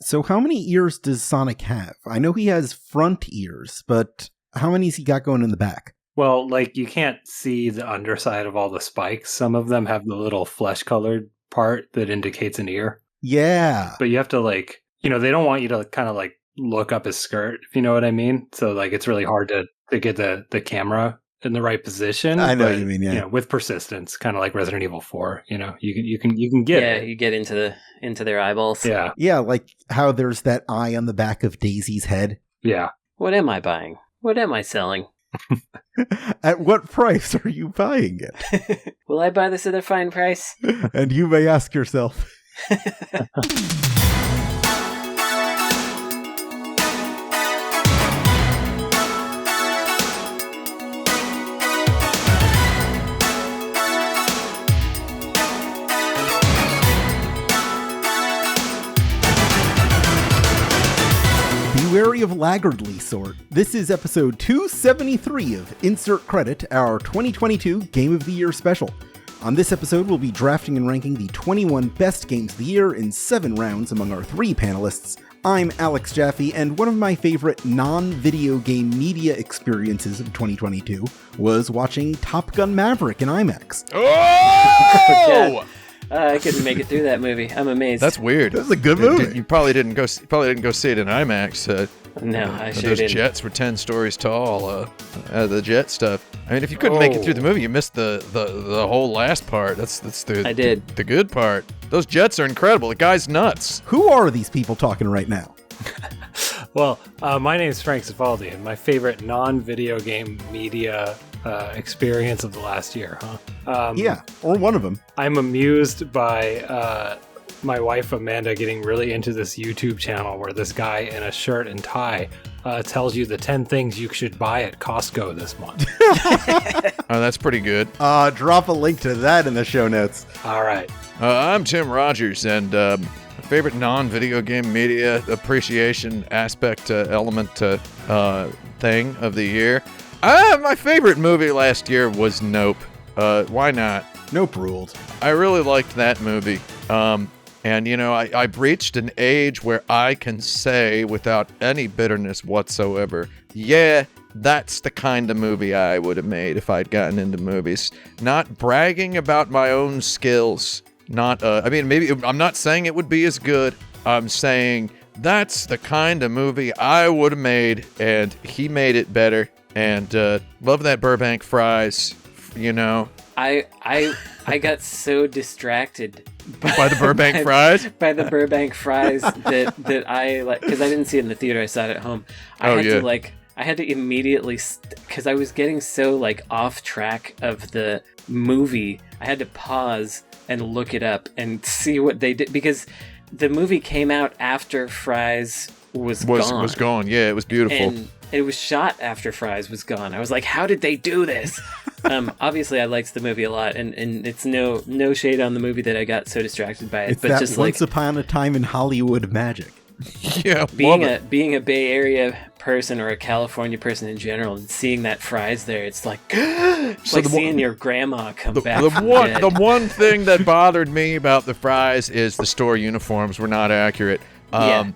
So how many ears does Sonic have? I know he has front ears, but how many's he got going in the back? Well, like, you can't see the underside of all the spikes. Some of them have the little flesh-colored part that indicates an ear. Yeah. But you have to, like, they don't want you to kind of, like, look up his skirt, if you know what I mean. So, like, it's really hard to get the camera in the right position. I know what you mean, yeah. With persistence, kind of like Resident Evil 4, you can get it. Yeah, you get into their eyeballs. Yeah. Yeah, like how there's that eye on the back of Daisy's head. Yeah. What am I buying? What am I selling? At what price are you buying it? Will I buy this at a fine price? And you may ask yourself. Be wary of laggardly sort. This is episode 273 of Insert Credit, our 2022 Game of the Year special. On this episode, we'll be drafting and ranking the 21 best games of the year in 7 rounds among our 3 panelists. I'm Alex Jaffe, and one of my favorite non-video game media experiences of 2022 was watching Top Gun Maverick in IMAX. Oh! I couldn't make it through that movie. I'm amazed. That's weird. That was a good movie. You probably didn't go see it in IMAX. No, I sure those didn't. jets were 10 stories tall. The jet stuff. I mean, if you couldn't make it through the movie, you missed the whole last part. I did. The good part. Those jets are incredible. The guy's nuts. Who are these people talking right now? Well, my name is Frank Cifaldi, and my favorite non-video game media experience of the last year, Yeah, or one of them. I'm amused by my wife Amanda getting really into this YouTube channel where this guy in a shirt and tie tells you the 10 things you should buy at Costco this month. Oh, that's pretty good. Drop a link to that in the show notes. All right. I'm Tim Rogers, and my favorite non-video game media appreciation aspect, element, thing of the year. My favorite movie last year was Nope. Why not? Nope ruled. I really liked that movie. And, I've reached an age where I can say without any bitterness whatsoever, yeah, that's the kind of movie I would have made if I'd gotten into movies. Not bragging about my own skills. Maybe I'm not saying it would be as good. I'm saying that's the kind of movie I would have made, and he made it better. And love that Burbank fries, I got so distracted by the Burbank fries. By the Burbank fries that I like, because I didn't see it in the theater. I saw it at home. I had to immediately, because I was getting so off track of the movie. I had to pause and look it up and see what they did, because the movie came out after Fries was gone. Was gone. Yeah, it was beautiful. And it was shot after Fries was gone. I was like, how did they do this? Obviously, I liked the movie a lot, and it's no shade on the movie that I got so distracted by it. It's but that just once upon a time in Hollywood magic. Yeah, being a Bay Area person or a California person in general, and seeing that Fries there, it's like seeing your grandma come back. The one thing that bothered me about the Fries is the store uniforms were not accurate.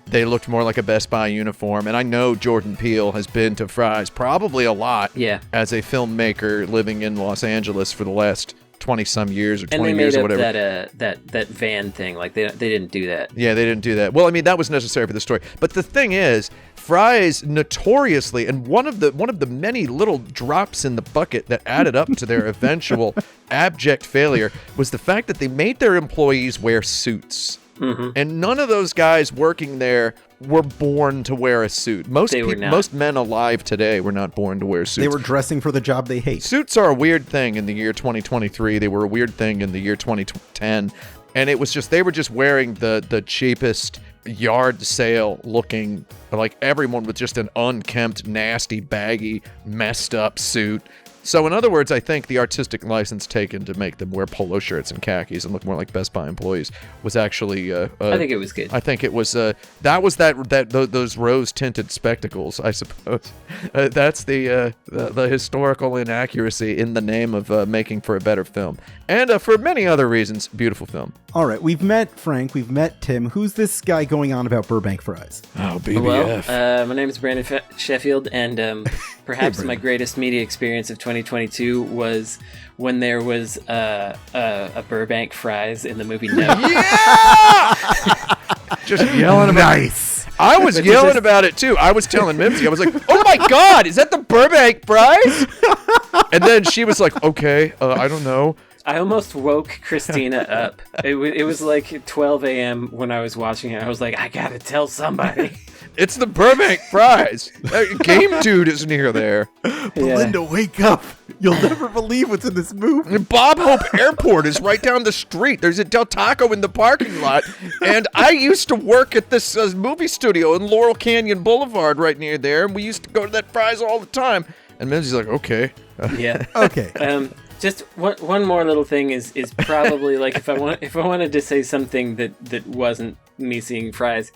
They looked more like a Best Buy uniform, and I know Jordan Peele has been to Fry's probably a lot as a filmmaker living in Los Angeles for the last 20-some years or 20 years or whatever. And they made up that van thing. They didn't do that. Yeah, they didn't do that. Well, I mean, that was necessary for the story. But the thing is, Fry's notoriously, and one of the many little drops in the bucket that added up to their eventual abject failure was the fact that they made their employees wear suits. Mm-hmm. And none of those guys working there were born to wear a suit. Most men alive today were not born to wear suits. They were dressing for the job they hate. Suits are a weird thing in the year 2023. They were a weird thing in the year 2010. And it was just, they were just wearing the cheapest yard sale looking, like everyone with just an unkempt, nasty, baggy, messed up suit. So in other words, I think the artistic license taken to make them wear polo shirts and khakis and look more like Best Buy employees was actually. I think it was good. I think it was. Those rose-tinted spectacles, I suppose. That's the historical inaccuracy in the name of making for a better film, and for many other reasons, beautiful film. All right, we've met Frank, we've met Tim. Who's this guy going on about Burbank fries? Oh, BBF. Well, my name is Brandon Sheffield, and perhaps my greatest media experience of 2022 was when there was a Burbank fries in the movie No. Yeah! Just yelling about it. Nice. I was yelling about it too. I was telling Mimsy, I was like, "Oh my God, is that the Burbank fries?" And then she was like, "Okay, I don't know." I almost woke Christina up. It was like 12 a.m. when I was watching it. I was like, I gotta tell somebody. It's the Burbank fries. Game Dude is near there. Belinda, wake up. You'll never believe what's in this movie. And Bob Hope Airport is right down the street. There's a Del Taco in the parking lot. And I used to work at this movie studio in Laurel Canyon Boulevard right near there. And we used to go to that fries all the time. And Mimsy's like, okay. Yeah. Okay. Just one more little thing is probably like if I wanted to say something that wasn't me seeing fries,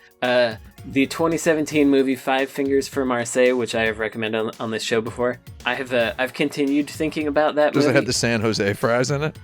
the 2017 movie Five Fingers for Marseille, which I have recommended on this show before. I've continued thinking about that movie. Does it have the San Jose fries in it?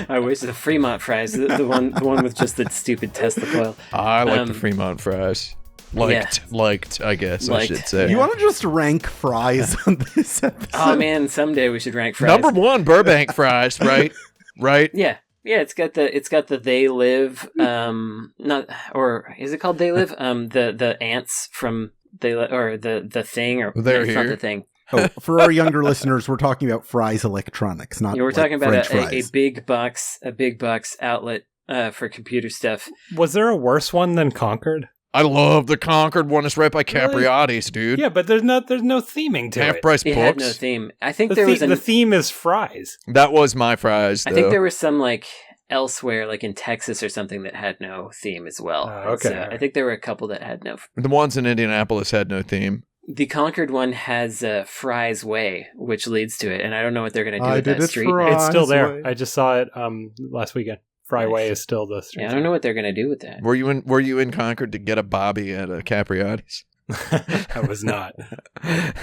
I wish the Fremont fries, the one with just the stupid Tesla coil. I like the Fremont fries. Liked, I guess I should say. You want to just rank fries on this episode? Oh man, someday we should rank fries. Number 1, Burbank fries, right? Right? Yeah. Yeah, it's got the They Live, or is it called They Live? The ants from They Live, or the Thing, or They're here. Not the Thing. Oh, for our younger listeners, we're talking about Fry's Electronics, not. Yeah, we're talking about French a fries. big box outlet for computer stuff. Was there a worse one than Concord? I love the Concord one. It's right by Capriati's, dude. Yeah, but there's no theming to Half it. price It books. had no theme. I think The, there was the theme is fries. That was my fries, though. I think there was some like elsewhere, like in Texas or something, that had no theme as well. Okay. So I think there were a couple that had no. The ones in Indianapolis had no theme. The Concord one has Fry's Way, which leads to it, and I don't know what they're going to do I with did that it street. Fry's It's still there. Way. I just saw it last weekend. Fry Way is still the street. Yeah, I don't know what they're going to do with that. Were you in Concord to get a Bobby at Capriati's? I was not.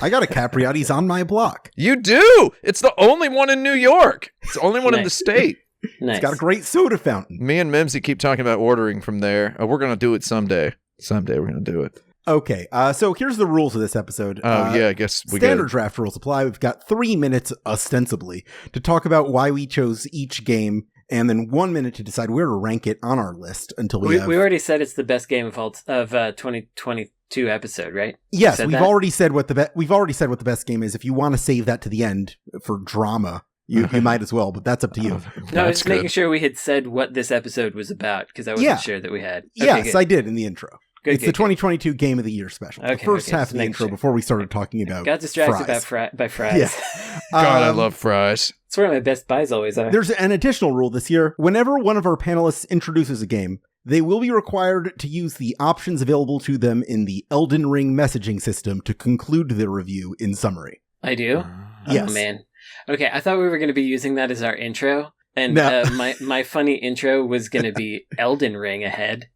I got a Capriati's on my block. You do! It's the only one in New York. It's the only one in the state. Nice. It's got a great soda fountain. Me and Mimsy keep talking about ordering from there. We're going to do it someday. Someday we're going to do it. Okay, so here's the rules of this episode. Yeah, I guess we standard got draft rules apply. We've got 3 minutes, ostensibly, to talk about why we chose each game, and then 1 minute to decide where to rank it on our list until we already said it's the best game of 2022 episode, right? Yes, we've already said what the best game is. If you want to save that to the end for drama, you might as well, but that's up to you. No, I was just making sure we had said what this episode was about, because I wasn't sure that we had. Okay, yes, good. I did in the intro. It's the 2022 Game of the Year special. Okay, the first half of the intro before we started talking about got distracted fries. by fries. Yeah. God, I love fries. It's where my best buys always are. There's an additional rule this year. Whenever one of our panelists introduces a game, they will be required to use the options available to them in the Elden Ring messaging system to conclude their review in summary. I do? Yes. Oh, man. Okay, I thought we were going to be using that as our intro, and No. my funny intro was going to be Elden Ring ahead.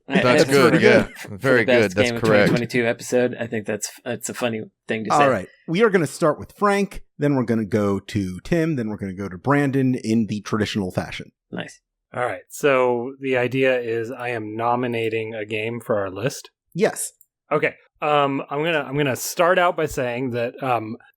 That's good, yeah. Very the best good, that's game of correct. 2022 episode. I think that's a funny thing to say. All right. We are going to start with Frank, then we're going to go to Tim, then we're going to go to Brandon in the traditional fashion. Nice. All right. So the idea is I am nominating a game for our list. Yes. Okay. I'm gonna start out by saying that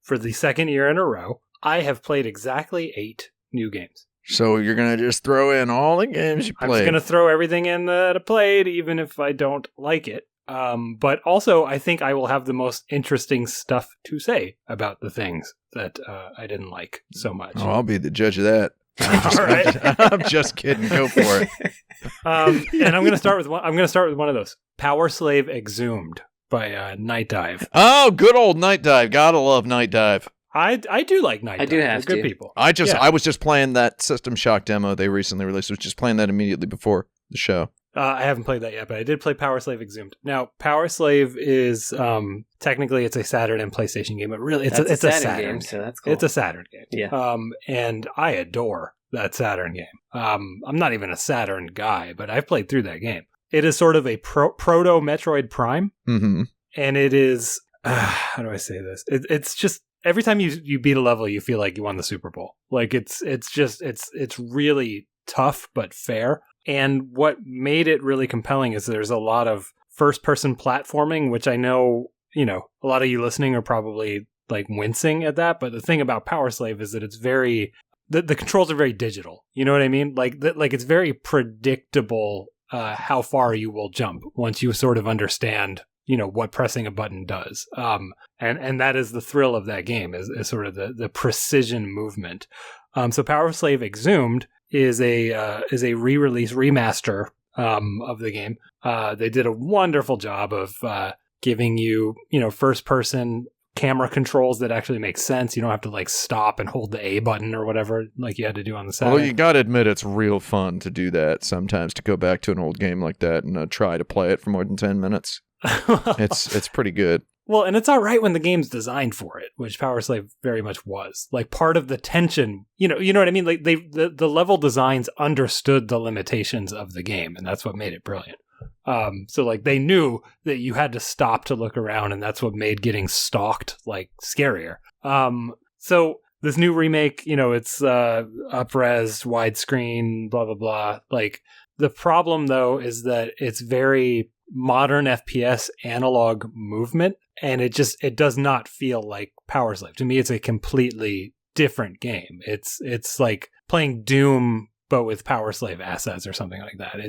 for the second year in a row, I have played exactly 8 new games. So you're going to just throw in all the games you I'm played. just gonna throw everything in that I played, even if I don't like it. But also, I think I will have the most interesting stuff to say about the things that I didn't like so much. Oh, I'll be the judge of that. All right. I'm just kidding. Go for it. And I'm gonna start with one. I'm gonna start with one of those. Power Slave Exhumed by Night Dive. Oh, good old Night Dive. Gotta love Night Dive. I do like Night Dive. do have They're to. good people. I was just playing that System Shock demo they recently released. I was just playing that immediately before the show. I haven't played that yet, but I did play Power Slave Exhumed. Now, Power Slave is technically it's a Saturn and PlayStation game, but really it's a Saturn game, so that's cool. It's a Saturn game. Yeah. And I adore that Saturn game. I'm not even a Saturn guy, but I've played through that game. It is sort of a proto Metroid Prime, and it is how do I say this? It's just every time you beat a level, you feel like you won the Super Bowl. Like it's really tough but fair. And what made it really compelling is there's a lot of first-person platforming, which I know, a lot of you listening are probably like wincing at that. But the thing about Power Slave is that it's very the controls are very digital. You know what I mean? Like it's very predictable how far you will jump once you sort of understand, what pressing a button does. And that is the thrill of that game is sort of the precision movement. So Power Slave Exhumed is a re-release remaster of the game. They did a wonderful job of giving you, first-person camera controls that actually make sense. You don't have to like stop and hold the A button or whatever like you had to do on the side. Well, you got to admit it's real fun to do that sometimes, to go back to an old game like that and try to play it for more than 10 minutes. It's pretty good. Well, and it's all right when the game's designed for it, which Power Slave very much was. Like part of the tension, you know what I mean? Like the level designs understood the limitations of the game, and that's what made it brilliant. So like they knew that you had to stop to look around, and that's what made getting stalked like scarier. So this new remake, it's up-res, widescreen, blah blah blah. Like the problem though is that it's very modern FPS analog movement, and it does not feel like Power Slave. To me, it's a completely different game. It's like playing Doom but with Power Slave assets or something like that.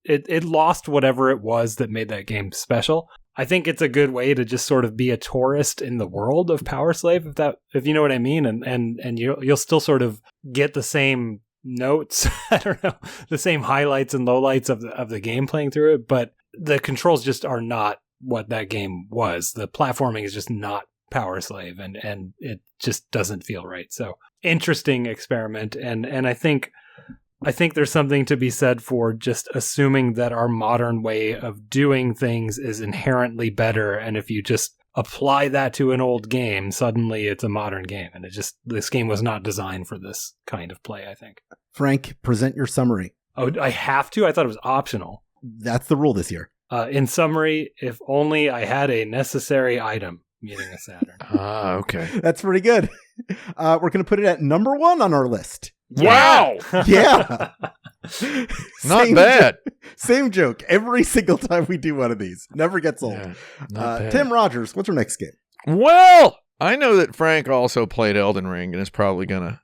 It lost whatever it was that made that game special. I think it's a good way to just sort of be a tourist in the world of Power Slave, if you know what I mean, and you'll still sort of get the same notes, I don't know, the same highlights and lowlights of the game playing through it, but the controls just are not what that game was. The platforming is just not Power Slave, and it just doesn't feel right. So interesting experiment, and I think there's something to be said for just assuming that our modern way of doing things is inherently better, and if you just apply that to an old game, suddenly it's a modern game, and this game was not designed for this kind of play, I think. Frank, present your summary. Oh, I have to? I thought it was optional. That's the rule this year. In summary, if only I had a necessary item, meaning a Saturn. Okay. That's pretty good. We're going to put it at number 1 on our list. Wow! Yeah! Not bad. Same joke every single time we do one of these. Never gets old. Yeah, Tim Rogers, what's our next game? Well, I know that Frank also played Elden Ring and is probably gonna.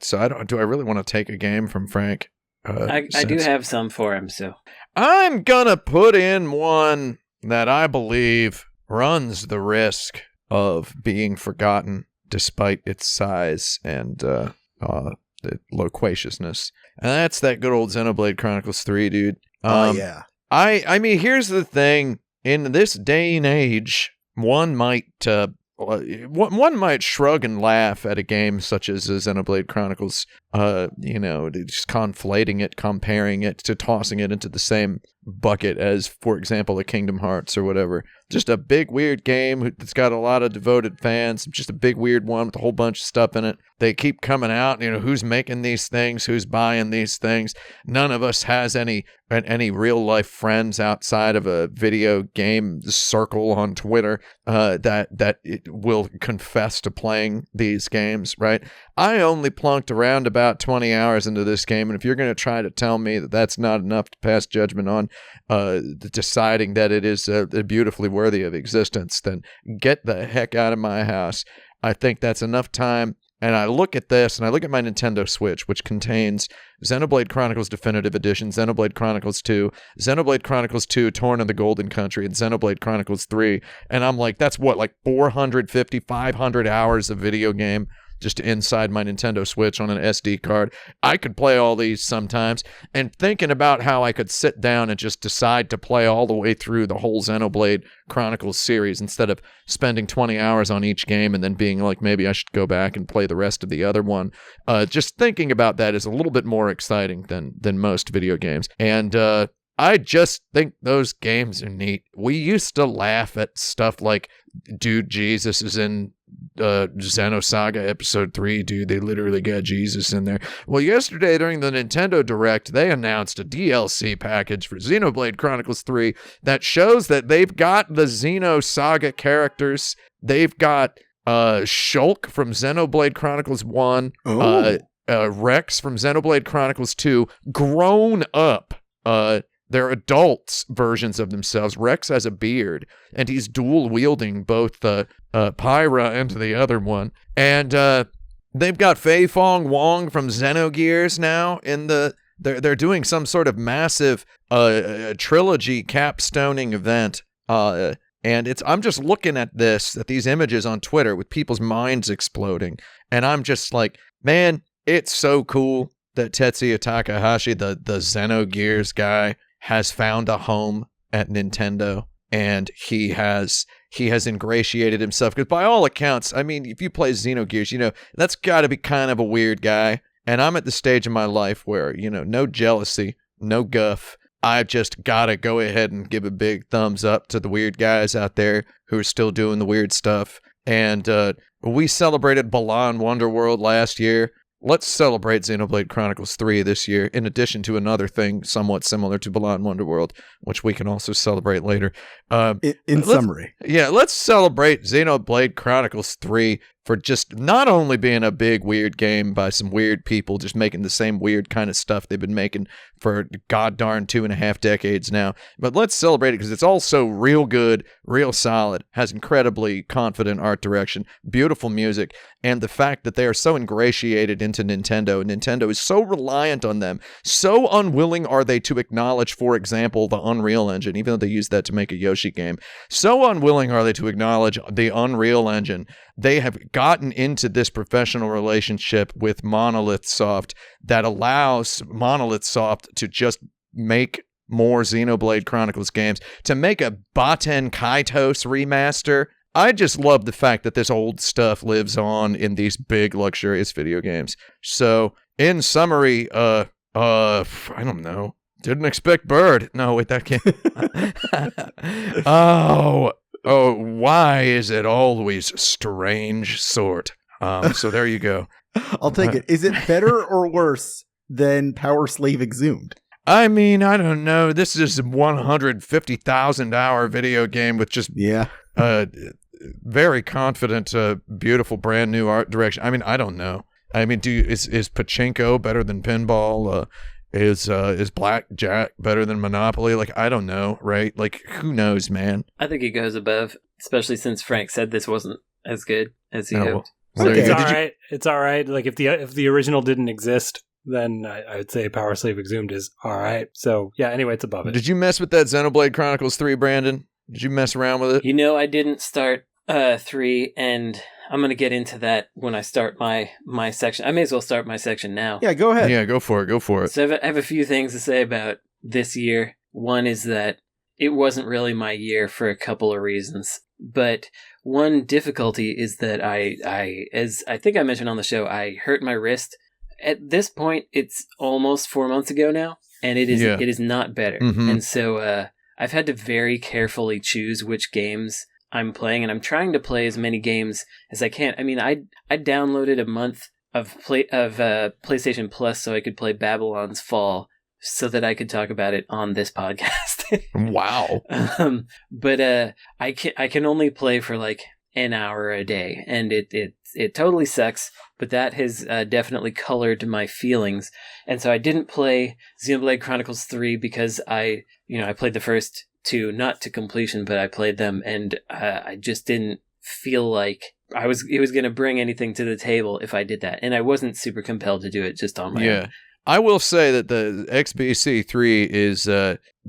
So do I really want to take a game from Frank? I do have some for him, so I'm gonna put in one that I believe runs the risk of being forgotten despite its size and the loquaciousness. And that's that good old Xenoblade Chronicles 3, dude. Yeah. I mean, here's the thing. In this day and age, one might shrug and laugh at a game such as Xenoblade Chronicles, just conflating it, comparing it to tossing it into the same bucket as, for example, a Kingdom Hearts or whatever. Just a big, weird game that's got a lot of devoted fans. Just a big, weird one with a whole bunch of stuff in it. They keep coming out, who's making these things, who's buying these things. None of us has any real-life friends outside of a video game circle on Twitter that it will confess to playing these games, right? I only plunked around about 20 hours into this game, and if you're going to try to tell me that that's not enough to pass judgment on deciding that it is beautifully worthy of existence, then get the heck out of my house. I think that's enough time. And I look at this, and I look at my Nintendo Switch, which contains Xenoblade Chronicles Definitive Edition, Xenoblade Chronicles 2, Xenoblade Chronicles 2 Torn in the Golden Country, and Xenoblade Chronicles 3. And I'm like, that's what, like 450, 500 hours of video game just inside my Nintendo Switch on an SD card. I could play all these sometimes, and thinking about how I could sit down and just decide to play all the way through the whole Xenoblade Chronicles series instead of spending 20 hours on each game and then being like, maybe I should go back and play the rest of the other one. Just thinking about that is a little bit more exciting than most video games. And I just think those games are neat. We used to laugh at stuff like, dude, Jesus is in Xenosaga Episode 3, dude. They literally got Jesus in there. Well, yesterday during the Nintendo Direct, they announced a DLC package for Xenoblade Chronicles 3 that shows that they've got the Xenosaga characters. They've got Shulk from Xenoblade Chronicles 1, Rex from Xenoblade Chronicles 2, grown up. They're adults versions of themselves. Rex has a beard, and he's dual-wielding both Pyra and the other one. And they've got Fei Fong Wong from Xenogears now. They're doing some sort of massive trilogy capstoning event. And I'm just looking at these images on Twitter with people's minds exploding. And I'm just like, man, it's so cool that Tetsuya Takahashi, the Xenogears guy, has found a home at Nintendo, and he has ingratiated himself, because by all accounts, I mean, if you play Xenogears, that's got to be kind of a weird guy. And I'm at the stage in my life where, no jealousy, no guff. I've just got to go ahead and give a big thumbs up to the weird guys out there who are still doing the weird stuff. And we celebrated Balan Wonderworld last year. Let's celebrate Xenoblade Chronicles 3 this year, in addition to another thing somewhat similar to Balan Wonderworld, which we can also celebrate later. In summary. Yeah, let's celebrate Xenoblade Chronicles 3 for just not only being a big, weird game by some weird people just making the same weird kind of stuff they've been making for goddarn 2.5 decades now, but let's celebrate it because it's also real good, real solid, has incredibly confident art direction, beautiful music, and the fact that they are so ingratiated into Nintendo, and Nintendo is so reliant on them, so unwilling are they to acknowledge, for example, the Unreal Engine, even though they use that to make a Yoshi game, so unwilling are they to acknowledge the Unreal Engine. They have gotten into this professional relationship with Monolith Soft that allows Monolith Soft to just make more Xenoblade Chronicles games, to make a Baten Kaitos remaster. I just love the fact that this old stuff lives on in these big, luxurious video games. So, in summary, I don't know. Didn't expect Bird. No, wait, that can't. Oh, why is it always strange sort? So there you go. I'll take it. Is it better or worse than Power Slave Exhumed? I mean, I don't know. This is a 150,000-hour video game with just very confident, beautiful, brand new art direction. I mean, I don't know. I mean, is Pachinko better than pinball? Is Blackjack better than Monopoly? Like, I don't know, right? Like, who knows, man? I think it goes above, especially since Frank said this wasn't as good as he hoped. Well, it's all right. It's all right. Like, if the original didn't exist, then I would say Power Slave Exhumed is all right. So, yeah, anyway, it's above it. Did you mess with that Xenoblade Chronicles 3, Brandon? Did you mess around with it? I didn't start 3, and I'm going to get into that when I start my section. I may as well start my section now. Yeah, go ahead. Yeah, go for it. So I have a few things to say about this year. One is that it wasn't really my year for a couple of reasons. But one difficulty is that as I think I mentioned on the show, I hurt my wrist. At this point, it's almost 4 months ago now, and it is not better. Mm-hmm. And so I've had to very carefully choose which games I'm playing, and I'm trying to play as many games as I can. I mean, I downloaded a month of PlayStation Plus so I could play Babylon's Fall, so that I could talk about it on this podcast. Wow. But I can only play for like an hour a day, and it totally sucks. But that has definitely colored my feelings, and so I didn't play Xenoblade Chronicles 3 because I played the first 2, not to completion, but I played them, and I just didn't feel like it was going to bring anything to the table if I did that, and I wasn't super compelled to do it just on my own. I will say that the XBC3 is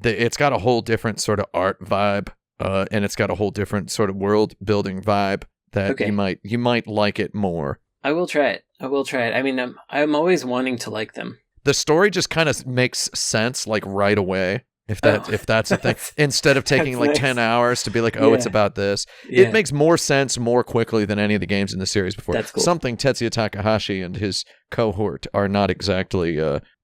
it's got a whole different sort of art vibe, and it's got a whole different sort of world building vibe that you might like it more. I will try it. I mean, I'm always wanting to like them. The story just kind of makes sense like right away. If that's a thing, instead of taking like 10 hours to be like, it's about this, it makes more sense more quickly than any of the games in the series before. That's cool. Something Tetsuya Takahashi and his cohort are not exactly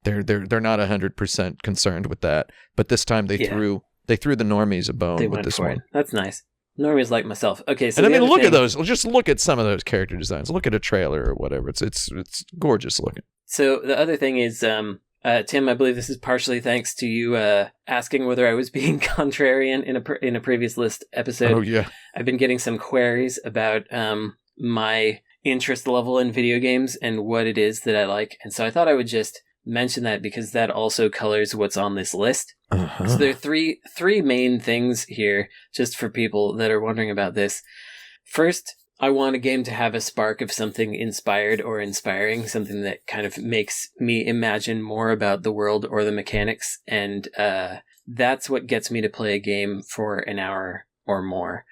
they're not 100% concerned with that. But this time they threw the normies a bone with this one. That's nice. Normies like myself. Okay, so and I mean, look at those. Just look at some of those character designs. Look at a trailer or whatever. It's gorgeous looking. So the other thing is, Tim, I believe this is partially thanks to you asking whether I was being contrarian in a previous list episode. Oh yeah, I've been getting some queries about my interest level in video games and what it is that I like, and so I thought I would just mention that because that also colors what's on this list. So there are three main things here, just for people that are wondering about this. First, I want a game to have a spark of something inspired or inspiring, something that kind of makes me imagine more about the world or the mechanics, and that's what gets me to play a game for an hour or more.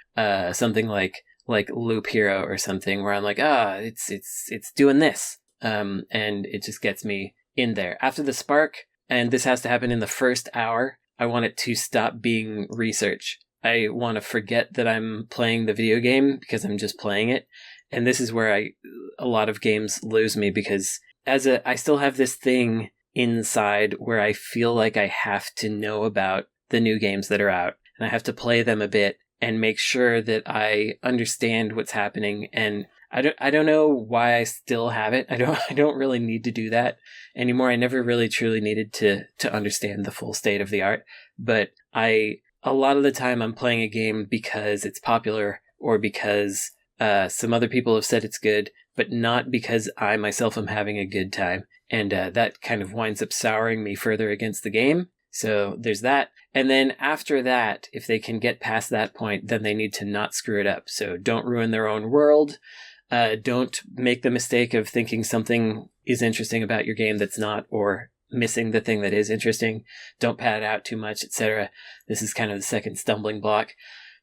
Something like Loop Hero or something, where I'm like, it's doing this, and it just gets me in there. After the spark, and this has to happen in the first hour, I want it to stop being research. I want to forget that I'm playing the video game because I'm just playing it. And this is where a lot of games lose me, because I still have this thing inside where I feel like I have to know about the new games that are out, and I have to play them a bit and make sure that I understand what's happening. And I don't know why I still have it. I don't really need to do that anymore. I never really truly needed to understand the full state of the art, but a lot of the time I'm playing a game because it's popular or because some other people have said it's good, but not because I myself am having a good time. And that kind of winds up souring me further against the game. So there's that. And then after that, if they can get past that point, then they need to not screw it up. So don't ruin their own world. Don't make the mistake of thinking something is interesting about your game that's not, or missing the thing that is interesting. Don't pad it out too much, etc. This is kind of the second stumbling block.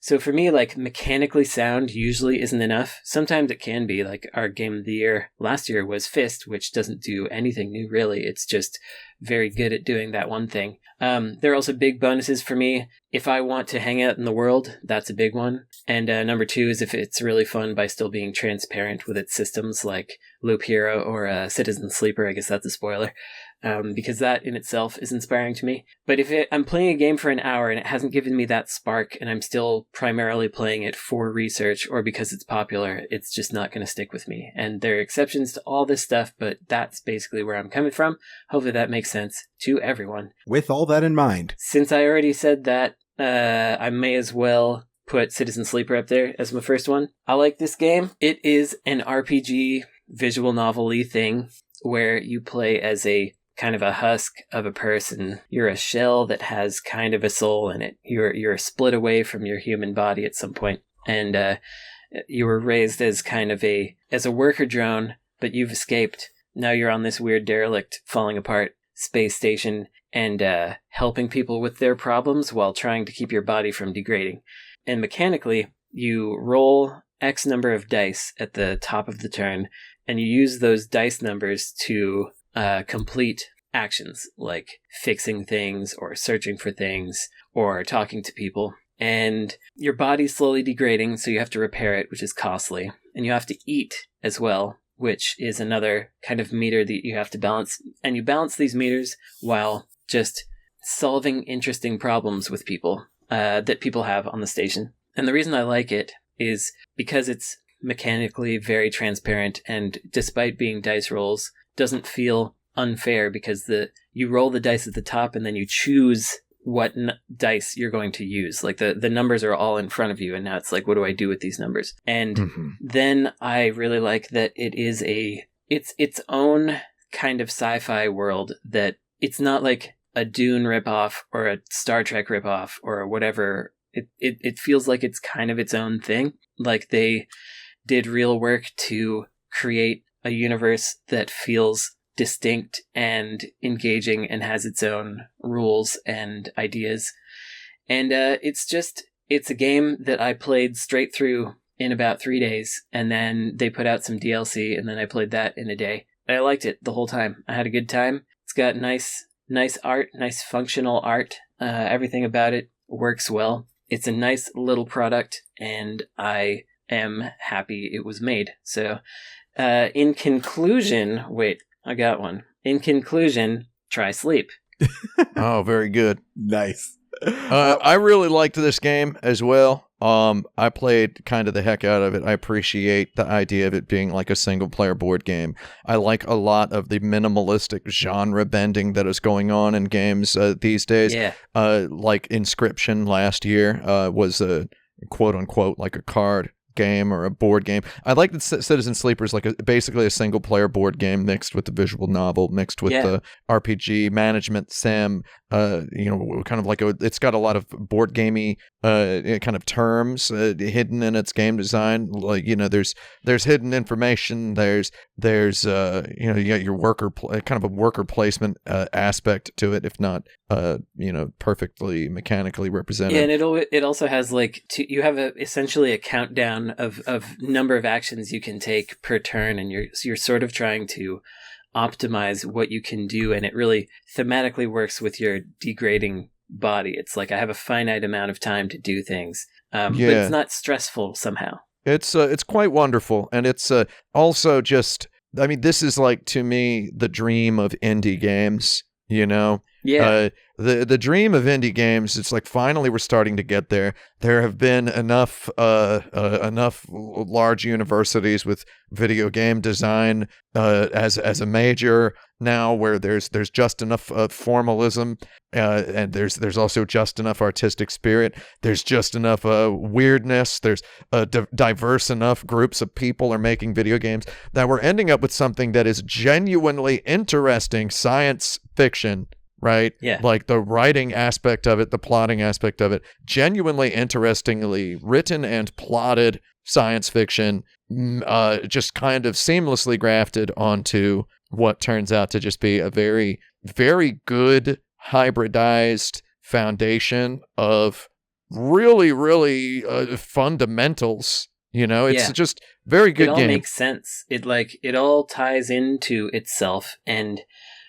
So for me, like, mechanically sound usually isn't enough. Sometimes it can be. Like, our game of the year last year was Fist, which doesn't do anything new, really. It's just very good at doing that one thing. There are also big bonuses for me. If I want to hang out in the world, that's a big one. And number two is if it's really fun by still being transparent with its systems, like Loop Hero or Citizen Sleeper. I guess that's a spoiler. Because that in itself is inspiring to me. But if I'm playing a game for an hour and it hasn't given me that spark, and I'm still primarily playing it for research or because it's popular, it's just not going to stick with me. And there are exceptions to all this stuff, but that's basically where I'm coming from. Hopefully that makes sense to everyone. With all that in mind. Since I already said that, I may as well put Citizen Sleeper up there as my first one. I like this game. It is an RPG visual novel-y thing where you play as a kind of a husk of a person. You're a shell that has kind of a soul in it. You're split away from your human body at some point, and you were raised as kind of as a worker drone, but you've escaped. Now you're on this weird derelict, falling apart space station, and helping people with their problems while trying to keep your body from degrading. And mechanically, you roll X number of dice at the top of the turn, and you use those dice numbers to complete actions like fixing things or searching for things or talking to people. And your body's slowly degrading, so you have to repair it, which is costly. And you have to eat as well, which is another kind of meter that you have to balance. And you balance these meters while just solving interesting problems with people that people have on the station. And the reason I like it is because it's mechanically very transparent, and despite being dice rolls, doesn't feel unfair because you roll the dice at the top and then you choose what dice you're going to use. Like the numbers are all in front of you, and now it's like, what do I do with these numbers? And then I really like that it is its own kind of sci-fi world, that it's not like a Dune ripoff or a Star Trek ripoff or whatever. It feels like it's kind of its own thing. Like they did real work to create a universe that feels distinct and engaging and has its own rules and ideas. And it's a game that I played straight through in about 3 days, and then they put out some DLC, and then I played that in a day. I liked it the whole time. I had a good time. It's got nice art, nice functional art. Everything about it works well. It's a nice little product, and I am happy it was made. So, in conclusion, wait, I got one. In conclusion, try Sleep. Oh, very good. Nice. I really liked this game as well. I played kind of the heck out of it. I appreciate the idea of it being like a single-player board game. I like a lot of the minimalistic genre bending that is going on in games these days. Yeah. Like Inscription last year was a quote-unquote like a card game or a board game. I like that Citizen Sleeper is like basically a single player board game mixed with the visual novel, mixed with the RPG management sim. Kind of like it's got a lot of board gamey kind of terms hidden in its game design. Like there's hidden information. There's you got your kind of a worker placement aspect to it, if not perfectly mechanically represented. Yeah, and it also has you have essentially a countdown of number of actions you can take per turn, and you're sort of trying to optimize what you can do, and it really thematically works with your degrading body. It's like I have a finite amount of time to do things, but it's not stressful somehow. It's quite wonderful, and it's also just, I mean, this is like, to me, the dream of indie games, Yeah. The dream of indie games, it's like finally we're starting to get there. There have been enough large universities with video game design as a major now, where there's just enough formalism, and there's also just enough artistic spirit. There's just enough weirdness. There's diverse enough groups of people are making video games that we're ending up with something that is genuinely interesting science fiction. Right? Yeah. Like the writing aspect of it, the plotting aspect of it, genuinely interestingly written and plotted science fiction, just kind of seamlessly grafted onto what turns out to just be a very, very good hybridized foundation of really, really fundamentals. It's just very good game. It all makes sense. It all ties into itself, and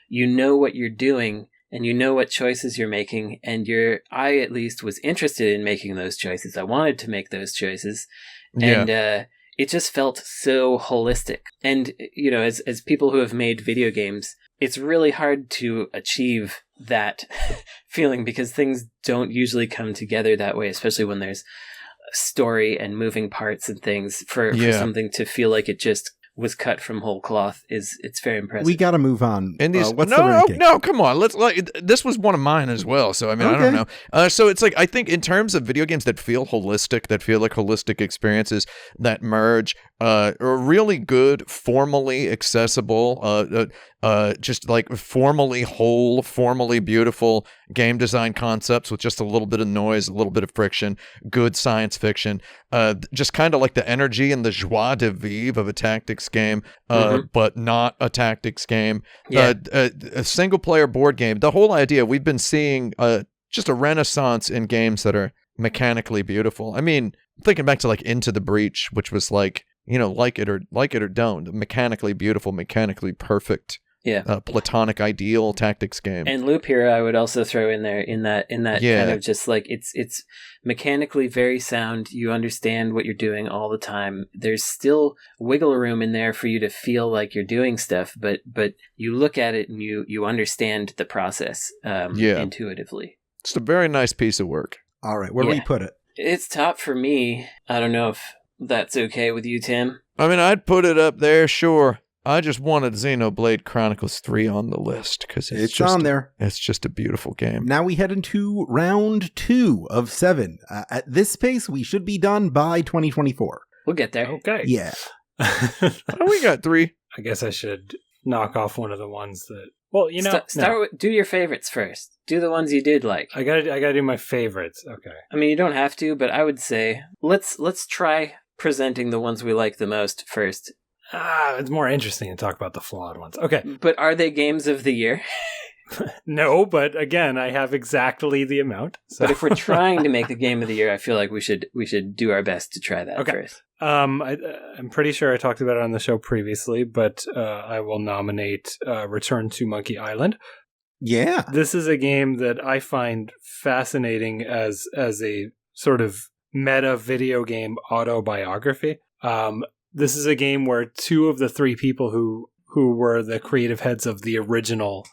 you know what you're doing. And you know what choices you're making, and I at least was interested in making those choices. I wanted to make those choices, and it just felt so holistic. And as people who have made video games, it's really hard to achieve that feeling, because things don't usually come together that way, especially when there's story and moving parts and things. For something to feel like it just was cut from whole cloth it's very impressive. We got to move on. And these, what's the ranking? No, come on. This was one of mine as well. So I mean, okay. I don't know. So it's like, I think in terms of video games that feel holistic, that feel like holistic experiences that merge, are really good, formally accessible, just like formally whole, formally beautiful game design concepts with just a little bit of noise, a little bit of friction, good science fiction, just kind of like the energy and the joie de vivre of a tactics game, but not a tactics game. A single player board game. The whole idea, we've been seeing just a renaissance in games that are mechanically beautiful. I mean, thinking back to like Into the Breach, which was like, like it or don't, mechanically beautiful, mechanically perfect. Yeah, platonic ideal tactics game. And Loop Hero I would also throw in there in that kind of just like it's mechanically very sound. You understand what you're doing all the time. There's still wiggle room in there for you to feel like you're doing stuff, but you look at it and you understand the process intuitively. It's a very nice piece of work. All right, where do we put it? It's top for me. I don't know if that's okay with you, Tim. I mean, I'd put it up there, sure. I just wanted Xenoblade Chronicles 3 on the list because it's just on there. It's just a beautiful game. Now we head into round 2 of 7. At this pace, we should be done by 2024. We'll get there. Okay. Yeah. We got 3. I guess I should knock off one of the ones that. Well, start with, do your favorites first. Do the ones you did like. I gotta do my favorites. Okay. I mean, you don't have to, but I would say let's try presenting the ones we like the most first. It's more interesting to talk about the flawed ones. Okay. But are they games of the year? No, but again, I have exactly the amount. So. But if we're trying to make the game of the year, I feel like we should do our best to try that first. I'm pretty sure I talked about it on the show previously, but I will nominate Return to Monkey Island. Yeah. This is a game that I find fascinating as a sort of meta video game autobiography. This is a game where two of the three people who were the creative heads of the original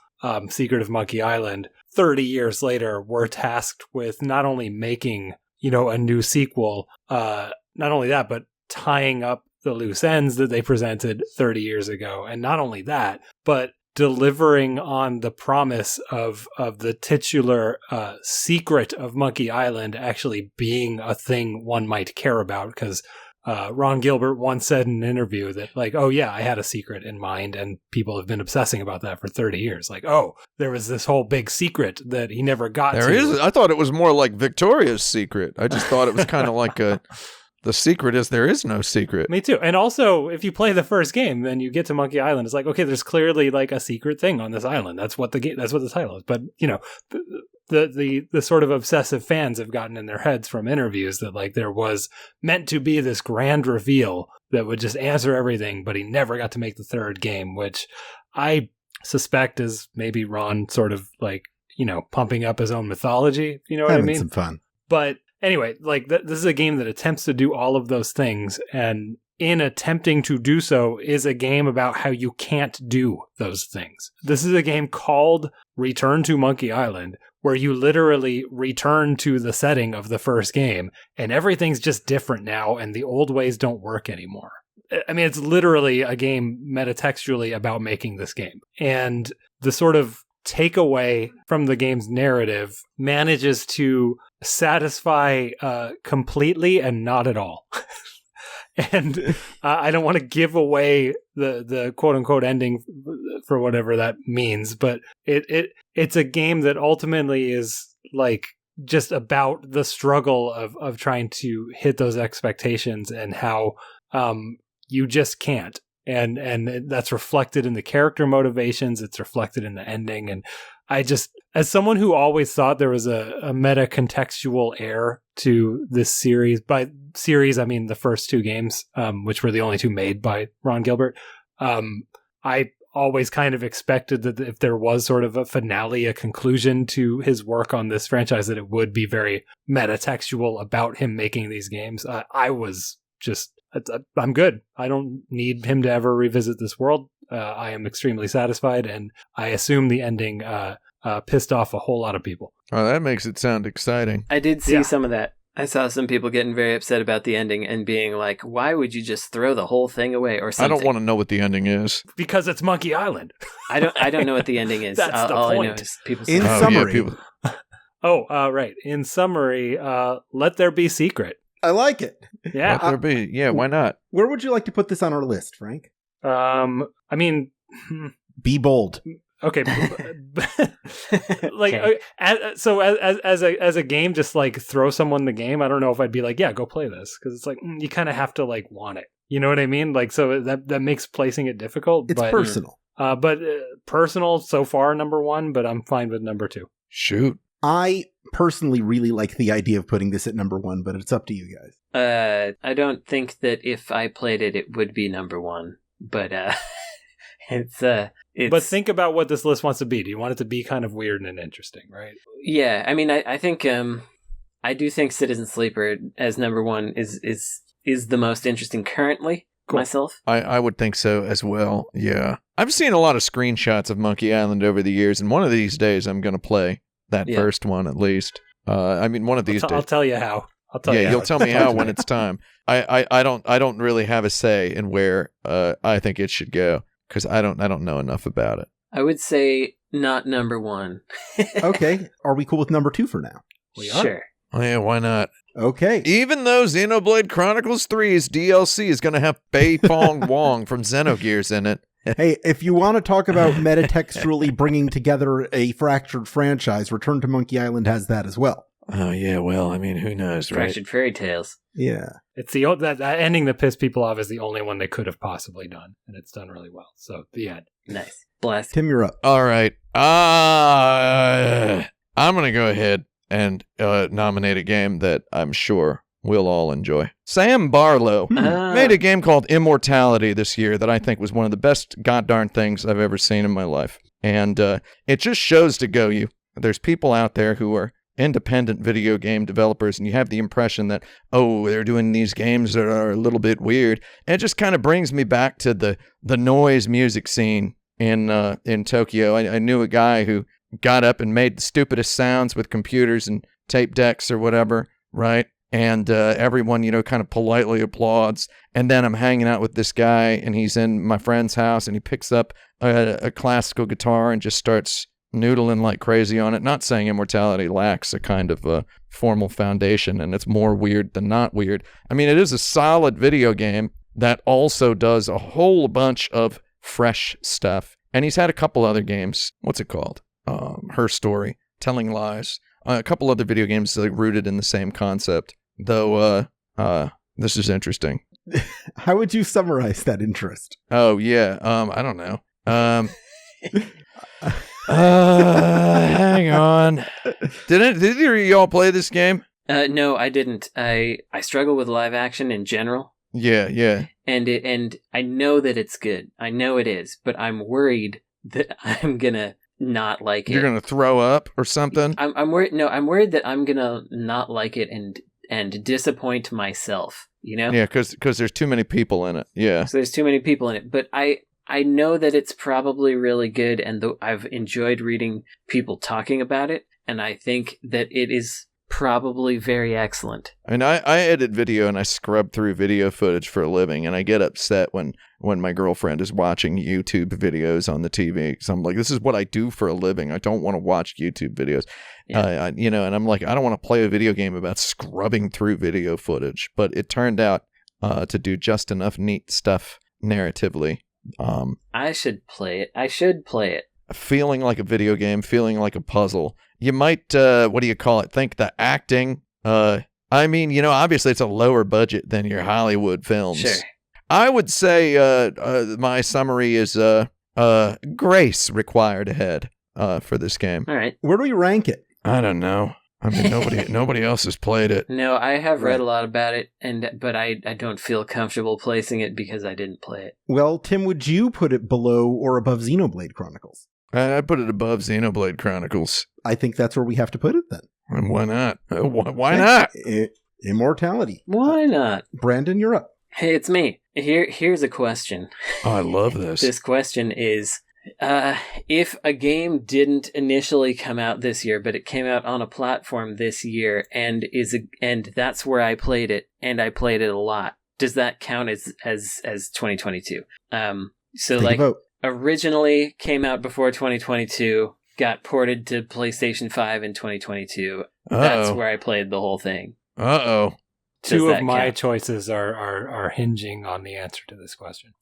Secret of Monkey Island 30 years later were tasked with not only making, a new sequel, not only that, but tying up the loose ends that they presented 30 years ago. And not only that, but delivering on the promise of the titular secret of Monkey Island actually being a thing one might care about. Because Ron Gilbert once said in an interview that, like, oh yeah, I had a secret in mind, and people have been obsessing about that for 30 years. Like, oh, there was this whole big secret that he never got to. There is. I thought it was more like Victoria's Secret. I just thought it was kind of like the secret is there is no secret. Me too. And also, if you play the first game, then you get to Monkey Island. It's like, okay, there's clearly like a secret thing on this island. That's what the title is. But the sort of obsessive fans have gotten in their heads from interviews that like there was meant to be this grand reveal that would just answer everything, but he never got to make the third game, which I suspect is maybe Ron sort of like, pumping up his own mythology. You know what I mean? Some fun. But anyway, like this is a game that attempts to do all of those things, and in attempting to do so is a game about how you can't do those things. This is a game called Return to Monkey Island, where you literally return to the setting of the first game, and everything's just different now, and the old ways don't work anymore. I mean, it's literally a game metatextually about making this game. And the sort of takeaway from the game's narrative manages to satisfy completely and not at all. And I don't want to give away the quote unquote ending for whatever that means, but it's a game that ultimately is like just about the struggle of trying to hit those expectations and how you just can't. And that's reflected in the character motivations. It's reflected in the ending. And I just, as someone who always thought there was a meta contextual air to this series, by series, I mean the first two games, which were the only two made by Ron Gilbert. I always kind of expected that if there was sort of a finale, a conclusion to his work on this franchise, that it would be very metatextual about him making these games. I was just, I'm good. I don't need him to ever revisit this world. I am extremely satisfied, and I assume the ending pissed off a whole lot of people. Oh, that makes it sound exciting. I did see some of that. I saw some people getting very upset about the ending and being like, why would you just throw the whole thing away or something? I don't want to know what the ending is. Because it's Monkey Island. I don't know what the ending is. That's the all point. I know is people In say, summary. Right. In summary, let there be secret. I like it. Yeah. Let there be. Yeah, why not? Where would you like to put this on our list, Frank? I mean, Be bold. okay. Like, Okay. as a game, just like throw someone the game. I don't know if I'd be like, yeah, go play this, because it's like you kind of have to like want it. You know what I mean? Like, so that makes placing it difficult. It's personal. But personal so far, number one. But I'm fine with number two. Shoot. I personally really like the idea of putting this at number one, but it's up to you guys. I don't think that if I played it, it would be number one. But it's. But think about what this list wants to be. Do you want it to be kind of weird and interesting, right? Yeah, I mean, I think I do think Citizen Sleeper as number one is the most interesting currently. Cool. Myself. I would think so as well. Yeah, I've seen a lot of screenshots of Monkey Island over the years, and one of these days I'm going to play that first one at least. I mean, one of these days. I'll tell you how. You'll tell me how when it's time. I don't really have a say in where I think it should go, because I don't know enough about it. I would say not number one. Okay. Are we cool with number two for now? We are. Sure. Oh, yeah, why not? Okay. Even though Xenoblade Chronicles 3's DLC is going to have Bei Fong Wong from Xenogears in it. Hey, if you want to talk about metatextually bringing together a fractured franchise, Return to Monkey Island has that as well. Oh, yeah, well, I mean, who knows, right? Fractured Fairy Tales. Yeah. It's that ending that pissed people off is the only one they could have possibly done, and it's done really well. So, the end. Nice. Blast. Tim, you're up. All right. I'm going to go ahead and nominate a game that I'm sure we'll all enjoy. Sam Barlow made a game called Immortality this year that I think was one of the best goddarn things I've ever seen in my life. And it just shows to go you. There's people out there who are independent video game developers, and you have the impression that, oh, they're doing these games that are a little bit weird. And it just kind of brings me back to the noise music scene in Tokyo. I knew a guy who got up and made the stupidest sounds with computers and tape decks or whatever, right? And everyone, kind of politely applauds. And then I'm hanging out with this guy, and he's in my friend's house, and he picks up a classical guitar and just starts noodling like crazy on it. Not saying Immortality lacks a kind of formal foundation, and it's more weird than not weird. I mean, it is a solid video game that also does a whole bunch of fresh stuff. And he's had a couple other games. What's it called? Her Story, Telling Lies. A couple other video games rooted in the same concept. Though, this is interesting. How would you summarize that interest? Oh, yeah. I don't know. Hang on. Did either of y'all play this game? No, I didn't. I struggle with live action in general. Yeah. And I know that it's good. I know it is, but I'm worried that I'm gonna not like it. You're gonna throw up or something? I'm worried. No, I'm worried that I'm gonna not like it and disappoint myself. Yeah, because there's too many people in it. Yeah. So there's too many people in it, but I know that it's probably really good, and I've enjoyed reading people talking about it, and I think that it is probably very excellent. I mean, I edit video and I scrub through video footage for a living, and I get upset when my girlfriend is watching YouTube videos on the TV. So I'm like, this is what I do for a living. I don't want to watch YouTube videos. Yeah. And I'm like, I don't want to play a video game about scrubbing through video footage. But it turned out to do just enough neat stuff narratively. I should play it. Feeling like a video game, feeling like a puzzle. You might, think the acting. I mean, obviously it's a lower budget than your Hollywood films. Sure. I would say my summary is grace required ahead for this game. All right. Where do we rank it? I don't know. I mean, nobody else has played it. No, I have read a lot about it, but I don't feel comfortable placing it because I didn't play it. Well, Tim, would you put it below or above Xenoblade Chronicles? I'd put it above Xenoblade Chronicles. I think that's where we have to put it then. And why not? Why not? Immortality. Why not? Brandon, you're up. Hey, it's me. Here's a question. Oh, I love this. This question is, if a game didn't initially come out this year, but it came out on a platform this year and that's where I played it, and I played it a lot, does that count as 2022? So Take a vote. Originally came out before 2022, got ported to PlayStation 5 in 2022. That's where I played the whole thing. Uh-oh. Two of my choices are hinging on the answer to this question.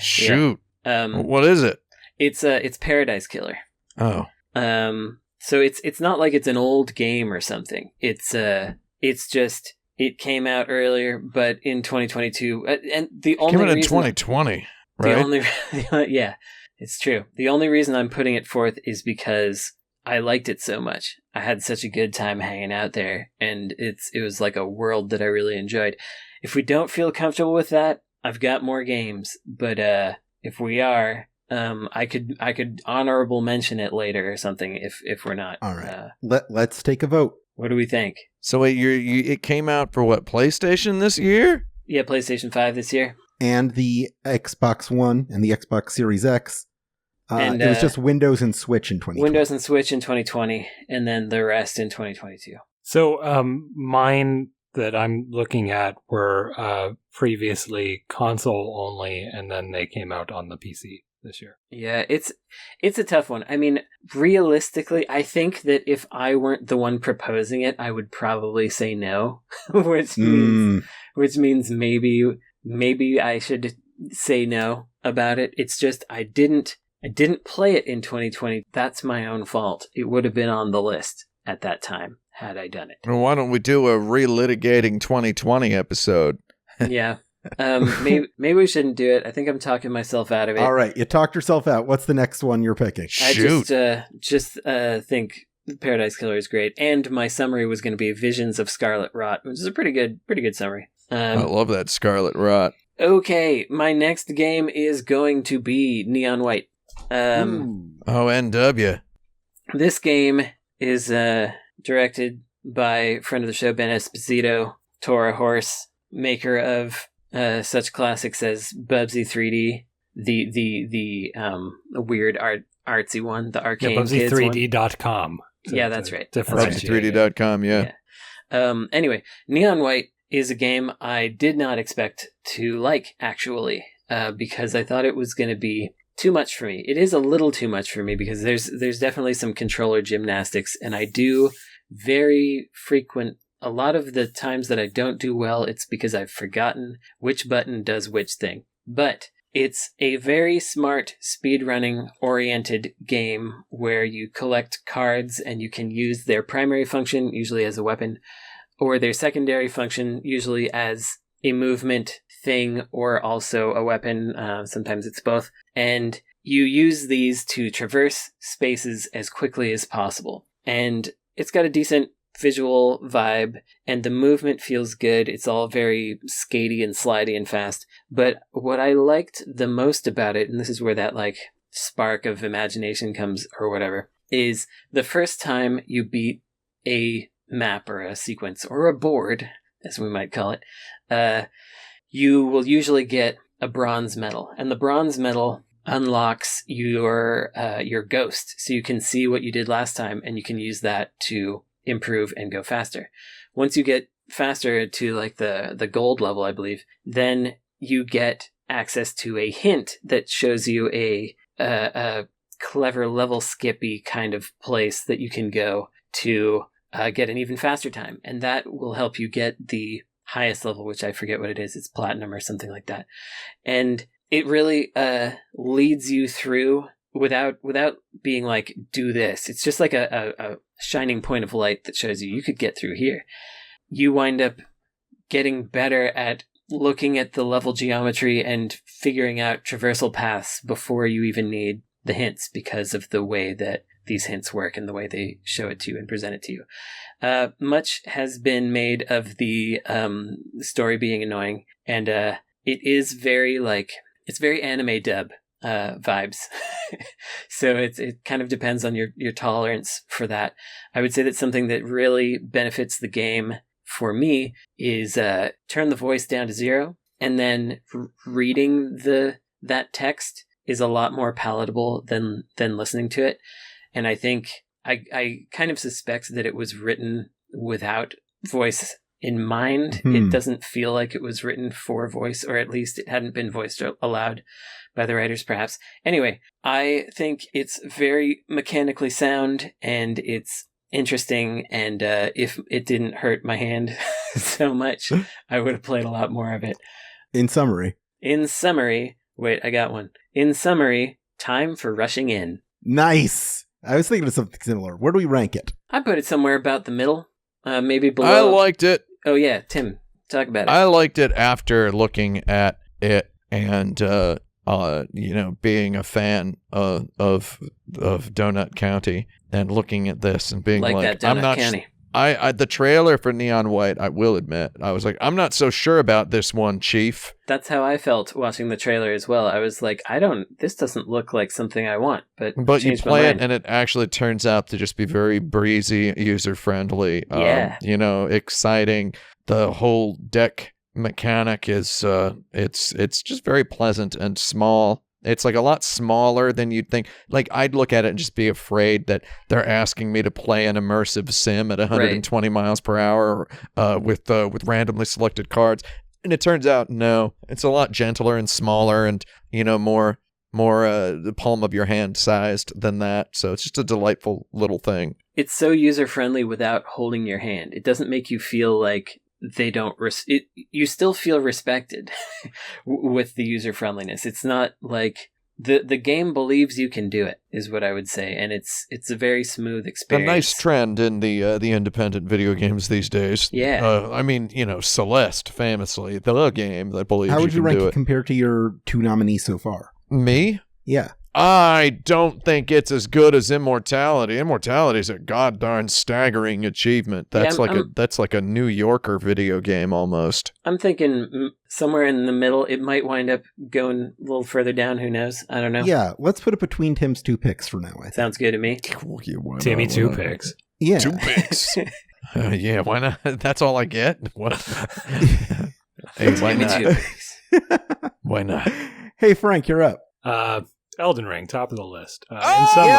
Shoot. What is it? It's Paradise Killer. Oh. So it's not like it's an old game or something. It's just it came out earlier, but in 2022, and the only came out in reason 2020, right? Yeah, it's true. The only reason I'm putting it forth is because I liked it so much. I had such a good time hanging out there, and it was like a world that I really enjoyed. If we don't feel comfortable with that, I've got more games, but if we are, I could honorable mention it later or something if we're not. All right. Let's take a vote. What do we think? So wait, it came out for what, PlayStation this year? Yeah, PlayStation 5 this year. And the Xbox One and the Xbox Series X. It was just Windows and Switch in 2020. Windows and Switch in 2020, and then the rest in 2022. So mine that I'm looking at were previously console only, and then they came out on the PC this year. Yeah, it's a tough one. I mean, realistically, I think that if I weren't the one proposing it, I would probably say no, which means maybe I should say no about it. It's just I didn't play it in 2020. That's my own fault. It would have been on the list at that time had I done it. Well, why don't we do a relitigating 2020 episode? Yeah. Maybe we shouldn't do it. I think I'm talking myself out of it. All right, you talked yourself out. What's the next one you're picking? I just think Paradise Killer is great, and my summary was going to be Visions of Scarlet Rot, which is a pretty good summary. I love that Scarlet Rot. Okay, my next game is going to be Neon White. NW. This game is directed by friend of the show Ben Esposito, Tora Horse, maker of such classics as Bubsy 3D, the weird artsy one, the Arcane Kids one. Bubsy3D.com. Yeah, that's right. Bubsy3D.com, yeah. Anyway, Neon White is a game I did not expect to like, actually, because I thought it was going to be too much for me. It is a little too much for me because there's definitely some controller gymnastics, and I do a lot of the times that I don't do well, it's because I've forgotten which button does which thing. But it's a very smart speedrunning oriented game where you collect cards and you can use their primary function, usually as a weapon, or their secondary function, usually as a movement thing or also a weapon. Sometimes it's both. And you use these to traverse spaces as quickly as possible. And it's got a decent visual vibe, and the movement feels good. It's all very skatey and slidey and fast. But what I liked the most about it, and this is where that like spark of imagination comes or whatever, is the first time you beat a map or a sequence or a board, as we might call it, you will usually get a bronze medal, and the bronze medal unlocks your ghost, so you can see what you did last time, and you can use that to improve and go faster. Once you get faster to like the gold level, I believe, then you get access to a hint that shows you a clever level skippy kind of place that you can go to get an even faster time, and that will help you get the highest level, which I forget what it is. It's platinum or something like that. And it really leads you through without being like, do this. It's just like a shining point of light that shows you could get through here. You wind up getting better at looking at the level geometry and figuring out traversal paths before you even need the hints, because of the way that these hints work and the way they show it to you and present it to you. Much has been made of the story being annoying, and it is very it's very anime dub vibes. So it kind of depends on your tolerance for that. I would say that something that really benefits the game for me is turn the voice down to 0, and then reading that text is a lot more palatable than listening to it. And I think I kind of suspect that it was written without voice in mind. Mm-hmm. It doesn't feel like it was written for voice, or at least it hadn't been voiced aloud by the writers, perhaps. Anyway, I think it's very mechanically sound, and it's interesting, and if it didn't hurt my hand so much, I would have played a lot more of it. In summary, wait, I got one. In summary, time for rushing in. Nice! I was thinking of something similar. Where do we rank it? I put it somewhere about the middle, maybe below. I liked it. Oh yeah, Tim, talk about it. I liked it after looking at it and, being a fan of Donut County and looking at this and being like that Donut County. The trailer for Neon White, I will admit, I was like, I'm not so sure about this one, Chief. That's how I felt watching the trailer as well. I was like, this doesn't look like something I want, but you play it and it actually turns out to just be very breezy, user-friendly, exciting. The whole deck mechanic is, it's just very pleasant and small. It's like a lot smaller than you'd think. Like, I'd look at it and just be afraid that they're asking me to play an immersive sim at 120 miles per hour with randomly selected cards. And it turns out, no, it's a lot gentler and smaller and, more the palm of your hand sized than that. So it's just a delightful little thing. It's so user-friendly without holding your hand. It doesn't make you feel like they don't you still feel respected with the user friendliness. It's not like the game believes you can do it, is what I would say, and it's a very smooth experience. A nice trend in the independent video games these days. Yeah. Celeste, famously the game that believes you can do it. How would you rank it compared to your 2 nominees so far? Me? Yeah. I don't think it's as good as Immortality. Immortality is a goddarn staggering achievement. That's that's like a New Yorker video game almost. I'm thinking somewhere in the middle. It might wind up going a little further down. Who knows? I don't know. Yeah, let's put it between Tim's 2 picks for now. I think. Sounds good to me. Timmy 2 picks. Yeah. 2 picks. Yeah, why not? That's all I get? What? Hey, why Timmy not? 2 picks. Why not? Hey, Frank, you're up. Elden Ring, top of the list. In Oh! summary.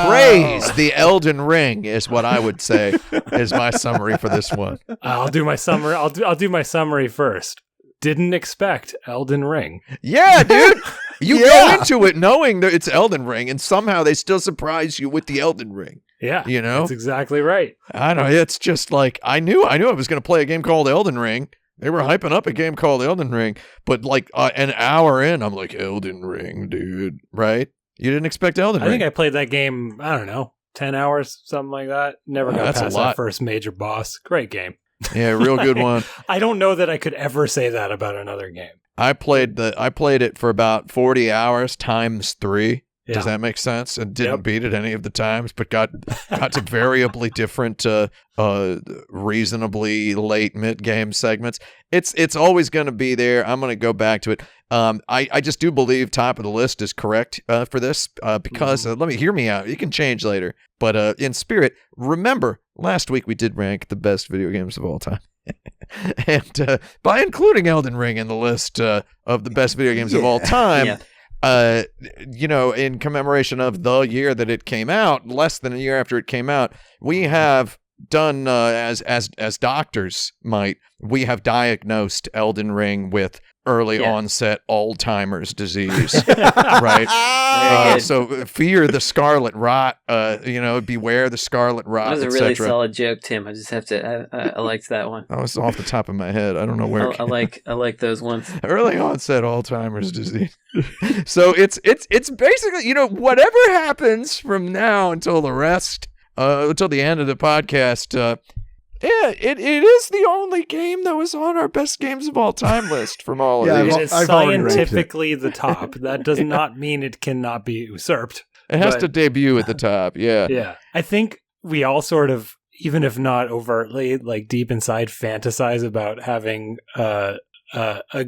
Praise the Elden Ring is what I would say is my summary for this one. I'll do my summary. I'll do my summary first. Didn't expect Elden Ring. Yeah, dude. You go into it knowing that it's Elden Ring, and somehow they still surprise you with the Elden Ring. Yeah, you know, that's exactly right. I don't know. It's just like I knew I was going to play a game called Elden Ring. They were hyping up a game called Elden Ring, but like an hour in, I'm like, Elden Ring, dude. Right? You didn't expect Elden Ring. I think I played that game, I don't know, 10 hours, something like that. Never got past that first major boss. Great game. Yeah, real good one. I don't know that I could ever say that about another game. I played it for about 40 hours times 3. Yeah. Does that make sense? And didn't beat it any of the times, but got to variably different, reasonably late mid-game segments. It's always going to be there. I'm going to go back to it. I just do believe top of the list is correct for this because let me hear me out. You can change later, but in spirit, remember last week we did rank the best video games of all time. And by including Elden Ring in the list of the best video games of all time, in commemoration of the year that it came out, less than a year after it came out, we have done as doctors might, we have diagnosed Elden Ring with early onset Alzheimer's disease, right? So fear the scarlet rot, beware the scarlet rot. That was a really solid joke, Tim. I just have to. I liked that one. That was off the top of my head. I don't know where. I like those ones. Early onset Alzheimer's disease. So it's basically whatever happens from now until the rest, until the end of the podcast. It is the only game that was on our best games of all time list from all of these. It is scientifically the top. That does not mean it cannot be usurped. It has to debut at the top, yeah. Yeah. I think we all sort of, even if not overtly, like deep inside, fantasize about having a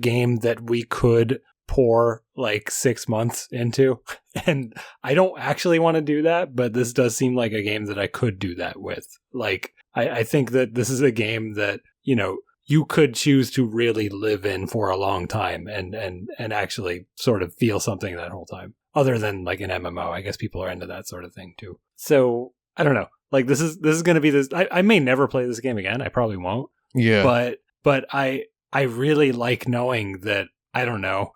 game that we could pour like 6 months into. And I don't actually want to do that, but this does seem like a game that I could do that with. Like, I think that this is a game that, you could choose to really live in for a long time and actually sort of feel something that whole time. Other than like an MMO. I guess people are into that sort of thing too. So I don't know. Like this is going to be this. I may never play this game again. I probably won't. Yeah. But I really like knowing that, I don't know,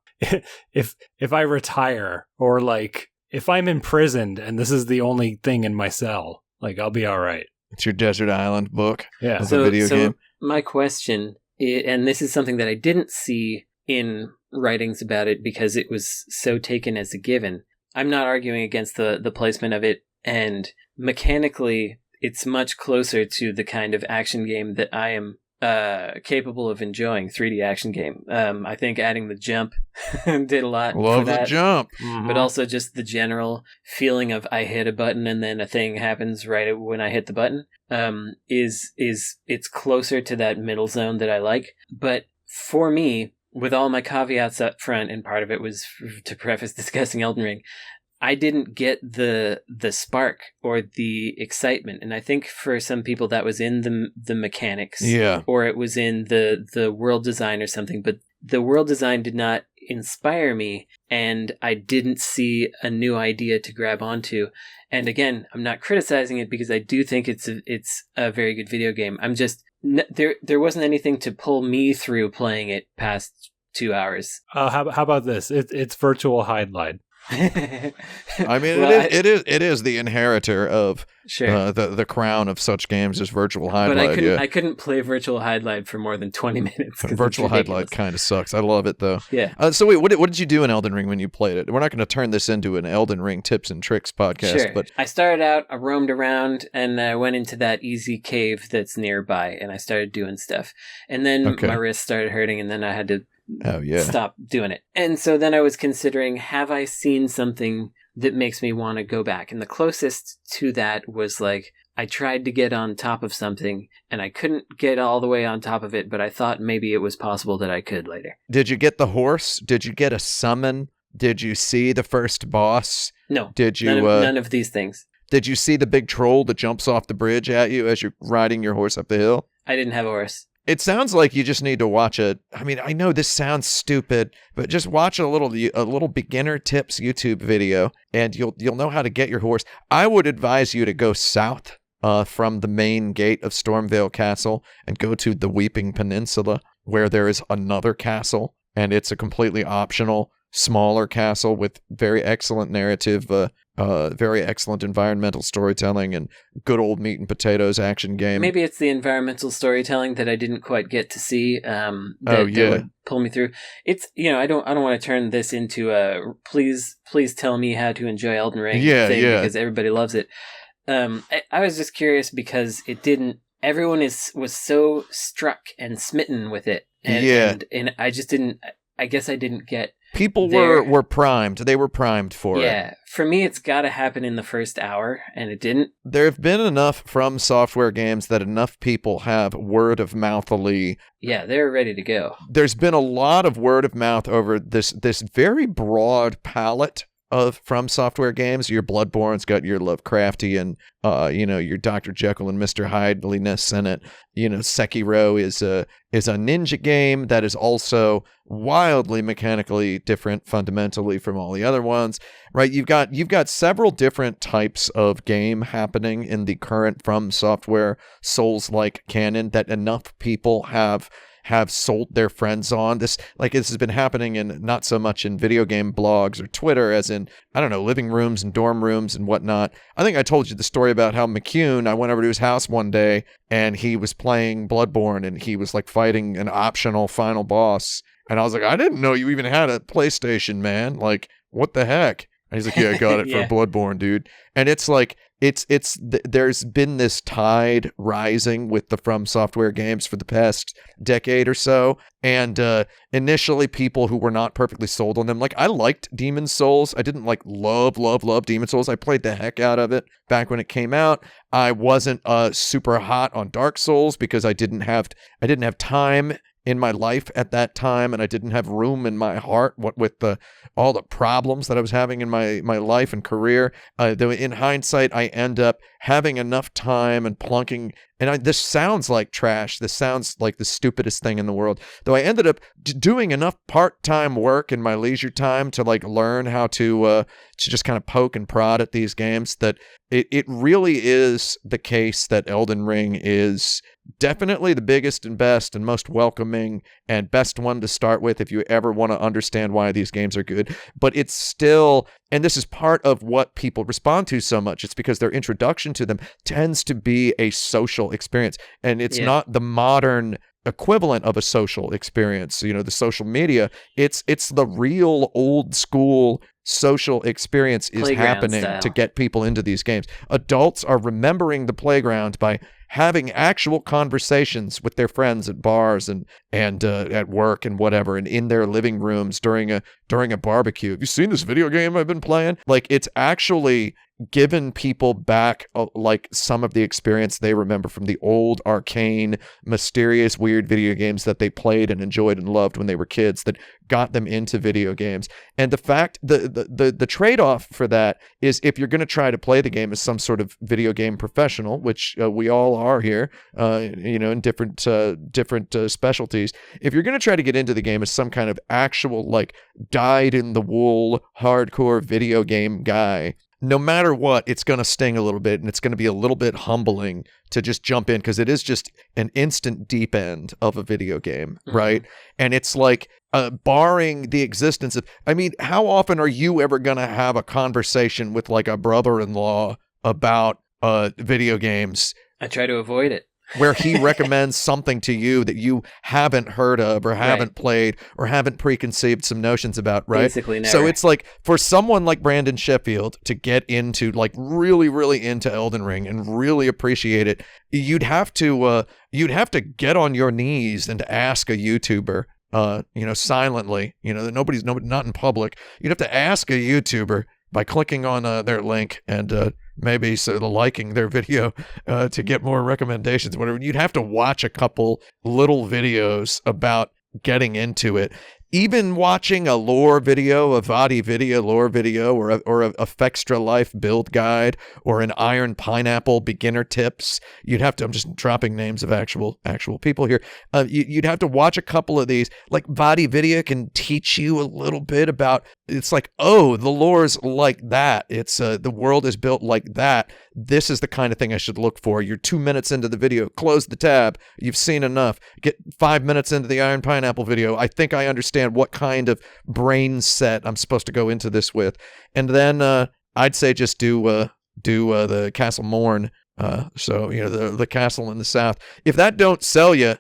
if I retire or like if I'm imprisoned and this is the only thing in my cell, like I'll be all right. It's your Desert Island book. Yeah. Of a video game. My question, and this is something that I didn't see in writings about it because it was so taken as a given. I'm not arguing against the placement of it, and mechanically, it's much closer to the kind of action game that I am capable of enjoying. 3D action game. I think adding the jump did a lot. Love for that, the jump, but also just the general feeling of I hit a button and then a thing happens right when I hit the button. Is it's closer to that middle zone that I like. But for me, with all my caveats up front, and part of it was to preface discussing Elden Ring, I didn't get the spark or the excitement, and I think for some people that was in the mechanics, or it was in the world design or something. But the world design did not inspire me, and I didn't see a new idea to grab onto. And again, I'm not criticizing it because I do think it's a very good video game. I'm just there wasn't anything to pull me through playing it past 2 hours. How about this? It's virtual hide-line. I mean, well, it is the inheritor of the crown of such games as virtual hide-light. But I couldn't play virtual hide-light for more than 20 minutes. Virtual hide-light kind of sucks. I love it though. Yeah. So wait, what did you do in Elden Ring when you played it? We're not going to turn this into an Elden Ring tips and tricks podcast. Sure. But I started out, I roamed around, and I went into that easy cave that's nearby, and I started doing stuff. And then my wrist started hurting, and then I had to stop doing it. And so then I was considering, have I seen something that makes me want to go back? And the closest to that was like, I tried to get on top of something and I couldn't get all the way on top of it, but I thought maybe it was possible that I could later. Did you get the horse? Did you get a summon? Did you see the first boss? No. Did you? None of these things. Did you see the big troll that jumps off the bridge at you as you're riding your horse up the hill? I didn't have a horse. It sounds like you just need to watch it. I mean, I know this sounds stupid, but just watch a little beginner tips YouTube video, and you'll know how to get your horse. I would advise you to go south from the main gate of Stormvale Castle and go to the Weeping Peninsula, where there is another castle, and it's a completely optional, smaller castle with very excellent narrative, very excellent environmental storytelling, and good old meat and potatoes action game. Maybe it's the environmental storytelling that I didn't quite get to see. That would pull me through. It's I don't want to turn this into a please tell me how to enjoy Elden Ring thing because everybody loves it. I was just curious because it didn't. Everyone was so struck and smitten with it, and I just didn't. I guess I didn't get. People were primed. They were primed for it. Yeah. For me, it's got to happen in the first hour, and it didn't. There have been enough From Software games that enough people have word of mouthily. Yeah, they're ready to go. There's been a lot of word of mouth over this very broad palette of From Software games. Your Bloodborne's got your Lovecraftian, your Dr. Jekyll and Mr. Hyde-liness in it. Sekiro is a ninja game that is also wildly mechanically different fundamentally from all the other ones, right? You've got several different types of game happening in the current From Software Souls-like canon that enough people have sold their friends on. This has been happening in not so much in video game blogs or Twitter as in, I don't know, living rooms and dorm rooms and whatnot. I think I told you the story about how McCune, I went over to his house one day and he was playing Bloodborne and he was fighting an optional final boss. And I was like, I didn't know you even had a PlayStation, man. What the heck? And he's like, yeah, I got it for Bloodborne, dude. And it's there's been this tide rising with the From Software games for the past decade or so. And initially people who were not perfectly sold on them, I liked Demon's Souls. I didn't love Demon's Souls. I played the heck out of it back when it came out. I wasn't super hot on Dark Souls because I didn't have time in my life at that time, and I didn't have room in my heart with all the problems that I was having in my life and career. Though in hindsight, I end up having enough time and plunking, and this sounds like trash. This sounds like the stupidest thing in the world. Though I ended up doing enough part-time work in my leisure time to learn how to just kind of poke and prod at these games that it really is the case that Elden Ring is definitely the biggest and best and most welcoming and best one to start with if you ever want to understand why these games are good. But it's still, and this is part of what people respond to so much, it's because their introduction to them tends to be a social experience. And it's not the modern equivalent of a social experience, the social media. It's the real old school social experience is playground happening style. To get people into these games. Adults are remembering the playground by having actual conversations with their friends at bars and at work and whatever, and in their living rooms during a barbecue. Have you seen this video game I've been playing? It's actually given people back some of the experience they remember from the old arcane, mysterious, weird video games that they played and enjoyed and loved when they were kids that got them into video games. And the fact, the trade-off for that is if you're going to try to play the game as some sort of video game professional, which we all are here, in different specialties. If you're going to try to get into the game as some kind of actual dyed-in-the-wool hardcore video game guy, no matter what, it's going to sting a little bit, and it's going to be a little bit humbling to just jump in because it is just an instant deep end of a video game, right? And it's barring the existence of, how often are you ever going to have a conversation with a brother-in-law about video games? I try to avoid it. Where he recommends something to you that you haven't heard of or haven't played or haven't preconceived some notions about, right? Basically never. So it's for someone like Brandon Sheffield to get into really, really into Elden Ring and really appreciate it, you'd have to get on your knees and ask a YouTuber silently, that nobody's not in public. You'd have to ask a YouTuber by clicking on their link and maybe liking their video to get more recommendations, whatever. You'd have to watch a couple little videos about getting into it. Even watching a lore video, a Vadi video, lore video, or a Fextra Life build guide, or an Iron Pineapple beginner tips, you'd have to. I'm just dropping names of actual people here. You'd have to watch a couple of these. Like Vadi video can teach you a little bit about. It's like, oh, the lore's like that. It's the world is built like that. This is the kind of thing I should look for. You're 2 minutes into the video. Close the tab. You've seen enough. Get 5 minutes into the Iron Pineapple video. I think I understand what kind of brain set I'm supposed to go into this with, and then I'd say just do the Castle Morn. The castle in the south. If that don't sell you,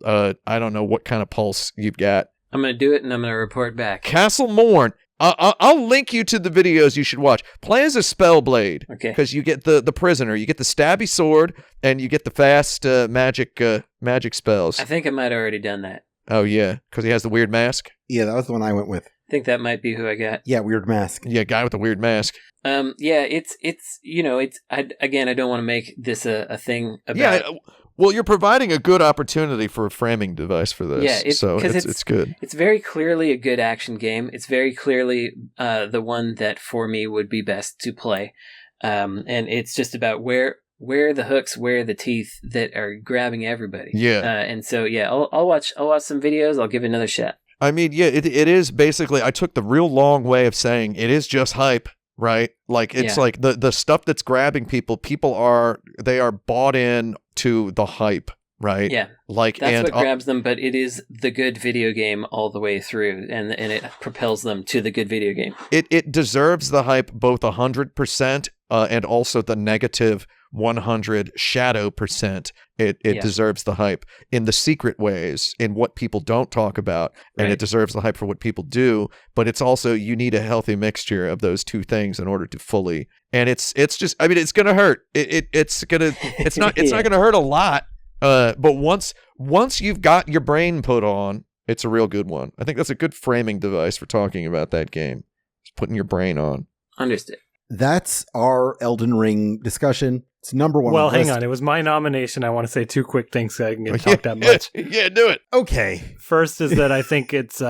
I don't know what kind of pulse you've got. I'm gonna do it, and I'm gonna report back. Castle Morn. I'll link you to the videos you should watch. Play as a Spellblade, okay? Because you get the prisoner, you get the stabby sword, and you get the fast magic spells. I think I might have already done that. Oh yeah, because he has the weird mask. Yeah, that was the one I went with. I think that might be who I got. Yeah, weird mask. Yeah, guy with the weird mask. Yeah, I don't want to make this a thing about. Yeah, well, you're providing a good opportunity for a framing device for this. Yeah, it's good. It's very clearly a good action game. It's very clearly the one that for me would be best to play, and it's just about where the hooks, where the teeth that are grabbing everybody. Yeah, and so yeah, I'll watch some videos. I'll give it another shot. I mean, yeah, it is basically. I took the real long way of saying it is just hype. Right? Like it's like the stuff that's grabbing people are bought in to the hype, right? Yeah. Like that's what grabs them, but it is the good video game all the way through, and it propels them to the good video game. It deserves the hype both 100% and also the negative 100 shadow percent. It deserves the hype in the secret ways, in what people don't talk about, and it deserves the hype for what people do. But it's also, you need a healthy mixture of those two things in order to fully. And it's just, I mean, it's gonna hurt. It's not gonna hurt a lot. But once you've got your brain put on, it's a real good one. I think that's a good framing device for talking about that game. Just putting your brain on. Understood. That's our Elden Ring discussion. It's number one. Well, hang on. It was my nomination. I want to say two quick things so I can get talked that much. Yeah, do it. Okay. First is that I think it's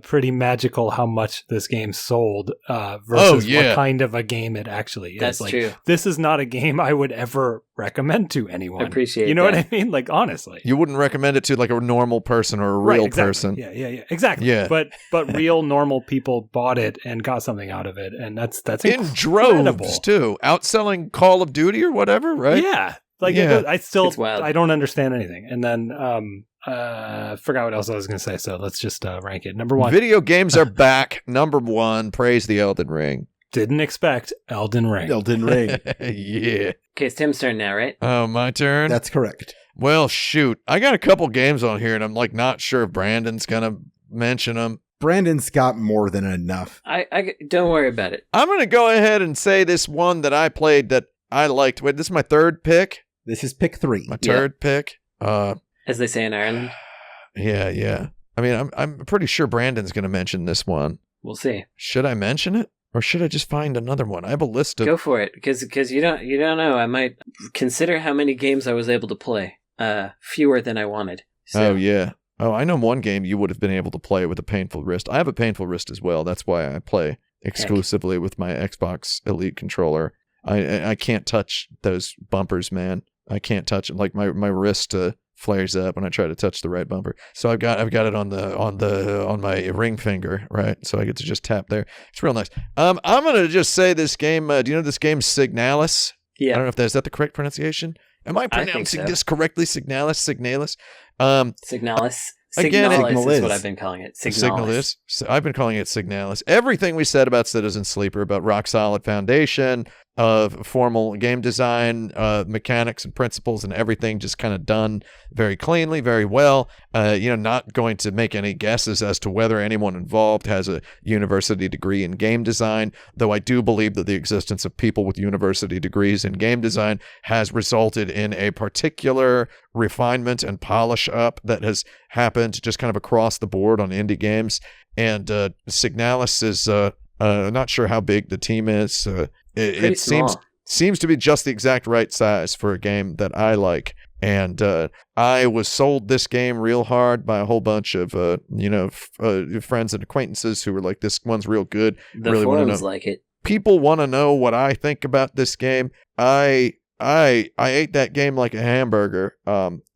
pretty magical how much this game sold versus what kind of a game it actually is. That's true. This is not a game I would ever recommend to anyone. I appreciate You know that. what I mean? Like, honestly. You wouldn't recommend it to like a normal person or a real person. Yeah. Exactly. Yeah. But real normal people bought it and got something out of it, and that's in incredible. Droves too. Outselling Call of Duty or whatever, right? Yeah. I don't understand anything. And then forgot what else I was going to say, so let's just rank it. Number one. Video games are back. Number one, praise the Elden Ring. Didn't expect Elden Ring. Elden Ring. Yeah. Okay, it's Tim's turn now, right? Oh, my turn? That's correct. Well, shoot. I got a couple games on here, and I'm like not sure if Brandon's going to mention them. Brandon's got more than enough. I don't worry about it. I'm going to go ahead and say this one that I played that I liked. Wait, this is my third pick? This is pick 3. My third pick? As they say in Ireland. Yeah. I mean, I'm pretty sure Brandon's going to mention this one. We'll see. Should I mention it? Or should I just find another one? I have a list of... Go for it, because you don't know. I might consider how many games I was able to play. Fewer than I wanted. So. Oh, yeah. Oh, I know one game you would have been able to play with a painful wrist. I have a painful wrist as well. That's why I play exclusively with my Xbox Elite controller. I can't touch those bumpers, man. I can't touch it. Like my wrist flares up when I try to touch the right bumper. So I've got it on my ring finger, right? So I get to just tap there. It's real nice. I'm gonna just say this game. Do you know this game Signalis? Yeah. I don't know if is that the correct pronunciation. Am I pronouncing this correctly? Signalis. Signalis. Again, Signalis is what I've been calling it. Signalis. I've been calling it Signalis. Everything we said about Citizen Sleeper, about Rock Solid Foundation, of formal game design, mechanics and principles and everything just kind of done very cleanly, very well. Not going to make any guesses as to whether anyone involved has a university degree in game design, though I do believe that the existence of people with university degrees in game design has resulted in a particular refinement and polish up that has happened just kind of across the board on indie games. And Signalis is not sure how big the team is. It seems to be just the exact right size for a game that I like. And I was sold this game real hard by a whole bunch of friends and acquaintances who were like, "This one's real good." The really forums like it. People want to know what I think about this game. I ate that game like a hamburger.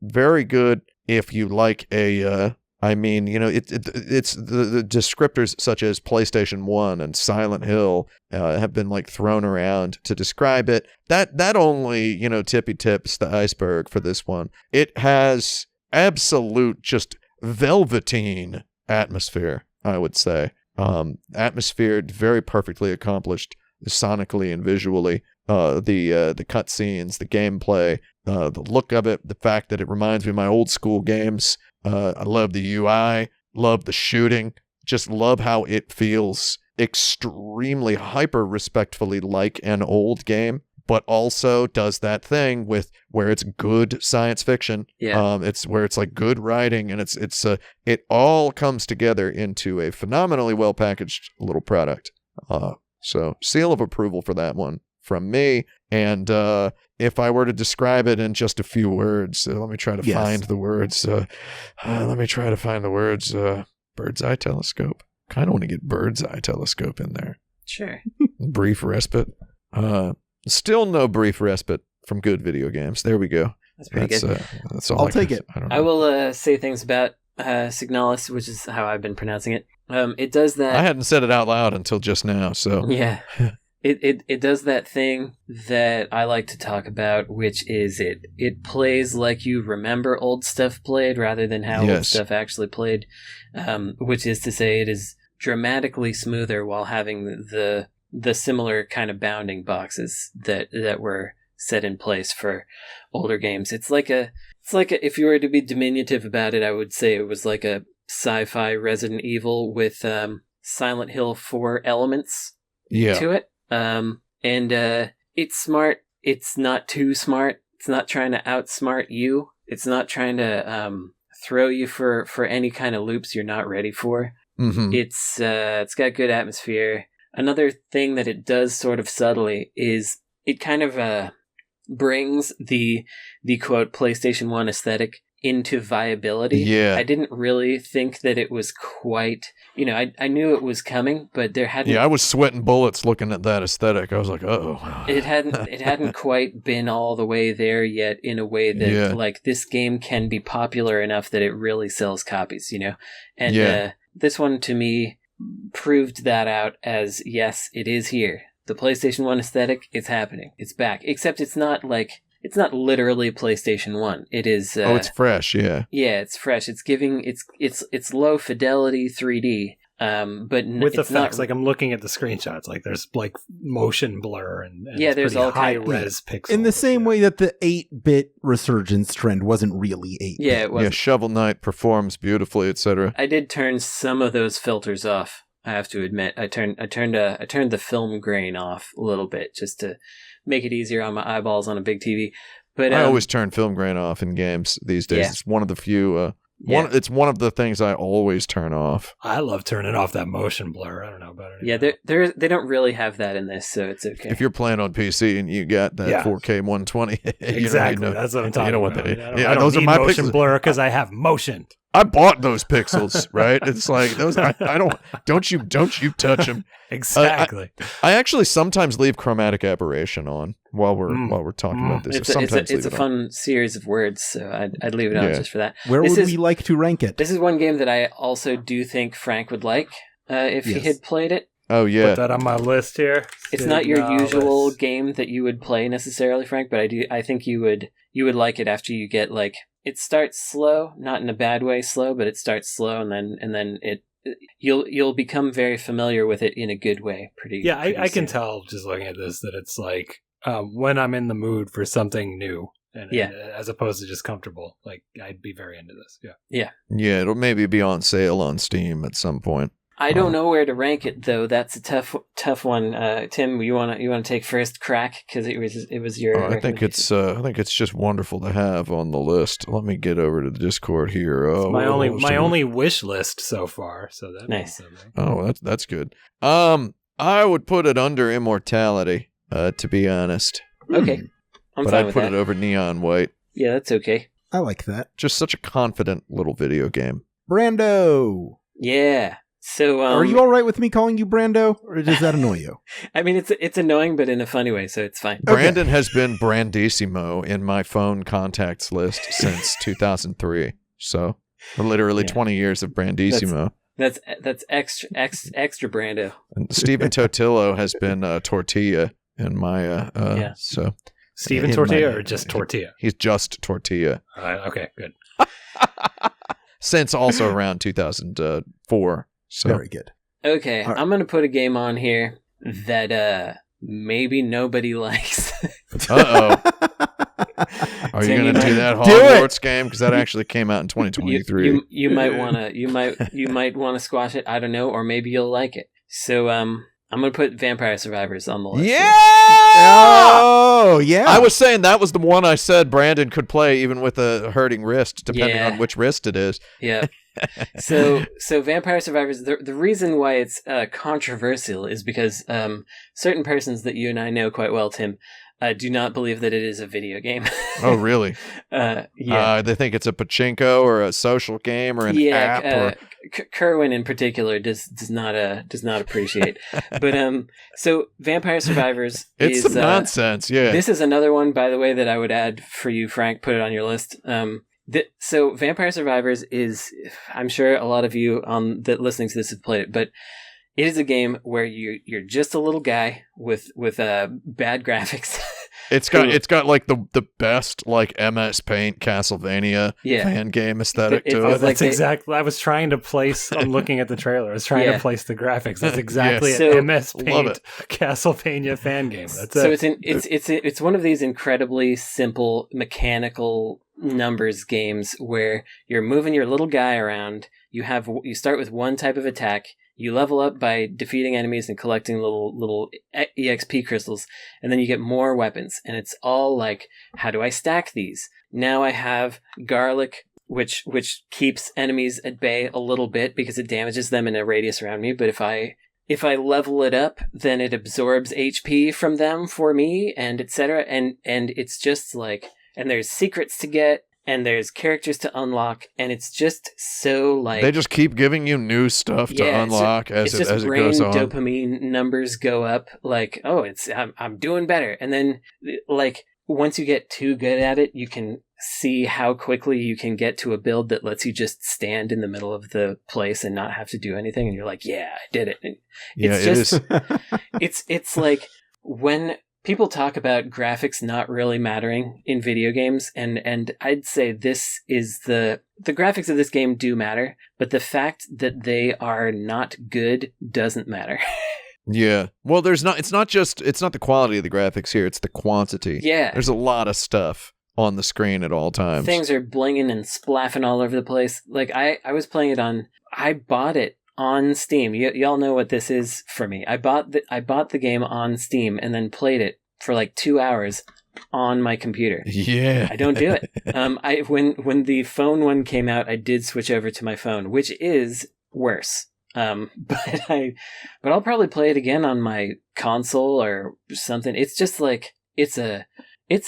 Very good if you like a. It's the descriptors such as PlayStation 1 and Silent Hill have been like thrown around to describe it. That only, tippy tips the iceberg for this one. It has absolute just velveteen atmosphere, I would say. Atmosphere very perfectly accomplished sonically and visually. The cutscenes, the gameplay, the look of it, the fact that it reminds me of my old school games. I love the UI, love the shooting, just love how it feels extremely hyper respectfully like an old game, but also does that thing with where it's good science fiction. Yeah. It's where it's like good writing, and it all comes together into a phenomenally well packaged little product. So seal of approval for that one from me. And if I were to describe it in just a few words, let me try to find the words. Bird's eye telescope. Kind of want to get bird's eye telescope in there. Sure. Brief respite. Still no brief respite from good video games. There we go. That's pretty good. That's all. I'll take it. I will say things about Signalis, which is how I've been pronouncing it. It does that. I hadn't said it out loud until just now. So yeah. It does that thing that I like to talk about, which is it plays like you remember old stuff played rather than how old stuff actually played, which is to say it is dramatically smoother while having the similar kind of bounding boxes that were set in place for older games. It's like if you were to be diminutive about it, I would say it was like a sci-fi Resident Evil with Silent Hill 4 elements to it. It's smart. It's not too smart. It's not trying to outsmart you. It's not trying to throw you for any kind of loops you're not ready for. Mm-hmm. It's got good atmosphere. Another thing that it does sort of subtly is it kind of brings the quote PlayStation 1 aesthetic into viability. Yeah. I didn't really think that it was quite, I knew it was coming, but there hadn't. Yeah, I was sweating bullets looking at that aesthetic. I was like, uh-oh. It hadn't quite been all the way there yet in a way that like this game can be popular enough that it really sells copies, And this one to me proved that out as yes, it is here. The PlayStation 1 aesthetic, it's happening. It's back. Except it's not literally PlayStation 1. It is it's fresh, yeah. Yeah, it's fresh. It's giving it's low fidelity 3D. But with it's effects, not, like I'm looking at the screenshots, like there's like motion blur and there's all high kind res pixels. In the same way that the 8-bit resurgence trend wasn't really 8-bit. Yeah, it was. Yeah, Shovel Knight performs beautifully, etc. I did turn some of those filters off. I have to admit, I turned the film grain off a little bit just to make it easier on my eyeballs on a big TV. But I always turn film grain off in games these days. Yeah. It's one of the few. It's one of the things I always turn off. I love turning off that motion blur. I don't know about it. Yeah, they don't really have that in this, so it's okay. If you're playing on PC and you got that 4K 120, exactly, that's what I'm talking about. Yeah, those are my motion pixels. Blur because I have motion. I bought those pixels, right? It's like those. I don't you touch them. Exactly. I actually sometimes leave chromatic aberration on while we're talking about this. It's a fun series of words, so I'd leave it on just for that. Where would we like to rank it? This is one game that I also do think Frank would like if he had played it. Oh yeah, put that on my list here. It's not your usual game that you would play necessarily, Frank, but I think you would like it after you get like. It starts slow, not in a bad way slow, but it starts slow and then you'll become very familiar with it in a good way. Pretty I can soon. tell just looking at this that it's like when I'm in the mood for something new. And as opposed to just comfortable, like I'd be very into this. Yeah, it'll maybe be on sale on Steam at some point. I don't know where to rank it though. That's a tough one. Tim, you want to take first crack because it was your. I think it's just wonderful to have on the list. Let me get over to the Discord here. It's my only wish list so far. So that's nice. Oh, that's good. I would put it under Immortality. To be honest. Okay. But I'd put it over Neon White. Yeah, that's okay. I like that. Just such a confident little video game. Brando! Yeah. So, are you all right with me calling you Brando, or does that annoy you? I mean, it's annoying, but in a funny way, so it's fine. Brandon has been Brandissimo in my phone contacts list since 2003. So, literally 20 years of Brandissimo. That's extra Brando. And Steven Totillo has been Tortilla in my so. Steven Tortilla or just Tortilla? He's just Tortilla. Okay, good. Since also around 2004. So. Very good. Okay, right. I'm going to put a game on here that maybe nobody likes. Uh-oh. Are you going to do that Hogwarts game? Because that actually came out in 2023. You might want to you might want to squash it. I don't know, or maybe you'll like it. So I'm going to put Vampire Survivors on the list. Yeah! Oh, yeah. I was saying that was the one I said Brandon could play even with a hurting wrist, depending on which wrist it is. Yeah. So Vampire Survivors, the reason why it's controversial is because certain persons that you and I know quite well, Tim, do not believe that it is a video game. Oh, really? Yeah. They think it's a pachinko or a social game or an app. Or... Kerwin in particular does not appreciate. But so Vampire Survivors it's some nonsense. Yeah. This is another one, by the way, that I would add for you, Frank. Put it on your list. So Vampire Survivors is, I'm sure a lot of you that listening to this have played it, but it is a game where you're just a little guy with bad graphics. It's got like the best like MS Paint Castlevania fan game aesthetic to it. That's exactly. I was trying to place. I'm looking at the trailer. I was trying to place the graphics. That's exactly an MS Paint Castlevania fan game. That's it's one of these incredibly simple mechanical numbers games where you're moving your little guy around. You start with one type of attack. You level up by defeating enemies and collecting little EXP crystals, and then you get more weapons. And it's all like, how do I stack these? Now I have garlic, which keeps enemies at bay a little bit because it damages them in a radius around me. But if I level it up, then it absorbs HP from them for me, and etc. And it's just like, and there's secrets to get. And there's characters to unlock, and it's just so like... They just keep giving you new stuff to unlock as it goes on. Dopamine numbers go up, like, oh, I'm doing better. And then, like, once you get too good at it, you can see how quickly you can get to a build that lets you just stand in the middle of the place and not have to do anything. And you're like, yeah, I did it. And it's like when... people talk about graphics not really mattering in video games, and I'd say this is the graphics of this game do matter, but the fact that they are not good doesn't matter. Yeah. Well, it's not the quality of the graphics here, it's the quantity. Yeah. There's a lot of stuff on the screen at all times. Things are blinging and splaffing all over the place. Like I was playing it I bought it on Steam. Y'all know what this is for me. I bought the game on Steam and then played it for like 2 hours on my computer. Yeah. I don't do it. When the phone one came out, I did switch over to my phone, which is worse. But I'll probably play it again on my console or something. It's just like it's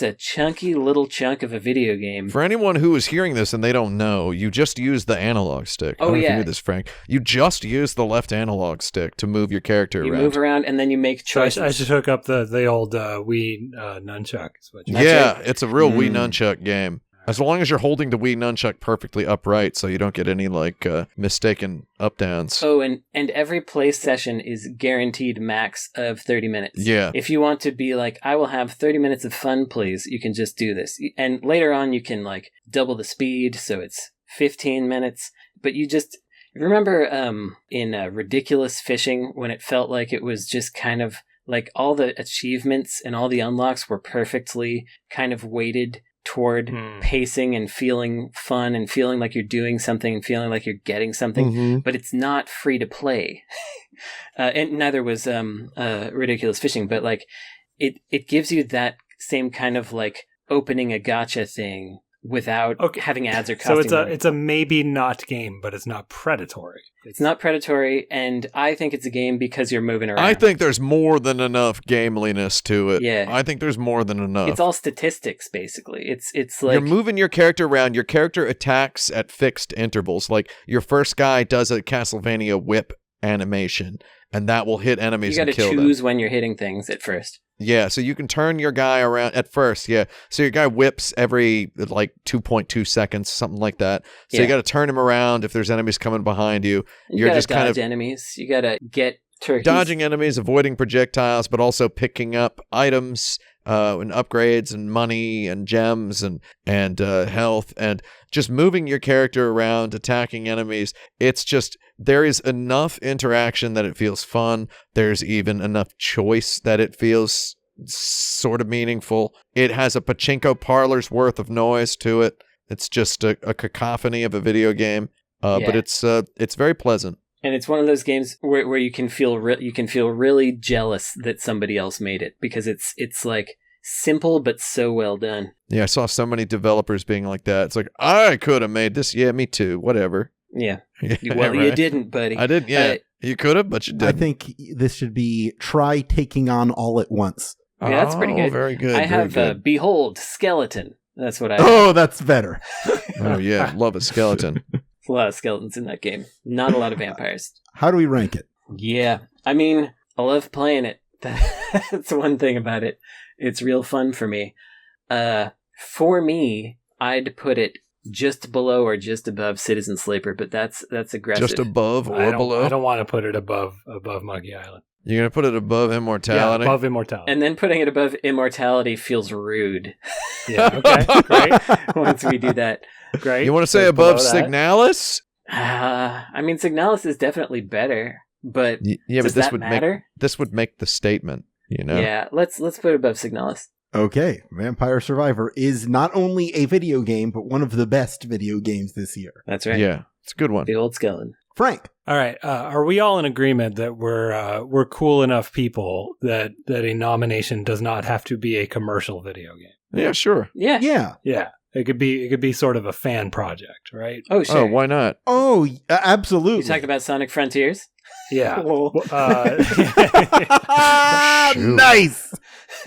a chunky little chunk of a video game. For anyone who is hearing this and they don't know, you just use the analog stick. I don't know if you knew this, Frank. You just use the left analog stick to move your character around. You move around and then you make choices. I should hook up the old Wii nunchuck. It's a real Wii nunchuck game. As long as you're holding the Wii nunchuck perfectly upright so you don't get any mistaken up-downs. Oh, and every play session is guaranteed max of 30 minutes. Yeah. If you want to be like, I will have 30 minutes of fun, please, you can just do this. And later on you can double the speed, so it's 15 minutes. But Remember in Ridiculous Fishing when it felt like it was just kind of like all the achievements and all the unlocks were perfectly kind of weighted toward pacing and feeling fun and feeling like you're doing something and feeling like you're getting something, but it's not free to play. And neither was Ridiculous Fishing, but like it gives you that same kind of like opening a gacha thing without having ads or costing. So it's a maybe not game, but it's not predatory. It's not predatory, and I think it's a game because you're moving around. I think there's more than enough gameliness to it. Yeah. I think there's more than enough. It's all statistics, basically. It's like... You're moving your character around. Your character attacks at fixed intervals. Like, your first guy does a Castlevania whip animation, and that will hit enemies and kill them. You gotta choose when you're hitting things at first. Yeah, so you can turn your guy around at first, yeah. So your guy whips every, like, 2.2 seconds, something like that. So you got to turn him around if there's enemies coming behind you. You're just kind of... enemies. You got to get turkeys. Dodging enemies, avoiding projectiles, but also picking up items and upgrades and money and gems and health and just moving your character around, attacking enemies. It's just... There is enough interaction that it feels fun. There's even enough choice that it feels sort of meaningful. It has a pachinko parlor's worth of noise to it. It's just a cacophony of a video game, but it's very pleasant. And it's one of those games where you can feel really jealous that somebody else made it because it's like simple but so well done. Yeah, I saw so many developers being like that. It's like, I could have made this. Yeah, me too. Whatever. Yeah. Well, right. You didn't, buddy. I didn't. Yeah, you could have, but you didn't. I think this should be try taking on all at once. Yeah, that's pretty good. Very good. I have Behold Skeleton. That's what I. Oh, that's better. Oh yeah, love a skeleton. There's a lot of skeletons in that game. Not a lot of vampires. How do we rank it? Yeah, I mean, I love playing it. That's one thing about it. It's real fun for me. For me, I'd put it just below or just above Citizen Sleeper, but that's aggressive. Just above or below? I don't want to put it above Monkey Island. You're going to put it above Immortality? Yeah, above Immortality. And then putting it above Immortality feels rude. Yeah, okay, great. Once we do that. Great. You want to say above Signalis? I mean, Signalis is definitely better, but does but that matter? This would make the statement, you know? Yeah, let's put it above Signalis. Okay, Vampire Survivor is not only a video game, but one of the best video games this year. That's right. Yeah, it's a good one. The old skeleton. Frank. All right. Are we all in agreement that we're cool enough people that a nomination does not have to be a commercial video game? Yeah, sure. Yeah. Yeah. It could be sort of a fan project, right? Oh, sure. Oh, why not? Oh, absolutely. You talking about Sonic Frontiers? Yeah. Nice.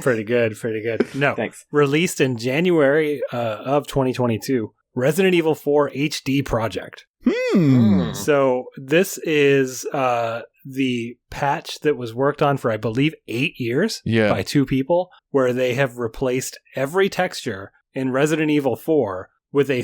Pretty good. No. Thanks. Released in January of 2022, Resident Evil 4 HD project. So this is the patch that was worked on for, I believe, 8 years by two people, where they have replaced every texture in Resident Evil 4 with a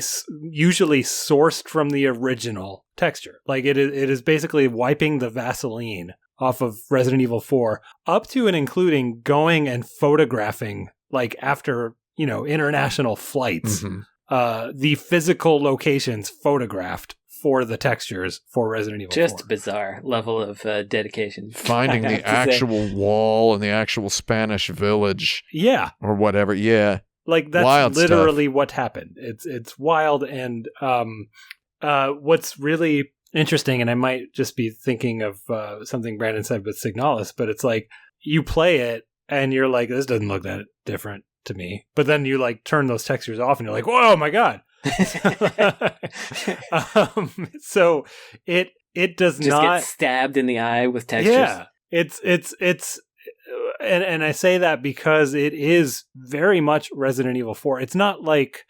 usually sourced from the original texture. Like it is basically wiping the Vaseline off of Resident Evil 4 up to and including going and photographing, like after, international flights, the physical locations photographed for the textures for Resident Evil 4. Just bizarre level of dedication. Finding the actual wall in the actual Spanish village. Yeah. Or whatever, yeah. Like, that's wild literally stuff. What happened. It's wild, and what's really interesting, and I might just be thinking of something Brandon said with Signalis, but it's like, you play it, and you're like, this doesn't look that different to me. But then you, like, turn those textures off, and you're like, whoa, my God. So it does just not get stabbed in the eye with textures. Yeah, it's and I say that because it is very much Resident Evil 4. It's not like,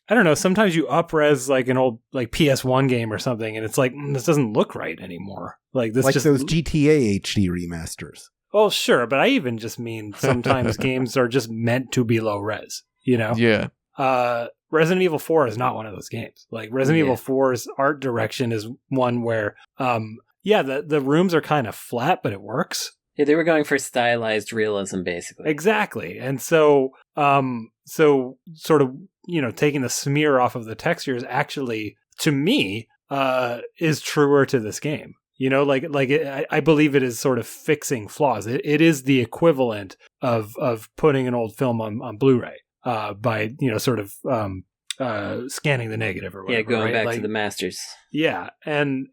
I don't know, sometimes you up-res like an old like PS1 game or something, and it's like, this doesn't look right anymore. Like this, like just those GTA HD remasters. Well, sure, but I even just mean sometimes games are just meant to be low res. Yeah. Resident Evil 4 is not one of those games. Like, Resident Evil 4's art direction is one where, the rooms are kind of flat, but it works. Yeah, they were going for stylized realism, basically. Exactly. And so sort of, taking the smear off of the textures actually, to me, is truer to this game. You know, I believe it is sort of fixing flaws. It is the equivalent of putting an old film on Blu-ray by, you know, sort of scanning the negative or whatever. Yeah, going right? back to the masters. Yeah, and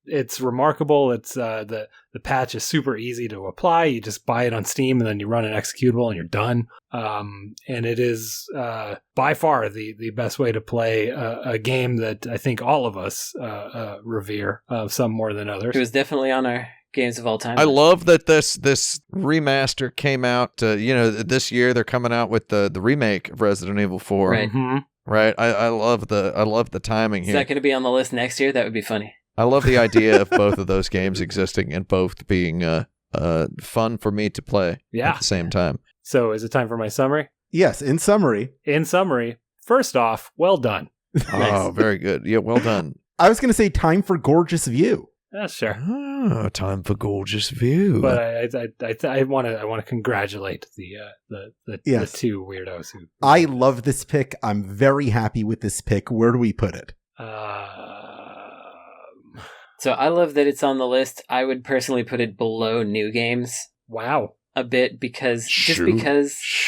it's remarkable. It's the patch is super easy to apply. You just buy it on Steam and then you run an executable and you're done. And it is by far the best way to play a game that I think all of us revere, some more than others. It was definitely on our games of all time. I love that this remaster came out. This year they're coming out with the remake of Resident Evil 4. Right. Mm-hmm. Right. I love the timing here. Is that going to be on the list next year? That would be funny. I love the idea of both of those games existing and both being fun for me to play at the same time. So is it time for my summary? Yes, in summary. First off, well done. Oh, very good. Yeah, well done. I was going to say time for Gorgeous View. Sure. Oh, time for Gorgeous View. But I want to congratulate the two weirdos who. I love this pick. I'm very happy with this pick. Where do we put it? So I love that it's on the list. I would personally put it below New Games. Wow. A bit because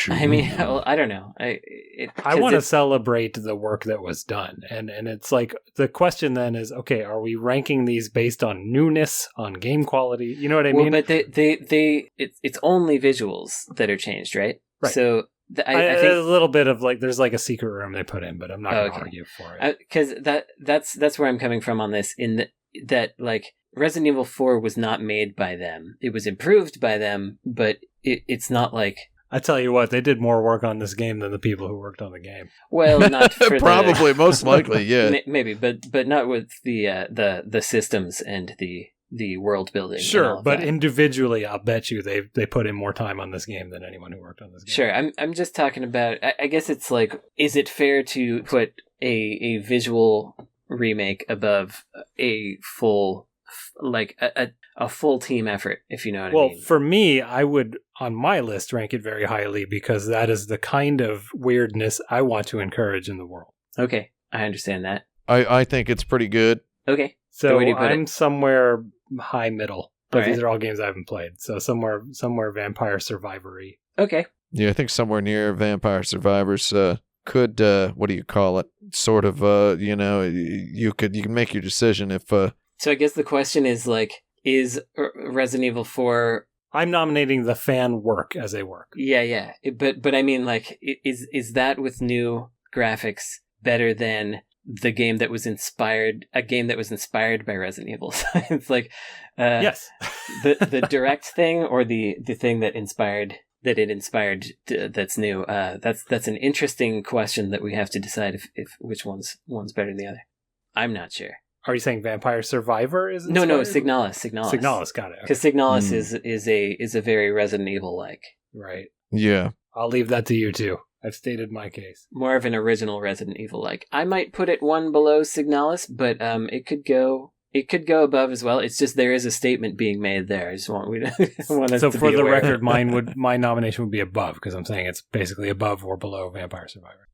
I mean, well, I don't know. I want to celebrate the work that was done, and it's like the question then is, okay, are we ranking these based on newness, on game quality? You know what I mean? But it's only visuals that are changed, right? Right. So I think a little bit of there's a secret room they put in, but I'm not going to argue for it because that's where I'm coming from on this. In that Resident Evil 4 was not made by them. It was improved by them, but it's not like... I tell you what, they did more work on this game than the people who worked on the game. Well, not for probably, most likely, yeah. Maybe, but not with the systems and the world building. Sure, but individually, I'll bet you they put in more time on this game than anyone who worked on this game. Sure, I'm just talking about... I guess it's like, is it fair to put a visual remake above a full... a full team effort, if you know what I mean. Well, for me, I would, on my list, rank it very highly because that is the kind of weirdness I want to encourage in the world. Okay, I understand that. I think it's pretty good. Okay. So I'm somewhere high middle, but these right. are all games I haven't played. So somewhere Vampire Survivor-y. Okay. Yeah, I think somewhere near Vampire Survivors could, what do you call it? Sort of, you can make your decision if... So I guess the question is is Resident Evil 4... I'm nominating the fan work as a work. Yeah. But I mean, is that with new graphics better than the game that was inspired by Resident Evil? It's yes. the direct thing or the thing that it inspired that's new. That's an interesting question that we have to decide if which one's better than the other. I'm not sure. Are you saying Vampire Survivor is inspired? No, Signalis. Signalis, got it. Because Signalis is a very Resident Evil-like. Right. Yeah. I'll leave that to you too. I've stated my case. More of an original Resident Evil-like. I might put it one below Signalis, but it could go above as well. It's just there is a statement being made there. I just want us so to for be the aware. record, my nomination would be above because I'm saying it's basically above or below Vampire Survivor.